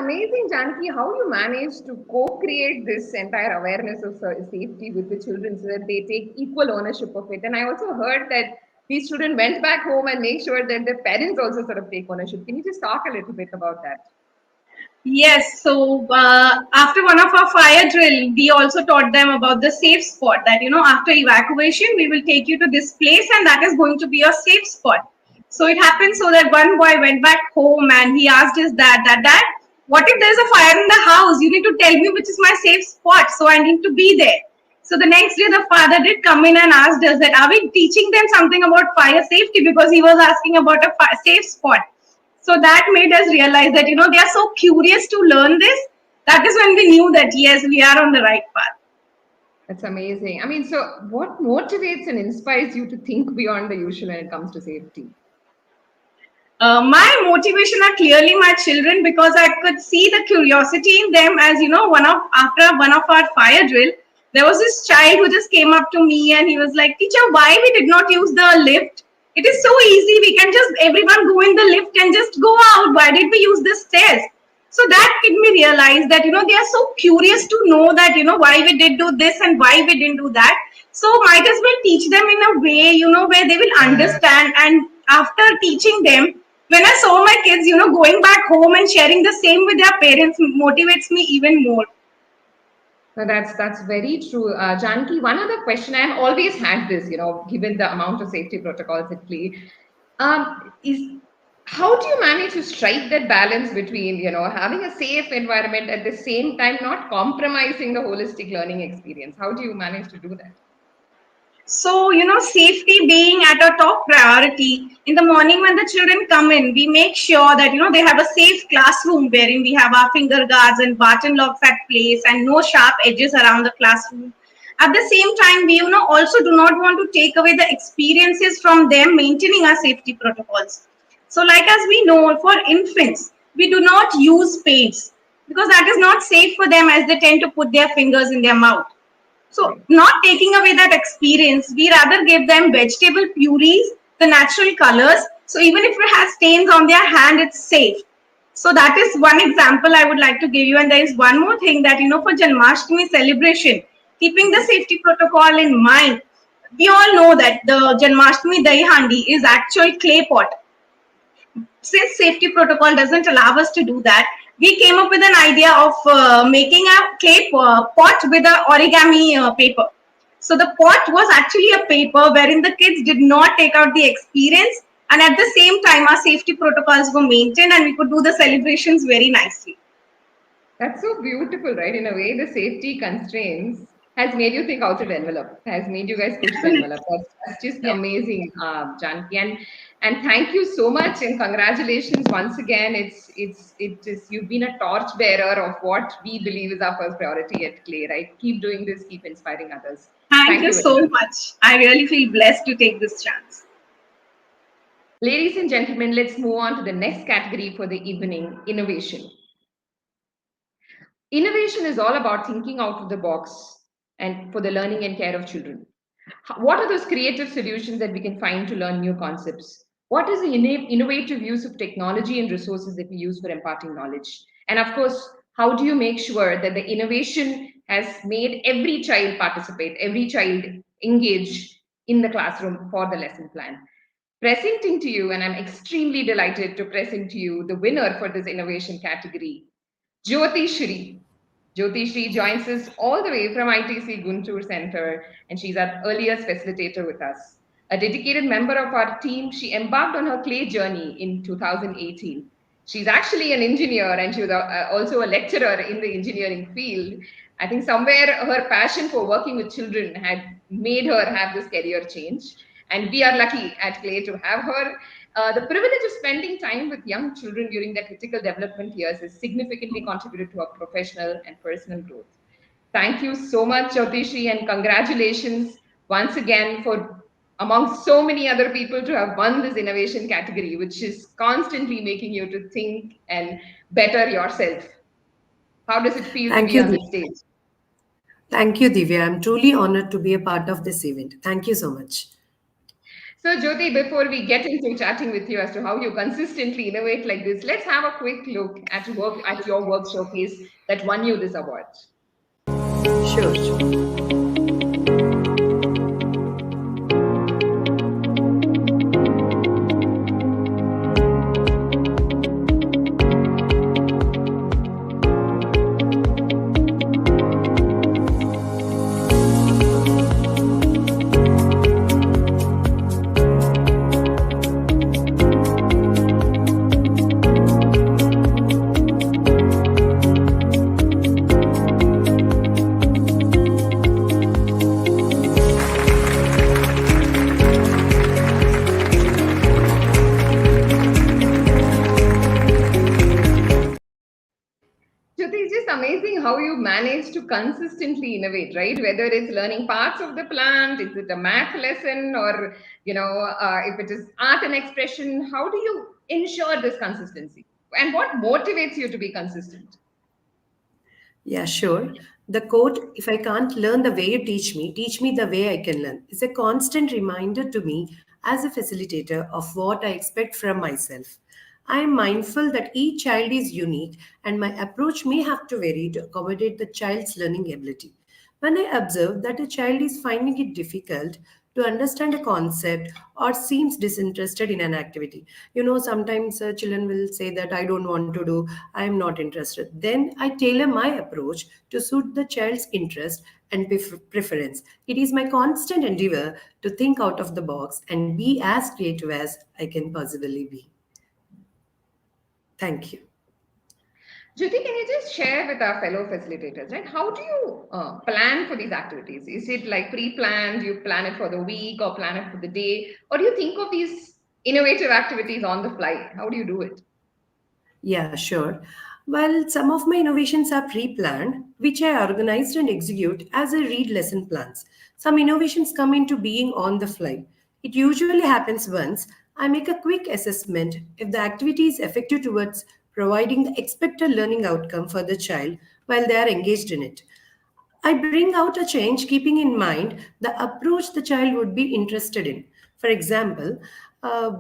amazing, Janki, how you managed to co-create this entire awareness of safety with the children so that they take equal ownership of it. And I also heard that these children went back home and make sure that their parents also sort of take ownership. Can you just talk a little bit about that? Yes, so after one of our fire drill, we also taught them about the safe spot that, after evacuation, we will take you to this place and that is going to be a safe spot. So it happened so that one boy went back home and he asked his dad, what if there's a fire in the house? You need to tell me which is my safe spot. So I need to be there. So the next day, the father did come in and asked us that, are we teaching them something about fire safety? Because he was asking about a safe spot. So that made us realize that, they are so curious to learn this. That is when we knew that, yes, we are on the right path. That's amazing. I mean, so what motivates and inspires you to think beyond the usual when it comes to safety? My motivation are clearly my children, because I could see the curiosity in them. As after one of our fire drill, there was this child who just came up to me and he was like, teacher, why we did not use the lift? It is so easy. We can just everyone go in the lift and just go out. Why did we use the stairs? So that made me realize that, they are so curious to know that, why we did do this and why we didn't do that. So might as well teach them in a way, where they will understand. And after teaching them, when I saw my kids, going back home and sharing the same with their parents motivates me even more. No, that's very true. Janki, one other question, I have always had this, given the amount of safety protocols at play, is how do you manage to strike that balance between, having a safe environment at the same time, not compromising the holistic learning experience? How do you manage to do that? So, safety being at a top priority, in the morning when the children come in, we make sure that, they have a safe classroom wherein we have our finger guards and button locks at place and no sharp edges around the classroom. At the same time, we, also do not want to take away the experiences from them maintaining our safety protocols. So, like as we know, for infants, we do not use paints because that is not safe for them, as they tend to put their fingers in their mouth. So, not taking away that experience, we rather give them vegetable purees, the natural colors. So, even if it has stains on their hand, it's safe. So, that is one example I would like to give you. And there is one more thing that, for Janmashtami celebration, keeping the safety protocol in mind, we all know that the Janmashtami Dahi Handi is actual clay pot. Since safety protocol doesn't allow us to do that, we came up with an idea of making a clay pot with an origami paper. So the pot was actually a paper wherein the kids did not take out the experience, and at the same time our safety protocols were maintained and we could do the celebrations very nicely. That's so beautiful, right? In a way, the safety constraints has made you think out of the envelope, has made you guys push the envelope. That's just amazing, Janki. And thank you so much and congratulations once again. You've been a torchbearer of what we believe is our first priority at Clay, right? Keep doing this, keep inspiring others. Thank you so much. I really feel blessed to take this chance. Ladies and gentlemen, let's move on to the next category for the evening, innovation. Innovation is all about thinking out of the box and for the learning and care of children. What are those creative solutions that we can find to learn new concepts? What is the innovative use of technology and resources that we use for imparting knowledge? And of course, how do you make sure that the innovation has made every child participate, every child engage in the classroom for the lesson plan? Presenting to you, and I'm extremely delighted to present to you the winner for this innovation category, Jyoti Shri. Jyoti Shri joins us all the way from ITC Guntur Center, and she's our earliest facilitator with us. A dedicated member of our team, she embarked on her clay journey in 2018. She's actually an engineer, and she was also a lecturer in the engineering field. I think somewhere her passion for working with children had made her have this career change. And we are lucky at Clay to have her. The privilege of spending time with young children during their critical development years has significantly contributed to our professional and personal growth. Thank you so much, Jyotishi, and congratulations once again for, among so many other people, to have won this innovation category, which is constantly making you to think and better yourself. How does it feel to be on this stage? Thank you, Divya. I'm truly honored to be a part of this event. Thank you so much. So, Jyoti, before we get into chatting with you as to how you consistently innovate like this, let's have a quick look at your work showcase that won you this award. Sure. Jyoti, it's just amazing how you manage to consistently innovate, right? Whether it's learning parts of the plant, is it a math lesson, or if it is art and expression, how do you ensure this consistency? And what motivates you to be consistent? Yeah, sure. The quote, if I can't learn the way you teach me the way I can learn, is a constant reminder to me as a facilitator of what I expect from myself. I am mindful that each child is unique and my approach may have to vary to accommodate the child's learning ability. When I observe that a child is finding it difficult to understand a concept or seems disinterested in an activity, sometimes children will say that I don't want to do, I am not interested. Then I tailor my approach to suit the child's interest and preference. It is my constant endeavor to think out of the box and be as creative as I can possibly be. Thank you. Jyoti, can you just share with our fellow facilitators, right? How do you plan for these activities? Is it like pre-planned? Do you plan it for the week or plan it for the day? Or do you think of these innovative activities on the fly? How do you do it? Yeah, sure. Well, some of my innovations are pre planned, which I organized and execute as I read lesson plans. Some innovations come into being on the fly. It usually happens once I make a quick assessment if the activity is effective towards providing the expected learning outcome for the child while they are engaged in it. I bring out a change keeping in mind the approach the child would be interested in. For example,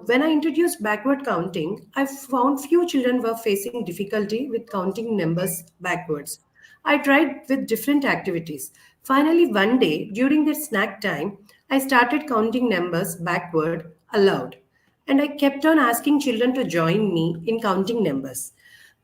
when I introduced backward counting, I found few children were facing difficulty with counting numbers backwards. I tried with different activities. Finally, one day during their snack time, I started counting numbers backward aloud. And I kept on asking children to join me in counting numbers.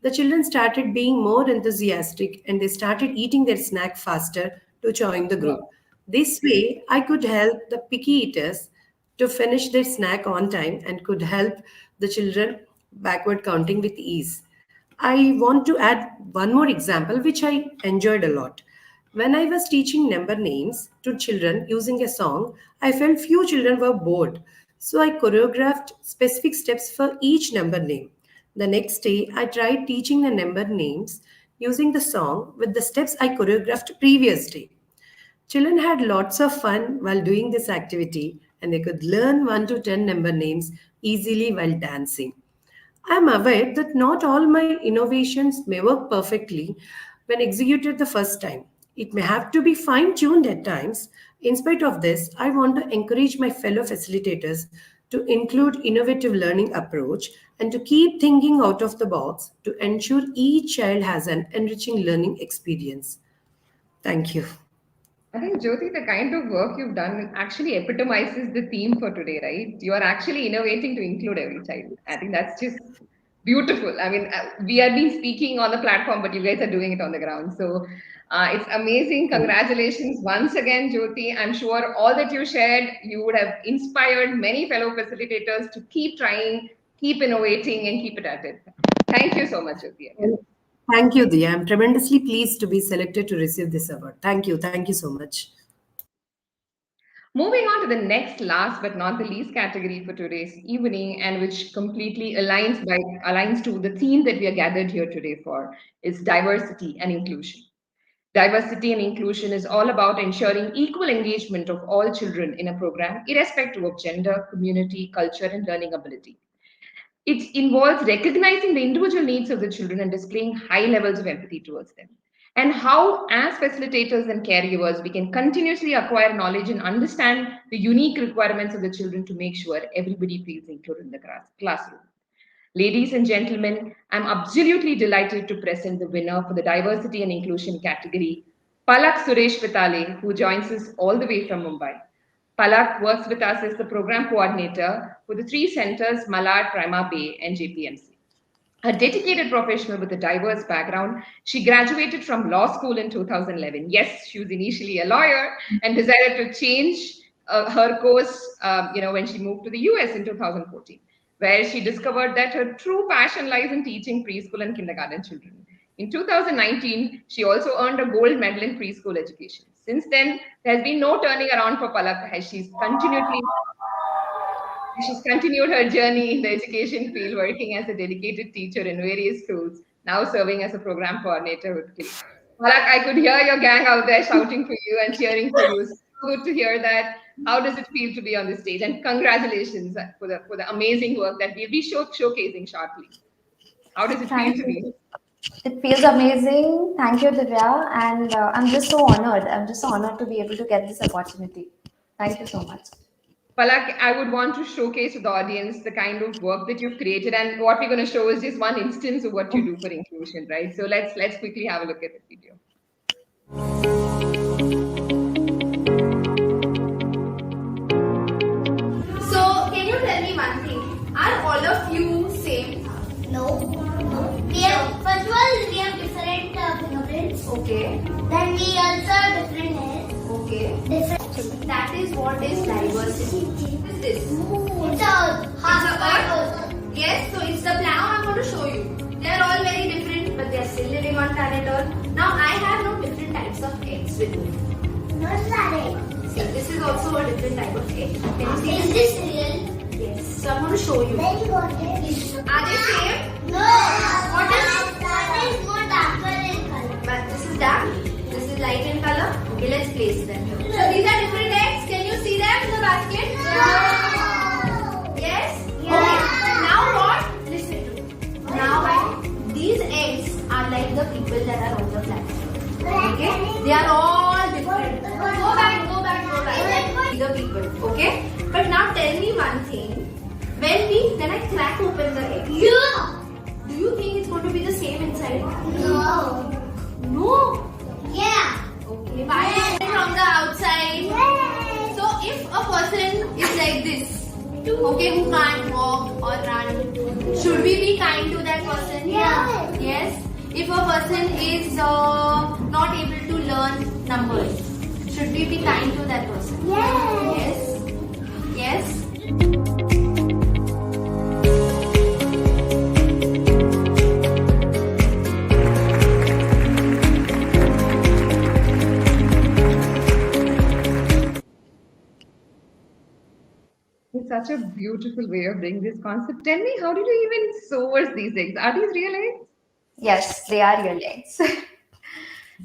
The children started being more enthusiastic and they started eating their snack faster to join the group. This way, I could help the picky eaters to finish their snack on time and could help the children backward counting with ease. I want to add one more example which I enjoyed a lot. When I was teaching number names to children using a song, I felt few children were bored. So I choreographed specific steps for each number name. The next day, I tried teaching the number names using the song with the steps I choreographed previous day. Children had lots of fun while doing this activity and they could learn 1 to 10 number names easily while dancing. I am aware that not all my innovations may work perfectly when executed the first time. It may have to be fine tuned at times. In spite of this, I want to encourage my fellow facilitators to include innovative learning approach and to keep thinking out of the box to ensure each child has an enriching learning experience. Thank you. I think, Jyoti, the kind of work you've done actually epitomizes the theme for today, right? You are actually innovating to include every child. I think that's just beautiful. I mean, we have been speaking on the platform, but you guys are doing it on the ground. So it's amazing. Congratulations once again, Jyoti. I'm sure all that you shared, you would have inspired many fellow facilitators to keep trying, keep innovating, and keep it at it. Thank you so much, Jyoti. Again. Thank you, Dia. I'm tremendously pleased to be selected to receive this award. Thank you. Thank you so much. Moving on to the next, last but not the least category for today's evening, and which completely aligns to the theme that we are gathered here today for, is diversity and inclusion. Diversity and inclusion is all about ensuring equal engagement of all children in a program, irrespective of gender, community, culture, and learning ability. It involves recognizing the individual needs of the children and displaying high levels of empathy towards them. and how, as facilitators and caregivers, we can continuously acquire knowledge and understand the unique requirements of the children to make sure everybody feels included in the classroom. Ladies and gentlemen, I'm absolutely delighted to present the winner for the diversity and inclusion category, Palak Suresh Vitale, who joins us all the way from Mumbai. Palak works with us as the program coordinator for the three centers, Malad, Prima Bay, and JPMC. A dedicated professional with a diverse background, she graduated from law school in 2011. Yes, she was initially a lawyer and decided to change her course, when she moved to the US in 2014, where she discovered that her true passion lies in teaching preschool and kindergarten children. In 2019, she also earned a gold medal in preschool education. Since then, there has been no turning around for Palak as she's continued her journey in the education field, working as a dedicated teacher in various schools, now serving as a program coordinator with Glee. Malak, I could hear your gang out there shouting for you and cheering for you. So good to hear that. How does it feel to be on the stage? And congratulations for the amazing work that we'll be showcasing shortly. How does it feel to be? It feels amazing. Thank you, Divya. And I'm just so honored. I'm just so honored to be able to get this opportunity. Thank you so much. Palak, I would want to showcase to the audience the kind of work that you've created, and what we're going to show is just one instance of what you do for inclusion, right? So let's quickly have a look at the video. So, can you tell me one thing? Are all of you same? No. We have, first of all, we have different fingerprints. Okay. Then we also have different hairs. Okay. Different. That is what is diversity. What is this? It's a earth. Yes. So it's the planet I'm going to show you. They are all very different, but they are still living on planet Earth. Now I have no different types of eggs with me. What's that egg? See, this is also a different type of egg. Can you see? Is this real? Yes. So I'm going to show you. Where you got it? Are they same? No. What is? That is more darker in color. But this is dark. This is light in color. Okay, let's place them here. So these are different eggs. Can you see them in the basket? No. Yes? Yeah. Okay. Now what? Listen to me. Now these eggs are like the people that are on the planet. Okay? They are all different. Go back. The people. Okay? But now tell me one thing. When I crack open the egg. Yeah. Do you think it's going to be the same inside? No. No? Yeah. Okay. Why? From the outside. Yeah. So if a person is like this, okay, who can't walk or run, should we be kind to that person? Yeah. Yes. If a person is not able to learn numbers, should we be kind to that person? Yes. Yes. It's such a beautiful way of doing this concept. Tell me, how did you even source these eggs? Are these real eggs? Yes, they are real eggs.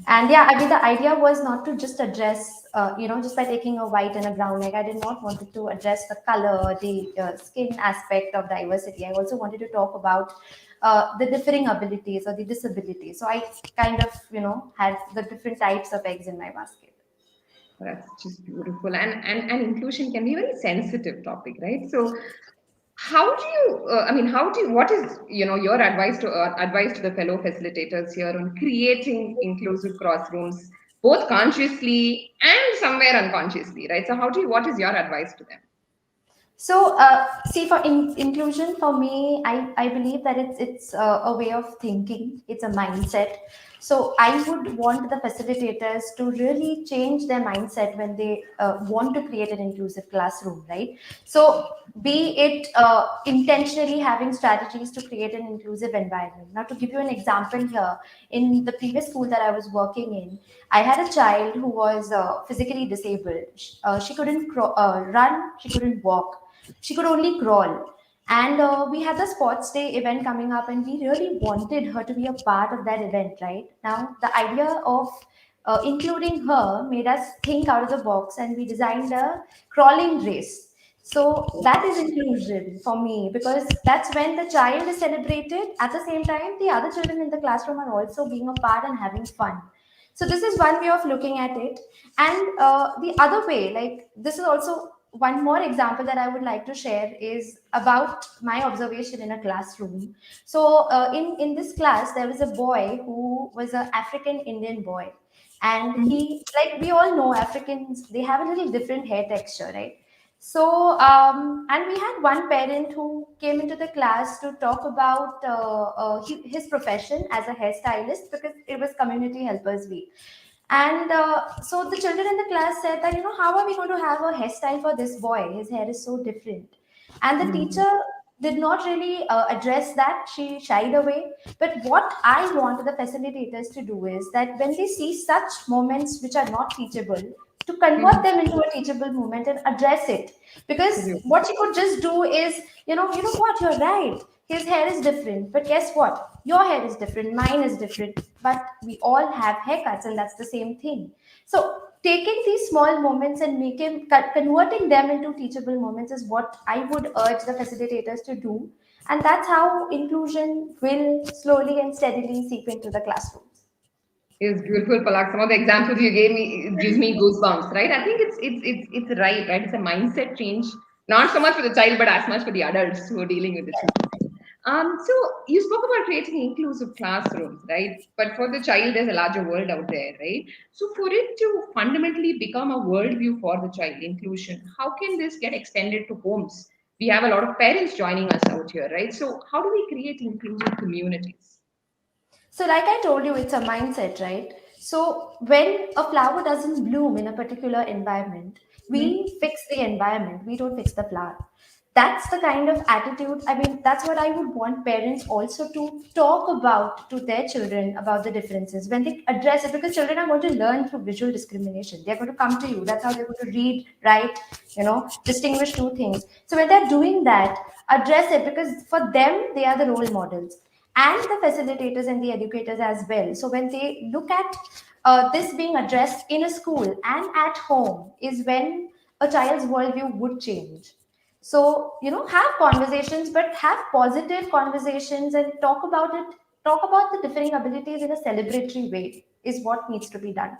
And yeah, I mean, the idea was not to just address, just by taking a white and a brown egg. I did not want to address the color, the skin aspect of diversity. I also wanted to talk about the differing abilities or the disabilities. So I kind of, had the different types of eggs in my basket. That's just beautiful. And inclusion can be a very sensitive topic, right? So how do you, what is, your advice to the fellow facilitators here on creating inclusive classrooms, both consciously and somewhere unconsciously, right? So what is your advice to them? So, see, for inclusion, for me, I believe that it's a way of thinking. It's a mindset. So, I would want the facilitators to really change their mindset when they want to create an inclusive classroom, right? So, be it intentionally having strategies to create an inclusive environment. Now, to give you an example here, in the previous school that I was working in, I had a child who was physically disabled. She couldn't run, she couldn't walk. She could only crawl. And we had the sports day event coming up, and we really wanted her to be a part of that event, right? Now, the idea of including her made us think out of the box, and we designed a crawling race. So that is inclusion for me, because that's when the child is celebrated. At the same time, the other children in the classroom are also being a part and having fun. So this is one way of looking at it. And the other way, like this is also one more example that I would like to share is about my observation in a classroom. So in this class, there was a boy who was an African Indian boy, and he, like we all know, Africans, they have a little different hair texture, right? So, and we had one parent who came into the class to talk about his profession as a hairstylist because it was Community Helpers Week. And so the children in the class said that, how are we going to have a hairstyle for this boy? His hair is so different. And the teacher did not really address that. She shied away. But what I want the facilitators to do is that when they see such moments which are not teachable, to convert them into a teachable moment and address it. Because what you could just do is, you know what, you're right. His hair is different, but guess what? Your hair is different, mine is different, but we all have haircuts, and that's the same thing. So taking these small moments and converting them into teachable moments is what I would urge the facilitators to do, and that's how inclusion will slowly and steadily seep into the classrooms. It's beautiful, Palak. Some of the examples you gave me, it gives me goosebumps, right? I think it's right, right? It's a mindset change, not so much for the child, but as much for the adults who are dealing with the children. So you spoke about creating inclusive classrooms, right? But for the child, there's a larger world out there, right? So for it to fundamentally become a worldview for the child, inclusion, how can this get extended to homes? We have a lot of parents joining us out here, right? So how do we create inclusive communities? So, like I told you, it's a mindset, right? So, when a flower doesn't bloom in a particular environment, we fix the environment, we don't fix the flower. That's the kind of attitude. I mean, that's what I would want parents also to talk about to their children about the differences when they address it, because children are going to learn through visual discrimination. They're going to come to you. That's how they're going to read, write, distinguish two things. So, when they're doing that, address it, because for them, they are the role models and the facilitators and the educators as well. So when they look at this being addressed in a school and at home is when a child's worldview would change. So, have conversations, but have positive conversations and talk about it. Talk about the differing abilities in a celebratory way is what needs to be done.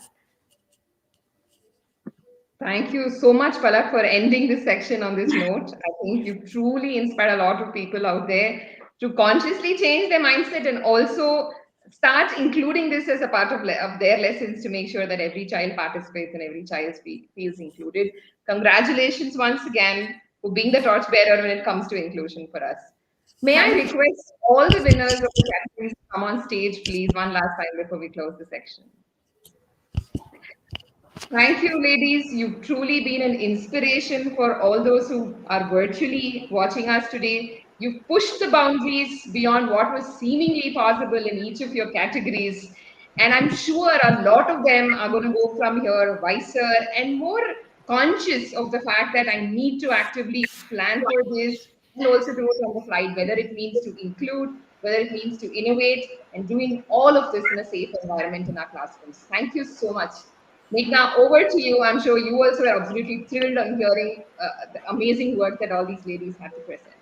Thank you so much, Palak, for ending this section on this note. I think you truly inspired a lot of people out there to consciously change their mindset and also start including this as a part of their lessons to make sure that every child participates and every child feels included. Congratulations once again for being the torchbearer when it comes to inclusion for us. May I request all the winners of the categories to come on stage, please, one last time before we close the section. Thank you, ladies. You've truly been an inspiration for all those who are virtually watching us today. You've pushed the boundaries beyond what was seemingly possible in each of your categories. And I'm sure a lot of them are going to go from here wiser and more conscious of the fact that I need to actively plan for this and also do it on the flight, whether it means to include, whether it means to innovate, and doing all of this in a safe environment in our classrooms. Thank you so much. Meghna, over to you. I'm sure you also are absolutely thrilled on hearing the amazing work that all these ladies have to present.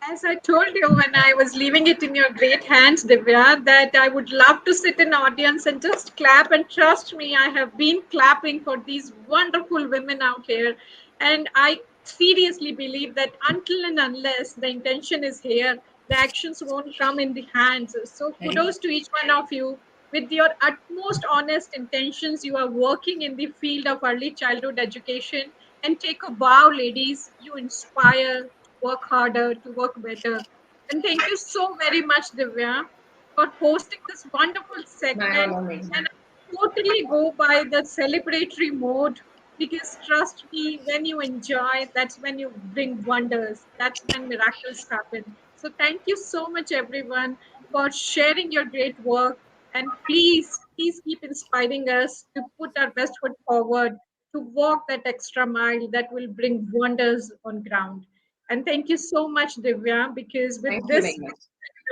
As I told you when I was leaving it in your great hands, Divya, that I would love to sit in the audience and just clap. And trust me, I have been clapping for these wonderful women out here. And I seriously believe that until and unless the intention is here, the actions won't come in the hands. So kudos to each one of you. With your utmost honest intentions, you are working in the field of early childhood education. And take a bow, ladies. You inspire, work harder, to work better. And thank you so very much, Divya, for hosting this wonderful segment. And I totally go by the celebratory mode because trust me, when you enjoy, that's when you bring wonders. That's when miracles happen. So thank you so much, everyone, for sharing your great work. And please keep inspiring us to put our best foot forward, to walk that extra mile that will bring wonders on ground. And thank you so much, Divya, because with Thank you, this Meghna.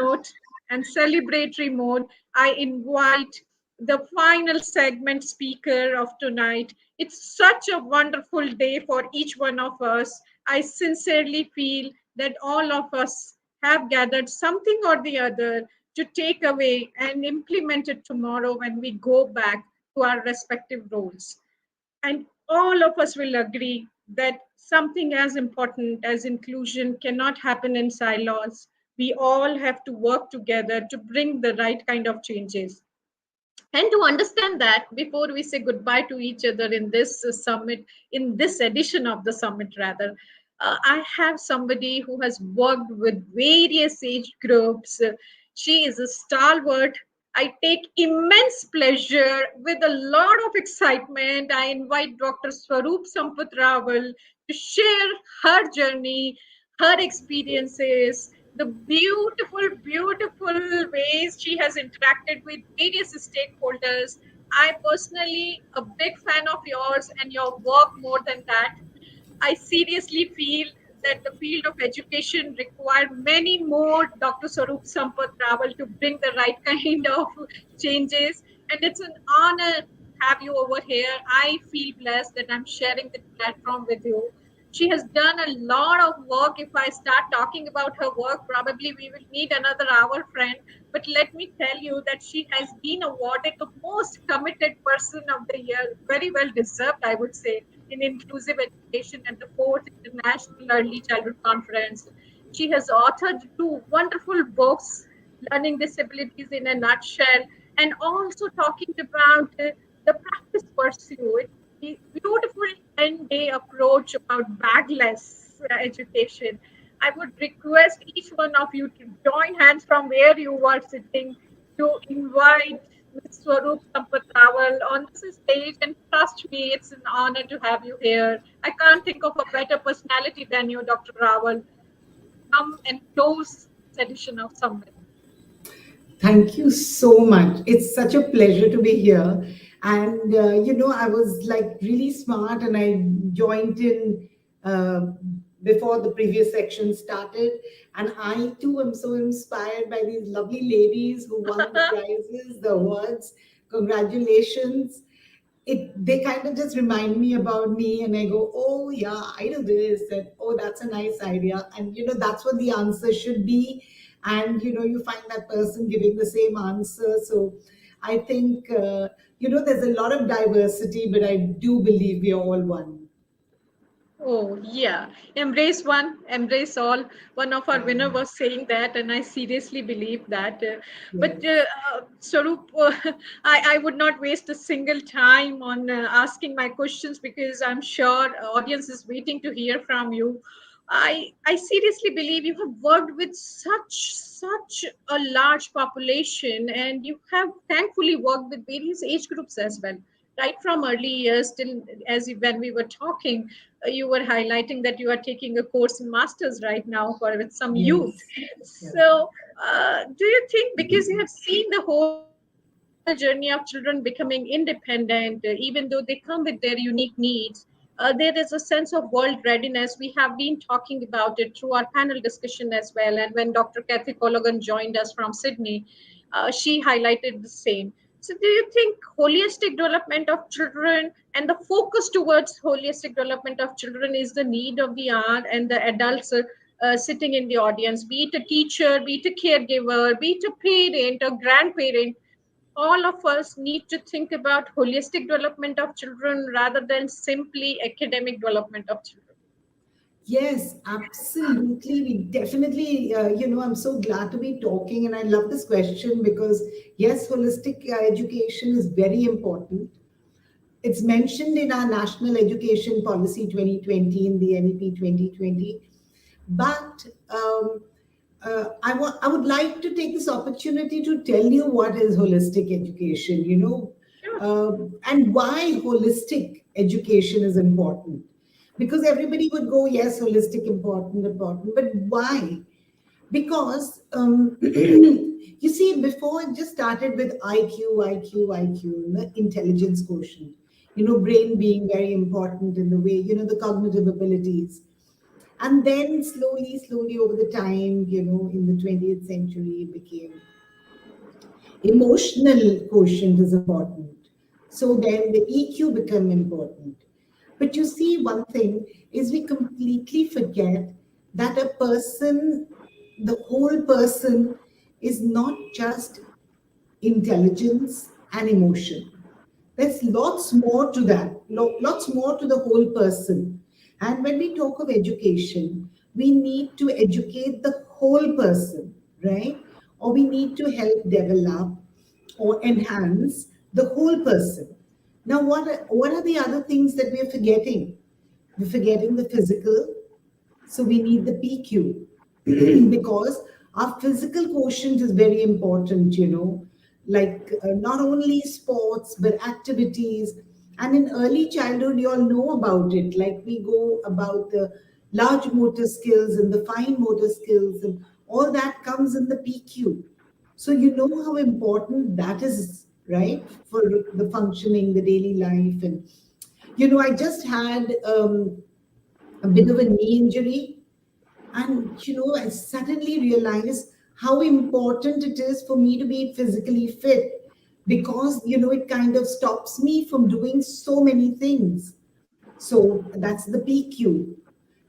note and celebratory mode, I invite the final segment speaker of tonight. It's such a wonderful day for each one of us. I sincerely feel that all of us have gathered something or the other to take away and implement it tomorrow when we go back to our respective roles. And all of us will agree that something as important as inclusion cannot happen in silos. We all have to work together to bring the right kind of changes. And to understand that, before we say goodbye to each other in this summit, in this edition of the summit, rather, I have somebody who has worked with various age groups. She is a stalwart. I take immense pleasure with a lot of excitement. I invite Dr. Swaroop Sampath Rawal to share her journey, her experiences, the beautiful, beautiful ways she has interacted with various stakeholders. I personally a big fan of yours and your work more than that. I seriously feel that the field of education require many more Dr. Swaroop Sampath Rawal to bring the right kind of changes. And it's an honor to have you over here. I feel blessed that I'm sharing the platform with you. She has done a lot of work. If I start talking about her work, probably we will need another hour, friend. But let me tell you that she has been awarded the most committed person of the year. Very well deserved, I would say, in inclusive education at the fourth International Early Childhood Conference. She has authored two wonderful books, Learning Disabilities in a Nutshell, and also talking about the practice pursuit, the beautiful 10-day approach about bagless education. I would request each one of you to join hands from where you are sitting to invite Ms. Swaroop Sampath Rawal on this stage, and trust me, it's an honor to have you here. I can't think of a better personality than you, Dr. Rawal. Come and close this edition of Summit. Thank you so much. It's such a pleasure to be here. And, I was like really smart and I joined in before the previous section started. And I too am so inspired by these lovely ladies who won the prizes, the awards. Congratulations. They kind of just remind me about me and I go, oh yeah, I do this, and oh, that's a nice idea. And that's what the answer should be. And you find that person giving the same answer. So I think there's a lot of diversity, but I do believe we are all one. Oh, yeah. Embrace one, embrace all. One of our winner was saying that, and I seriously believe that. But Swaroop, I would not waste a single time on asking my questions because I'm sure audience is waiting to hear from you. I seriously believe you have worked with such a large population, and you have thankfully worked with various age groups as well, right from early years till when we were talking, you were highlighting that you are taking a course in masters right now for with some youth. Yes. So do you think, because you have seen the whole journey of children becoming independent, even though they come with their unique needs, there is a sense of world readiness. We have been talking about it through our panel discussion as well. And when Dr. Kathy Cologan joined us from Sydney, she highlighted the same. So, do you think holistic development of children and the focus towards holistic development of children is the need of the hour, and the adults sitting in the audience, be it a teacher, be it a caregiver, be it a parent or grandparent, all of us need to think about holistic development of children rather than simply academic development of children? Yes, absolutely. We definitely, I'm so glad to be talking, and I love this question because, yes, holistic education is very important. It's mentioned in our National Education Policy 2020, in the NEP 2020. But I would like to take this opportunity to tell you what is holistic education, and why holistic education is important. Because everybody would go, yes, holistic, important, but why? Because you see, before it just started with IQ, the intelligence quotient, brain being very important in the way, the cognitive abilities. And then slowly over the time, in the 20th century, it became emotional quotient is important. So then the EQ become important. But you see, one thing is we completely forget that a person, the whole person, is not just intelligence and emotion. There's lots more to that, lots more to the whole person. And when we talk of education, we need to educate the whole person, right? Or we need to help develop or enhance the whole person. Now, what are the other things that we're forgetting? We're forgetting the physical, so we need the PQ because our physical quotient is very important, like not only sports, but activities. And in early childhood, you all know about it. Like we go about the large motor skills and the fine motor skills, and all that comes in the PQ. So you know how important that is, right, for the functioning, the daily life. And, I just had a bit of a knee injury. And, I suddenly realized how important it is for me to be physically fit because, it kind of stops me from doing so many things. So that's the PQ.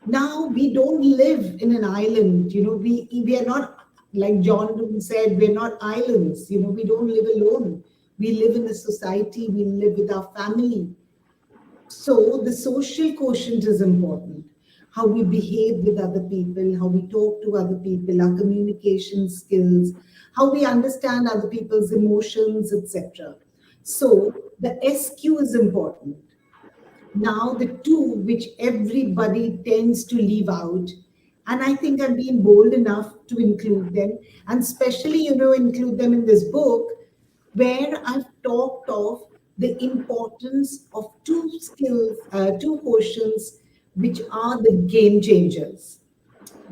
Now, we don't live in an island, we are not, like John said, we're not islands, we don't live alone. We live in a society, we live with our family. So the social quotient is important. How we behave with other people, how we talk to other people, our communication skills, how we understand other people's emotions, etc. So the SQ is important. Now, the two which everybody tends to leave out, and I think I'm being bold enough to include them, and especially, include them in this book, where I've talked of the importance of two skills, two quotients, which are the game changers.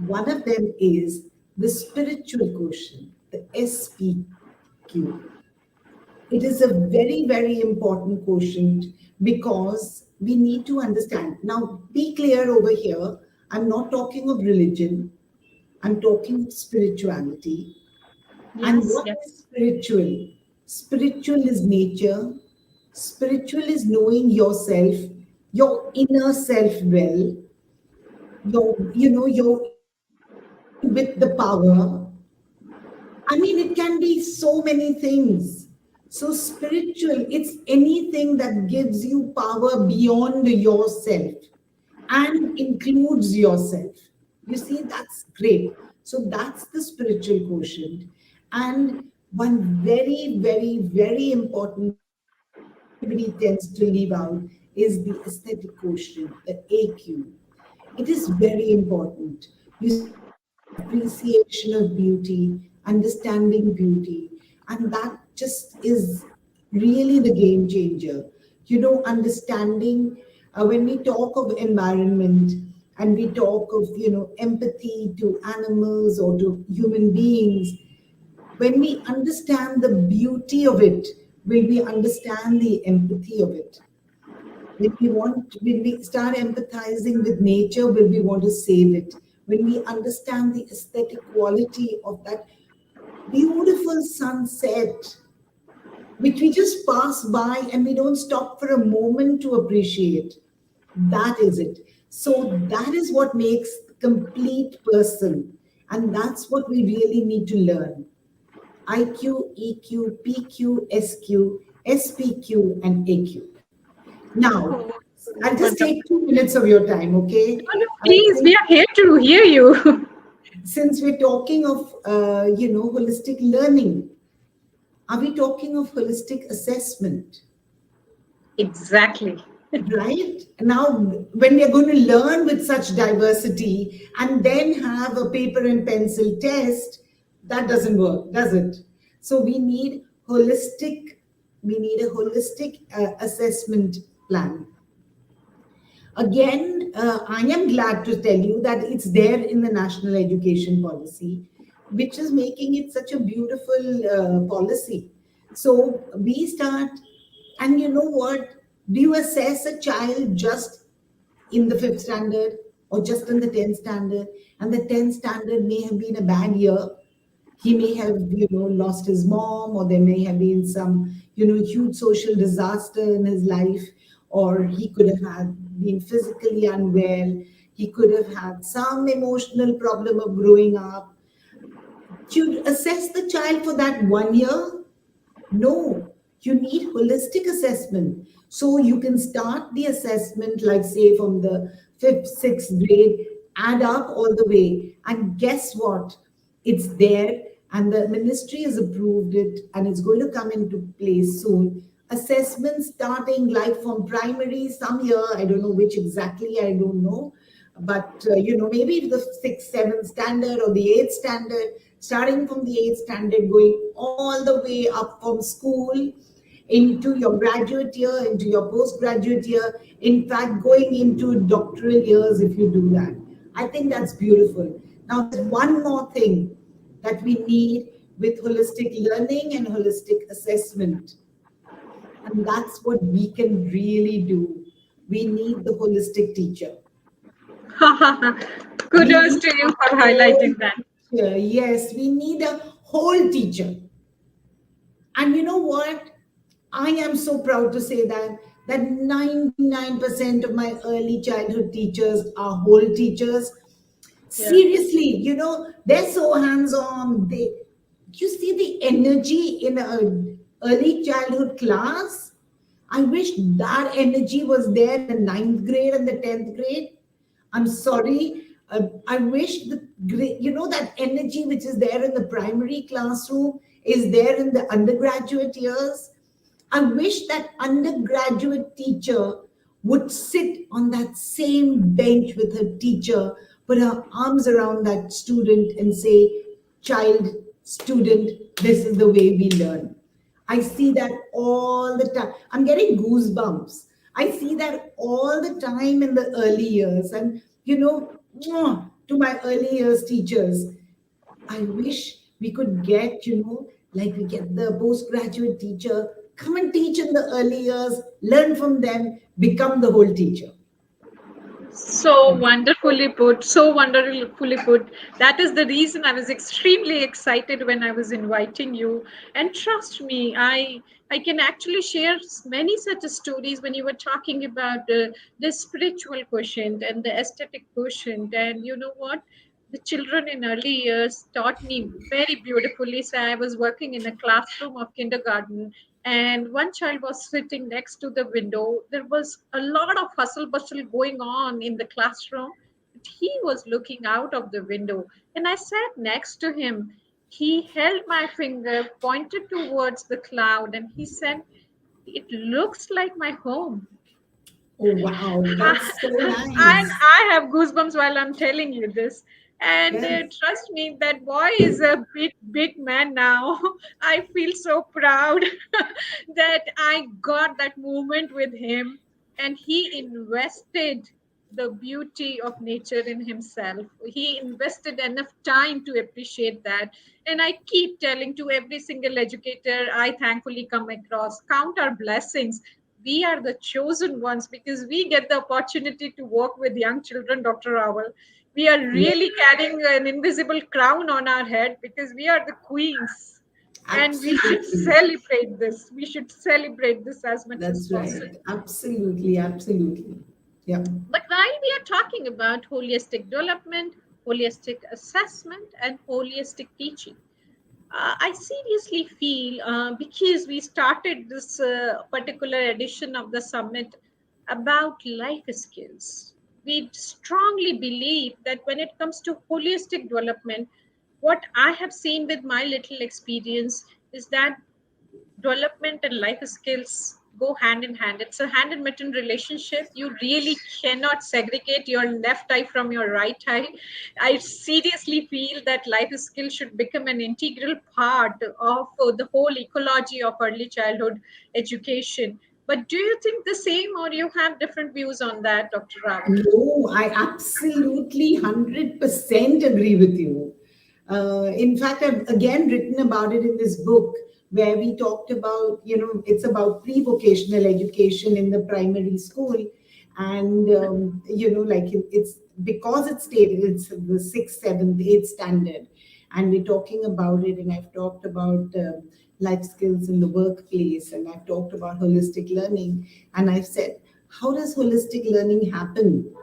One of them is the spiritual quotient, the SPQ. It is a very, very important quotient because we need to understand. Now, be clear over here. I'm not talking of religion. I'm talking of spirituality. And what is spiritual? Spiritual is nature. Spiritual is knowing yourself, your inner self well. You're with the power. I mean, it can be so many things. So spiritual, it's anything that gives you power beyond yourself and includes yourself. You see, that's great. So that's the spiritual quotient. And one very, very, very important quotient which everybody tends to leave out is the aesthetic quotient, the AQ. It is very important. You see, appreciation of beauty, understanding beauty, and that just is really the game changer. Understanding when we talk of environment and we talk of empathy to animals or to human beings, when we understand the beauty of it, will we understand the empathy of it? When we start empathizing with nature, will we want to save it? When we understand the aesthetic quality of that beautiful sunset, which we just pass by and we don't stop for a moment to appreciate, that is it. So that is what makes the complete person. And that's what we really need to learn. IQ, EQ, PQ, SQ, SPQ, and AQ. Now, I'll just take 2 minutes of your time, okay? No, please, we are here to hear you. Since we're talking of, holistic learning, are we talking of holistic assessment? Exactly. Right? Now, when we're going to learn with such diversity and then have a paper and pencil test, that doesn't work, does it? So we need a holistic assessment plan. Again, I am glad to tell you that it's there in the National Education Policy, which is making it such a beautiful policy. So we start, and you know what? Do you assess a child just in the 5th standard or just in the 10th standard? And the 10th standard may have been a bad year. He may have, lost his mom, or there may have been some, huge social disaster in his life, or he could have been physically unwell. He could have had some emotional problem of growing up. to assess the child for that 1 year? No, you need holistic assessment. So you can start the assessment, like say from the fifth, sixth grade, add up all the way. And guess what? It's there, and the ministry has approved it, and it's going to come into place soon. Assessment starting like from primary, some year, I don't know which exactly, I don't know. But maybe the sixth, seventh standard or the eighth standard, starting from the eighth standard, going all the way up from school into your graduate year, into your postgraduate year, in fact, going into doctoral years if you do that. I think that's beautiful. Now, there's one more thing that we need with holistic learning and holistic assessment. And that's what we can really do. We need the holistic teacher. Kudos to you for highlighting that. Yes, we need a whole teacher. And you know what? I am so proud to say that 99% of my early childhood teachers are whole teachers. Yeah. Seriously, they're so hands-on. You see the energy in an early childhood class. I wish that energy was there in the 9th grade and the 10th grade. I'm sorry. I wish that energy which is there in the primary classroom is there in the undergraduate years. I wish that undergraduate teacher would sit on that same bench with her teacher, put her arms around that student and say, child, student, this is the way we learn. I see that all the time. I'm getting goosebumps. I see that all the time in the early years. And, to my early years teachers, I wish we could get, like we get the postgraduate teacher, come and teach in the early years, learn from them, become the whole teacher. So wonderfully put, so wonderfully put. That is the reason I was extremely excited when I was inviting you. And trust me, I can actually share many such stories when you were talking about the spiritual quotient and the aesthetic quotient. And you know what? The children in early years taught me very beautifully. So I was working in a classroom of kindergarten, and one child was sitting next to the window. There was a lot of hustle bustle going on in the classroom, but he was looking out of the window, and I sat next to him. He held my finger, pointed towards the cloud, and he said, "It looks like my home." Oh, wow. That's so And nice. I have goosebumps while I'm telling you this. And Yes. trust me, that boy is a big man now. I feel so proud that I got that moment with him, and he invested the beauty of nature in himself. He invested enough time to appreciate that. And I keep telling to every single educator I thankfully come across, count our blessings. We are the chosen ones because we get the opportunity to work with young children, Dr. Rawal. We are Yes, really carrying an invisible crown on our head because we are the queens. And we should absolutely. celebrate this. We should celebrate this as much as That's possible. right. Absolutely. Absolutely. Yeah. But while we are talking about holistic development, holistic assessment, and holistic teaching, I seriously feel because we started this particular edition of the summit about life skills, we strongly believe that when it comes to holistic development, what I have seen with my little experience is that development and life skills go hand in hand. It's a hand in mitten relationship. You really cannot segregate your left eye from your right eye. I seriously feel that life skills should become an integral part of the whole ecology of early childhood education. But do you think the same, or you have different views on that, Dr. Rawal? No, I absolutely 100% agree with you. In fact, I've again written about it in this book where we talked about, it's about pre-vocational education in the primary school. And, it's because it's stated, it's the sixth, seventh, eighth standard. And we're talking about it, and I've talked about life skills in the workplace, and I've talked about holistic learning. And I've said, how does holistic learning happen?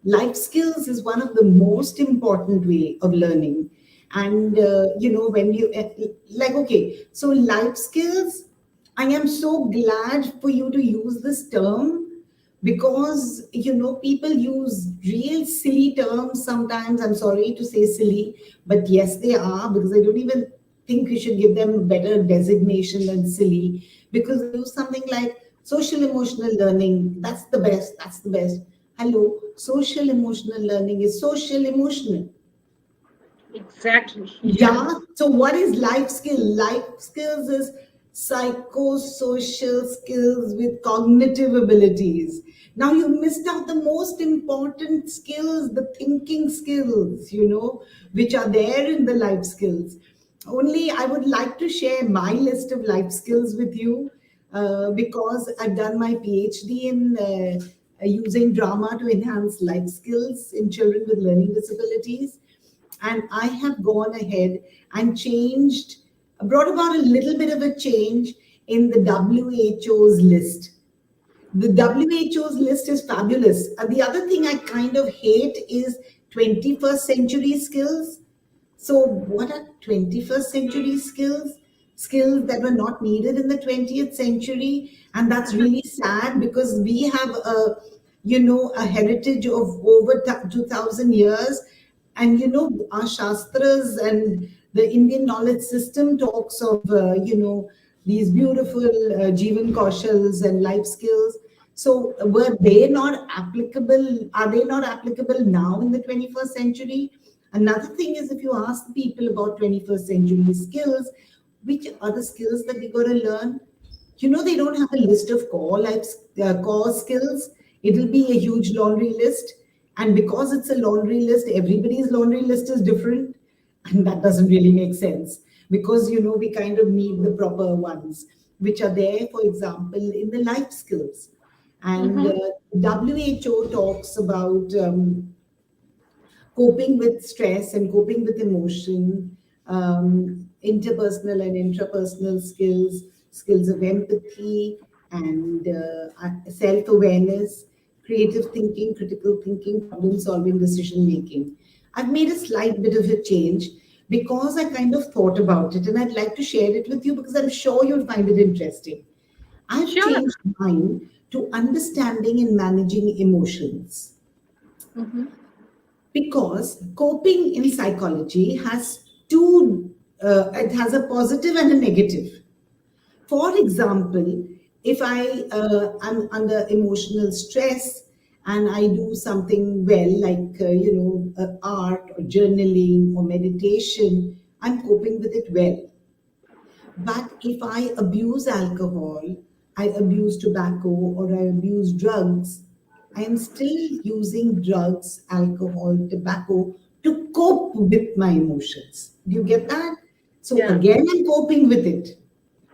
Life skills is one of the most important way of learning. And when you like, okay, so life skills, I am so glad for you to use this term, because people use real silly terms sometimes. I'm sorry to say silly, but yes, they are, because I don't even think we should give them better designation than silly, because they use something like social emotional learning. That's the best. That's the best. Hello, social emotional learning is social emotional. Exactly. Yeah. So what is life skill? Life skills is psychosocial skills with cognitive abilities. Now you missed out the most important skills, the thinking skills, which are there in the life skills. Only I would like to share my list of life skills with you, because I've done my PhD in using drama to enhance life skills in children with learning disabilities. And I have gone ahead and brought about a little bit of a change in the WHO's list. The WHO's list is fabulous. The other thing I kind of hate is 21st century skills. So, what are 21st century skills? Skills that were not needed in the 20th century. And that's really sad, because we have a heritage of over 2000 years. And, our Shastras and the Indian knowledge system talks of, these beautiful Jivan Kaushals and life skills. So, were they not applicable? Are they not applicable now in the 21st century? Another thing is, if you ask people about 21st century skills, which are the skills that we got to learn? They don't have a list of core skills. It'll be a huge laundry list. And because it's a laundry list, everybody's laundry list is different. And that doesn't really make sense, because, we kind of need the proper ones, which are there, for example, in the life skills. And WHO talks about coping with stress and coping with emotion, interpersonal and intrapersonal skills, skills of empathy and self-awareness, creative thinking, critical thinking, problem solving, decision making. I've made a slight bit of a change because I kind of thought about it, and I'd like to share it with you because I'm sure you'll find it interesting. I've Sure. changed mine to understanding and managing emotions. Because coping in psychology has it has a positive and a negative. For example, if I am under emotional stress and I do something well, like art or journaling or meditation, I'm coping with it well. But if I abuse alcohol, I abuse tobacco, or I abuse drugs, I am still using drugs, alcohol, tobacco to cope with my emotions. Do you get that? So Yeah. again, I'm coping with it,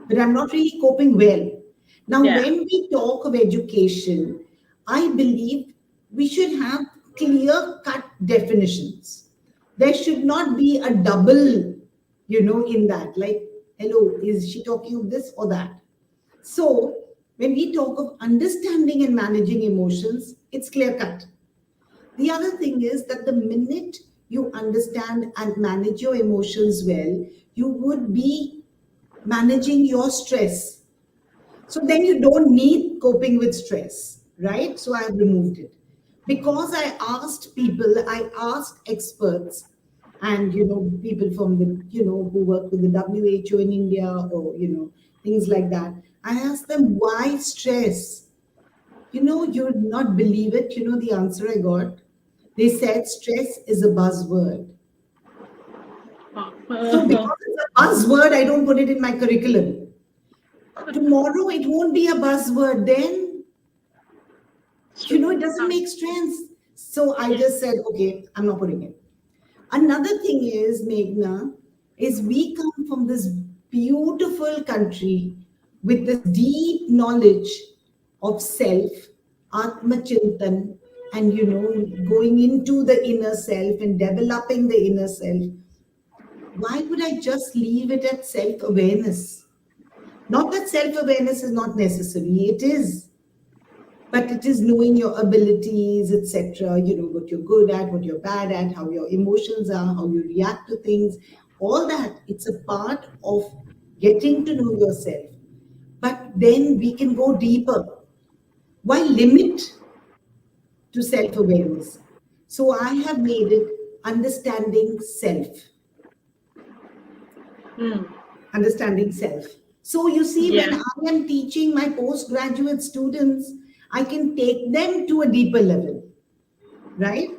but I'm not really coping well. Now, Yeah. when we talk of education, I believe we should have clear cut definitions. There should not be a double, in that. Like, hello, is she talking of this or that? So, when we talk of understanding and managing emotions, it's clear cut. The other thing is that the minute you understand and manage your emotions well, you would be managing your stress. So then you don't need coping with stress, right? So I have removed it. Because I asked people, I asked experts, and people from the who work with the WHO in India, or things like that. I asked them, why stress? You would not believe it. The answer I got. They said stress is a buzzword. So because it's a buzzword, I don't put it in my curriculum. Tomorrow it won't be a buzzword. Then it doesn't make sense. So I just said, okay, I'm not putting it. Another thing is, Meghna, is we come from this beautiful country with this deep knowledge of self, Atma Chintan, and going into the inner self and developing the inner self. Why would I just leave it at self-awareness? Not that self-awareness is not necessary, it is. but it is knowing your abilities, etc. What you're good at, what you're bad at, how your emotions are, how you react to things, all that. It's a part of getting to know yourself. But then we can go deeper. Why limit to self-awareness? So I have made it understanding self. Understanding self. So you see, Yeah. when I am teaching my postgraduate students, I can take them to a deeper level, right?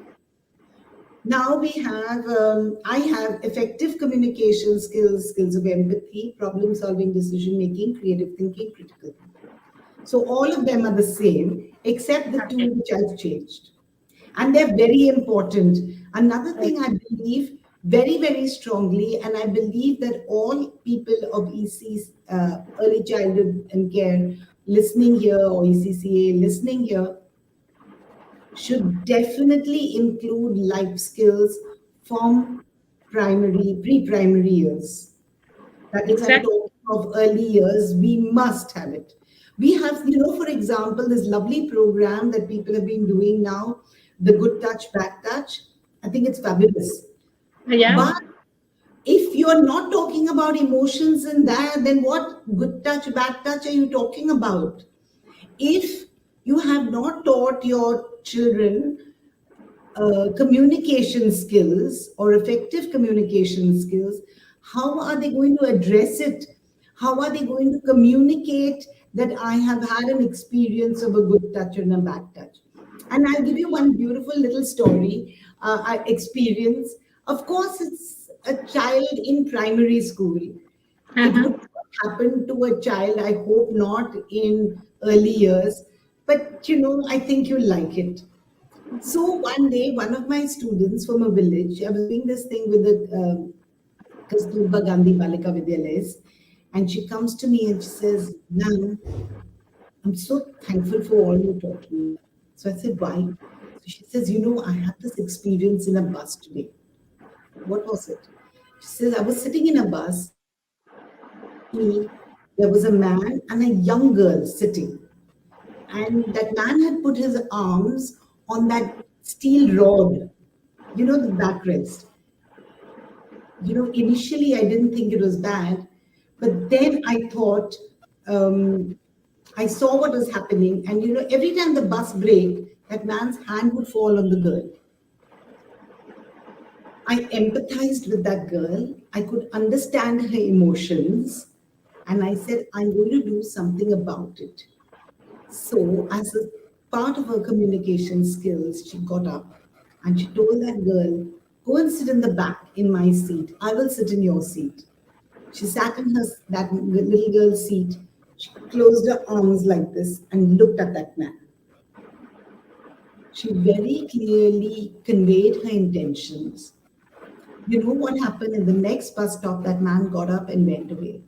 Now I have effective communication skills, skills of empathy, problem solving, decision making, creative thinking, critical thinking. So all of them are the same, except the two which I've changed. And they're very important. Another thing I believe very, very strongly, and I believe that all people of EC's early childhood and care listening here, or ECCA listening here, should definitely include life skills from pre-primary years. That is, I'm Exactly. talking of early years, we must have it. We have, for example, this lovely program that people have been doing now, the good touch, bad touch. I think it's fabulous. Yeah. But if you're not talking about emotions in that, then what good touch, bad touch are you talking about? If you have not taught your children communication skills or effective communication skills, how are they going to address it? How are they going to communicate that I have had an experience of a good touch and a bad touch? And I'll give you one beautiful little story, I experience. Of course, it's a child in primary school. It would not happen to a child, I hope not in early years, but I think you'll like it. So one day, one of my students from a village, I was doing this thing with the Kasturba Gandhi Balika Vidyalayas, and she comes to me and she says, "Ma'am, I'm so thankful for all you taught me." So I said, "Why?" So she says, I had this experience in a bus today. What was it? She says, "I was sitting in a bus. Me, there was a man and a young girl sitting. And that man had put his arms on that steel rod, the backrest. Initially I didn't think it was bad, but then I thought, I saw what was happening, and every time the bus braked, that man's hand would fall on the girl. I empathized with that girl. I could understand her emotions, and I said, I'm going to do something about it. So, as a part of her communication skills, she got up and she told that girl, "Go and sit in the back in my seat. I will sit in your seat." She sat in that little girl's seat. She closed her arms like this and looked at that man. She very clearly conveyed her intentions. You know what happened in the next bus stop? That man got up and went away.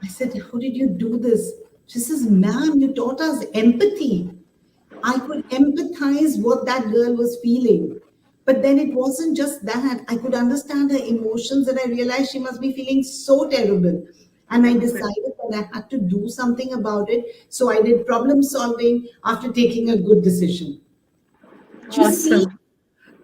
I said, "How did you do this?" She says, "Ma'am, you taught us empathy. I could empathize what that girl was feeling. But then it wasn't just that. I could understand her emotions, and I realized she must be feeling so terrible. And I decided that I had to do something about it. So I did problem solving after taking a good decision." You see, Awesome.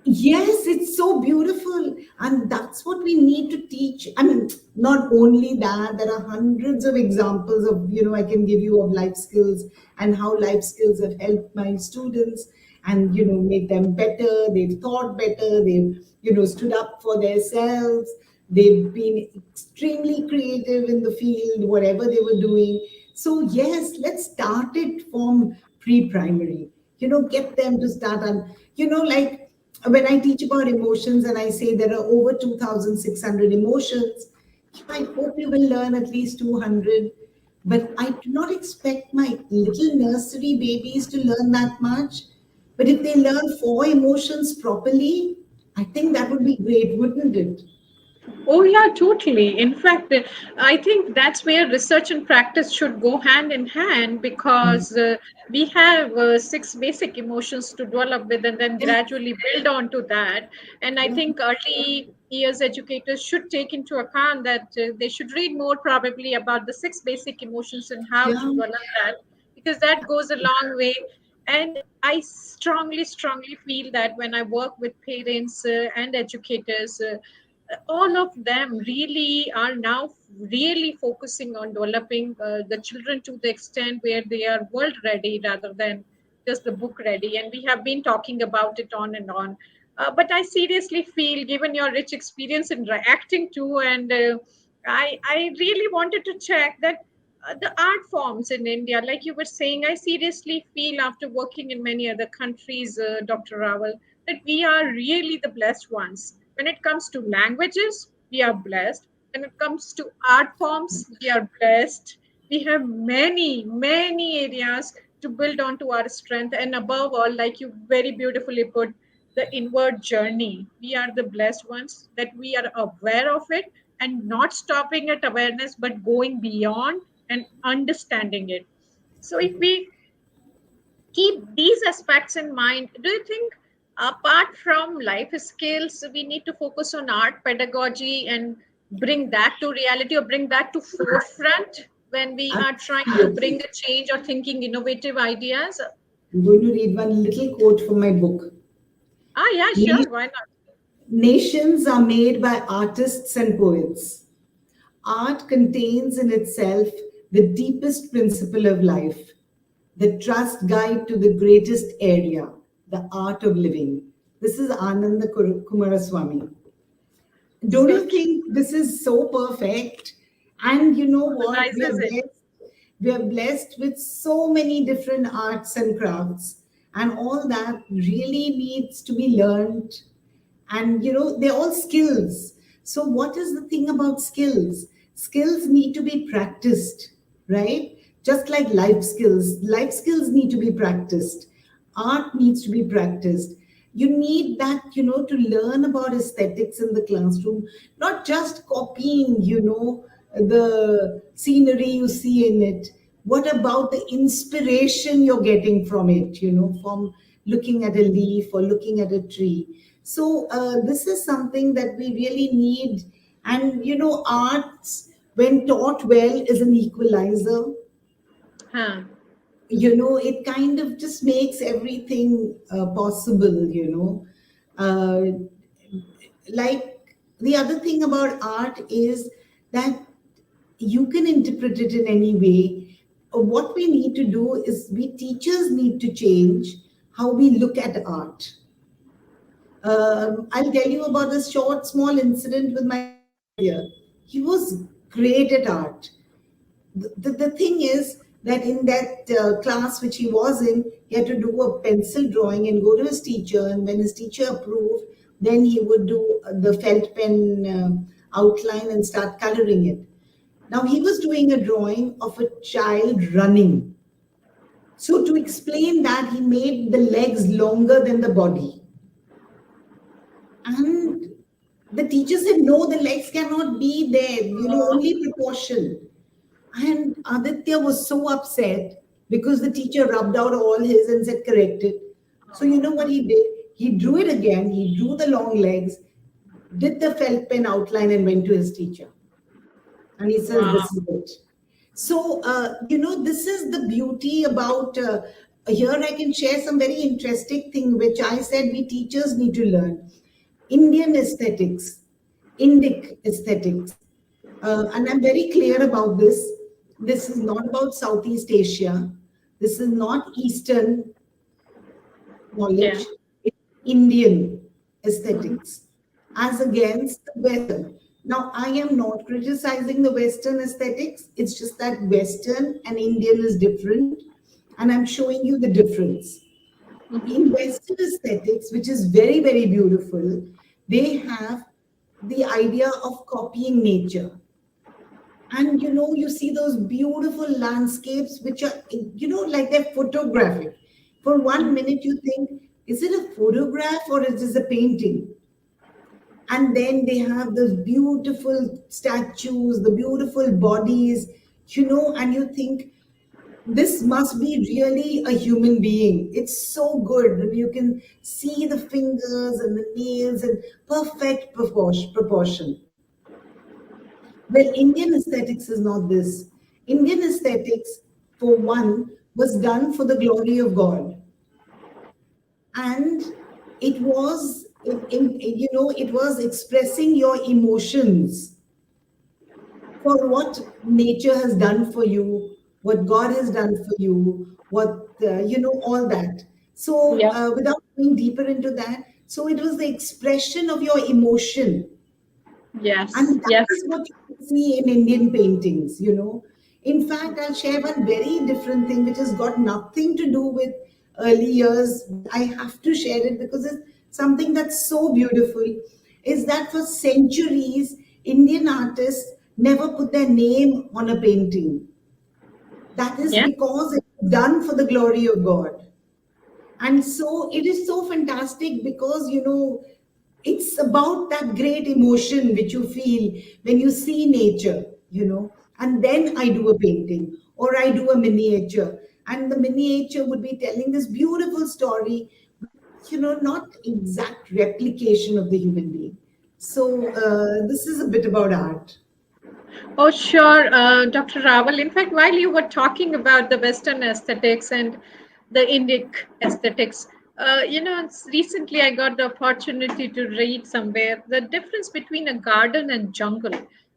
yes, it's so beautiful. And that's what we need to teach. I mean, not only that, there are hundreds of examples of, I can give you of life skills and how life skills have helped my students and, made them better. They've thought better. They've, stood up for themselves. They've been extremely creative in the field, whatever they were doing. So, yes, let's start it from pre-primary, get them to start. And, like, when I teach about emotions and I say there are over 2,600 emotions, I hope you will learn at least 200. But I do not expect my little nursery babies to learn that much. But if they learn 4 emotions properly, I think that would be great, wouldn't it? Oh, yeah, totally. In fact, I think that's where research and practice should go hand in hand because we have 6 basic emotions to develop with and then Yes, gradually build on to that. And I yeah, think early years educators should take into account that they should read more probably about the 6 basic emotions and how to yeah, develop that because that goes a long way. And I strongly feel that when I work with parents and educators, all of them really are now really focusing on developing the children to the extent where they are world ready rather than just the book ready. And we have been talking about it on and on. But I seriously feel, given your rich experience in acting too, and I really wanted to check that the art forms in India, like you were saying, I seriously feel after working in many other countries, Dr. Rawal, that we are really the blessed ones. When it comes to languages, we are blessed. When it comes to art forms, we are blessed. We have many areas to build onto our strength. And above all, like you very beautifully put, the inward journey. We are the blessed ones that we are aware of it and not stopping at awareness, but going beyond and understanding it. So, if we keep these aspects in mind, do you think apart from life skills, we need to focus on art pedagogy and bring that to reality or bring that to forefront when we are trying to bring Absolutely. a change or thinking innovative ideas? I'm going to read one little quote from my book. Ah, yeah, Na- sure, why not? Nations are made by artists and poets. Art contains in itself the deepest principle of life, the trust guide to the greatest area, the art of living. This is Ananda Kumaraswamy. Don't So you think this is so perfect? And you know what? summarizes it. We are blessed with so many different arts and crafts, and all that really needs to be learned. And they're all skills. So what is the thing about skills? Skills need to be practiced, right? Just like life skills need to be practiced, art needs to be practiced. You need that, to learn about aesthetics in the classroom, not just copying, the scenery you see in it. What about the inspiration you're getting from it, from looking at a leaf or looking at a tree? So this is something that we really need. And arts, when taught well, is an equalizer. Huh. It kind of just makes everything possible. Like, the other thing about art is that you can interpret it in any way. What we need to do is, we teachers need to change how we look at art. I'll tell you about this short, small incident with my son here. He was great at art. The thing is that in that class which he was in, he had to do a pencil drawing and go to his teacher. And when his teacher approved, then he would do the felt pen outline and start coloring it. Now he was doing a drawing of a child running. So to explain that, he made the legs longer than the body. And the teacher said, no, the legs cannot be there, only proportion. And Aditya was so upset because the teacher rubbed out all his and said, correct it. So you know what he did? He drew it again. He drew the long legs, did the felt pen outline, and went to his teacher. And he says, Wow. this is it. So, this is the beauty about, here I can share some very interesting thing, which I said we teachers need to learn. Indian aesthetics, Indic aesthetics. And I'm very clear about this. This is not about Southeast Asia. This is not Eastern Yeah. knowledge. It's Indian aesthetics as against the Western. Now, I am not criticizing the Western aesthetics. It's just that Western and Indian is different. And I'm showing you the difference. In Western aesthetics, which is very, very beautiful, they have the idea of copying nature. And you see those beautiful landscapes, which are, like they're photographic. For 1 minute, you think, is it a photograph or is this a painting? And then they have those beautiful statues, the beautiful bodies, and you think, this must be really a human being. It's so good when you can see the fingers and the nails and perfect proportion. Well, Indian aesthetics is not this. Indian aesthetics, for one, was done for the glory of God. And it was, it was expressing your emotions for what nature has done for you, what God has done for you, all that. So, Yeah. without going deeper into that, so it was the expression of your emotion. Yes. And that Yes. is what you can see in Indian paintings. In fact, I'll share one very different thing which has got nothing to do with early years, but I have to share it because it's something that's so beautiful. Is that for centuries, Indian artists never put their name on a painting. That is Yeah. because it's done for the glory of God. And so it is so fantastic because, it's about that great emotion which you feel when you see nature. And then I do a painting or I do a miniature. And the miniature would be telling this beautiful story, not exact replication of the human being. So this is a bit about art. Oh, sure, Dr. Raval. In fact, while you were talking about the Western aesthetics and the Indic aesthetics, recently I got the opportunity to read somewhere the difference between a garden and jungle.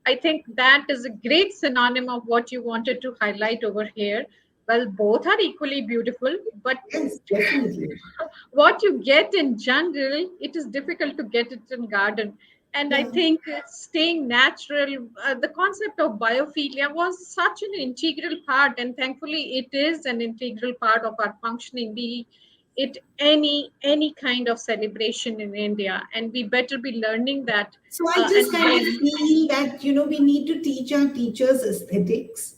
I think that is a great synonym of what you wanted to highlight over here. Well, both are equally beautiful, but Yes, definitely. what you get in jungle, it is difficult to get it in garden. And I Yeah. think staying natural, the concept of biophilia was such an integral part, and thankfully it is an integral part of our functioning, be it any kind of celebration in India, and we better be learning that. So I And just kind of feel that, we need to teach our teachers aesthetics.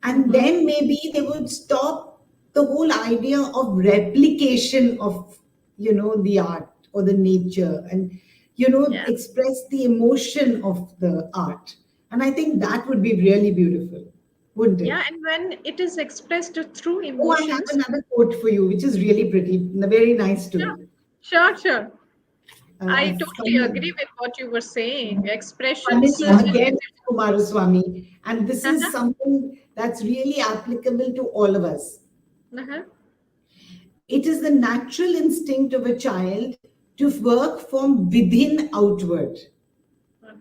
And Mhm. then maybe they would stop the whole idea of replication of, the art or the nature and, Yeah. express the emotion of the art. And I think that would be really beautiful, wouldn't Yeah, it? and when it is expressed through Oh, I have emotions. another quote for you, which is really pretty, very nice Sure, too. sure, sure. I totally Funny, agree with what you were saying. Expressions. funnily again, Kumaraswamy, and this is Uh-huh, something that's really applicable to all of us. uh-huh. It is the natural instinct of a child to work from within outward.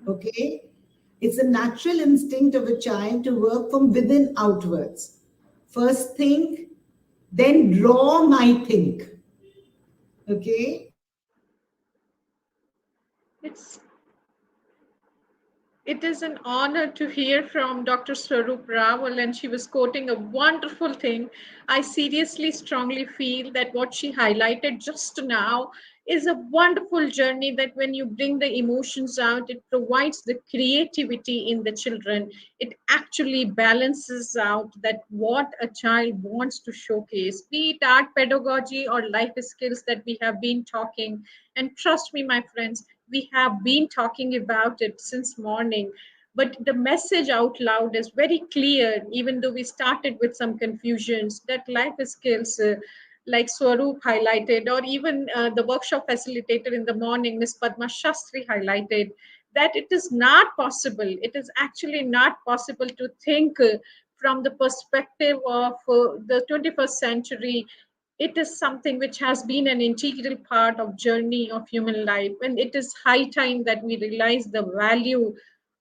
Okay? It's a natural instinct of a child to work from within outwards. First think, then draw my think. Okay? It's It is an honor to hear from Dr. Swaroop Rawal, and she was quoting a wonderful thing. I seriously, strongly feel that what she highlighted just now is a wonderful journey that when you bring the emotions out, it provides the creativity in the children. It actually balances out that what a child wants to showcase, be it art pedagogy or life skills that we have been talking. And trust me, my friends, we have been talking about it since morning, but the message out loud is very clear, even though we started with some confusions that life skills, like Swaroop highlighted, or even the workshop facilitator in the morning, Ms. Padma Shastri highlighted, that it is not possible. It is actually not possible to think from the perspective of the 21st century. It is something which has been an integral part of journey of human life, and it is high time that we realize the value.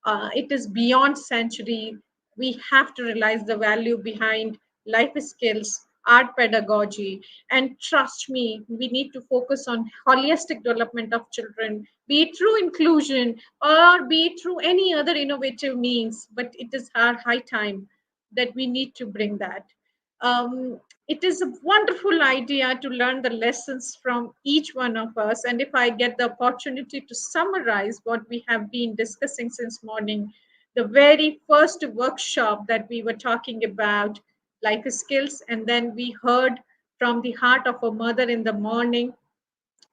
It is beyond century. We have to realize the value behind life skills, art pedagogy, and trust me, we need to focus on holistic development of children, be it through inclusion or be it through any other innovative means, but it is our high time that we need to bring that. um, it is a wonderful idea to learn the lessons from each one of us. And if I get the opportunity to summarize what we have been discussing since morning, the very first workshop that we were talking about life skills, and then we heard from the heart of a mother in the morning.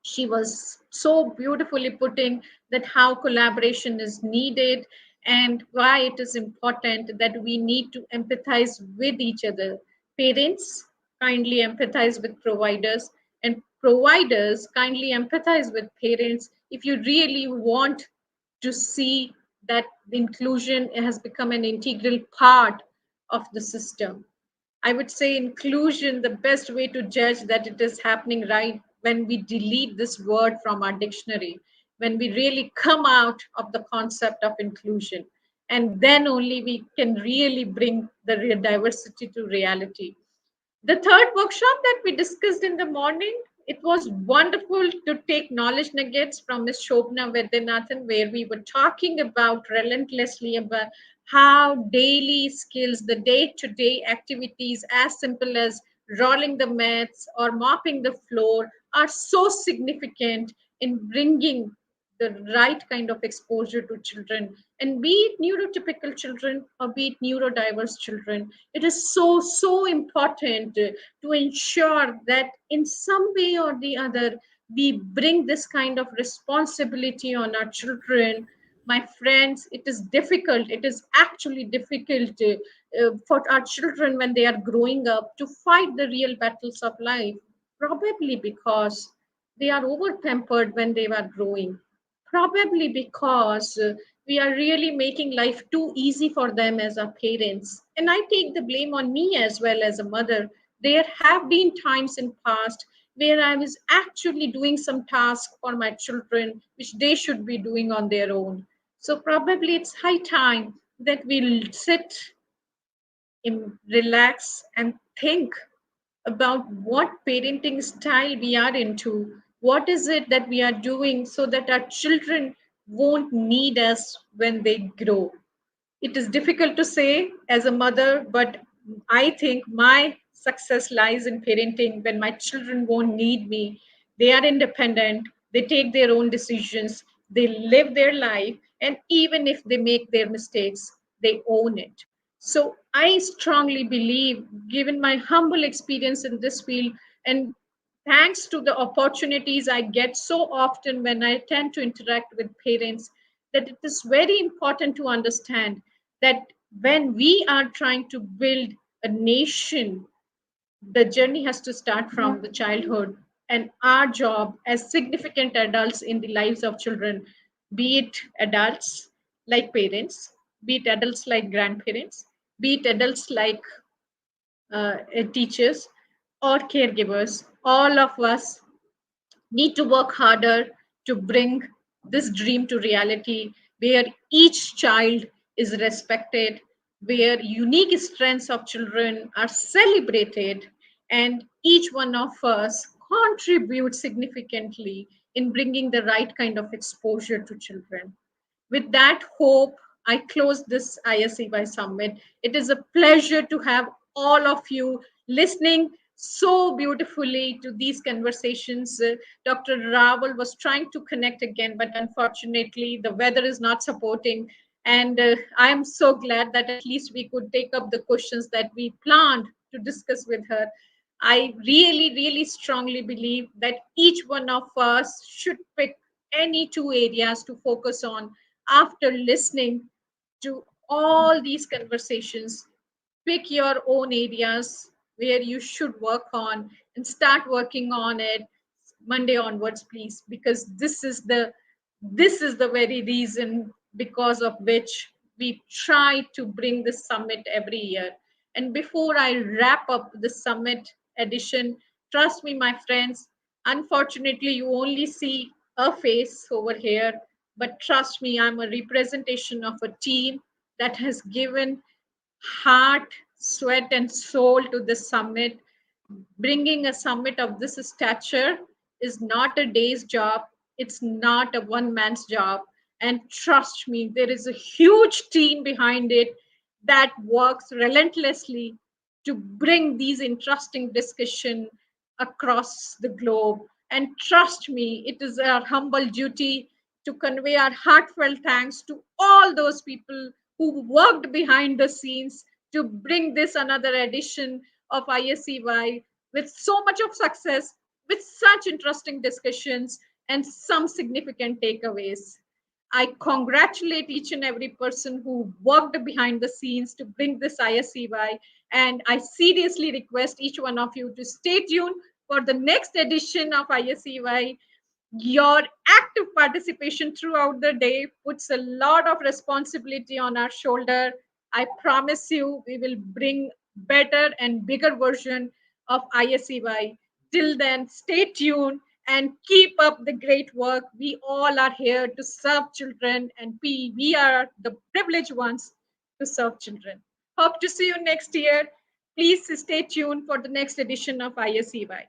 She was so beautifully putting that how collaboration is needed and why it is important that we need to empathize with each other. Parents kindly empathize with providers, and providers kindly empathize with parents if you really want to see that the inclusion has become an integral part of the system. I would say inclusion, the best way to judge that it is happening right when we delete this word from our dictionary, when we really come out of the concept of inclusion. And then only we can really bring the diversity to reality. The third workshop that we discussed in the morning, it was wonderful to take knowledge nuggets from Ms. Shobna Vedyanathan, where we were talking about relentlessly about how daily skills, the day-to-day activities, as simple as rolling the mats or mopping the floor, are so significant in bringing the right kind of exposure to children, and be it neurotypical children or be it neurodiverse children. It is so important to ensure that in some way or the other we bring this kind of responsibility on our children. My friends, it is difficult, it is actually difficult for our children when they are growing up to fight the real battles of life, probably because they are over pampered when they were growing, probably because we are really making life too easy for them as our parents. And I take the blame on me as well as a mother. There have been times in past where I was actually doing some task for my children which they should be doing on their own. So probably it's high time that we'll sit relax and think about what parenting style we are into. What is it that we are doing so that our children won't need us when they grow? It is difficult to say as a mother, but I think my success lies in parenting when my children won't need me. They are independent, they take their own decisions, they live their life, and even if they make their mistakes, they own it. So I strongly believe, given my humble experience in this field, and thanks to the opportunities I get so often when I tend to interact with parents, that it is very important to understand that when we are trying to build a nation, the journey has to start from the childhood. And our job as significant adults in the lives of children, be it adults like parents, be it adults like grandparents, be it adults like teachers or caregivers, all of us need to work harder to bring this dream to reality, where each child is respected, where unique strengths of children are celebrated, and each one of us contributes significantly in bringing the right kind of exposure to children. With that hope, I close this ISEY Summit. It is a pleasure to have all of you listening so beautifully to these conversations. Dr. Raval was trying to connect again, but unfortunately, the weather is not supporting. And I am so glad that at least we could take up the questions that we planned to discuss with her. I really strongly believe that each one of us should pick any two areas to focus on after listening to all these conversations. Pick your own areas where you should work on and start working on it Monday onwards, please, because this is the very reason because of which we try to bring this summit every year. And before I wrap up the summit edition, trust me, my friends, unfortunately, you only see a face over here, but trust me, I'm a representation of a team that has given heart, sweat, and soul to this summit. Bringing a summit of this stature is not a day's job, it's not a one man's job. And trust me, there is a huge team behind it that works relentlessly to bring these interesting discussion across the globe. And trust me, it is our humble duty to convey our heartfelt thanks to all those people who worked behind the scenes to bring this another edition of ISCY with so much of success, with such interesting discussions and some significant takeaways. I congratulate each and every person who worked behind the scenes to bring this ISCY, and I seriously request each one of you to stay tuned for the next edition of ISCY. Your active participation throughout the day puts a lot of responsibility on our shoulder. I promise you, we will bring better and bigger version of ISCY. Till then, stay tuned and keep up the great work. We all are here to serve children, and we are the privileged ones to serve children. Hope to see you next year. Please stay tuned for the next edition of ISCY.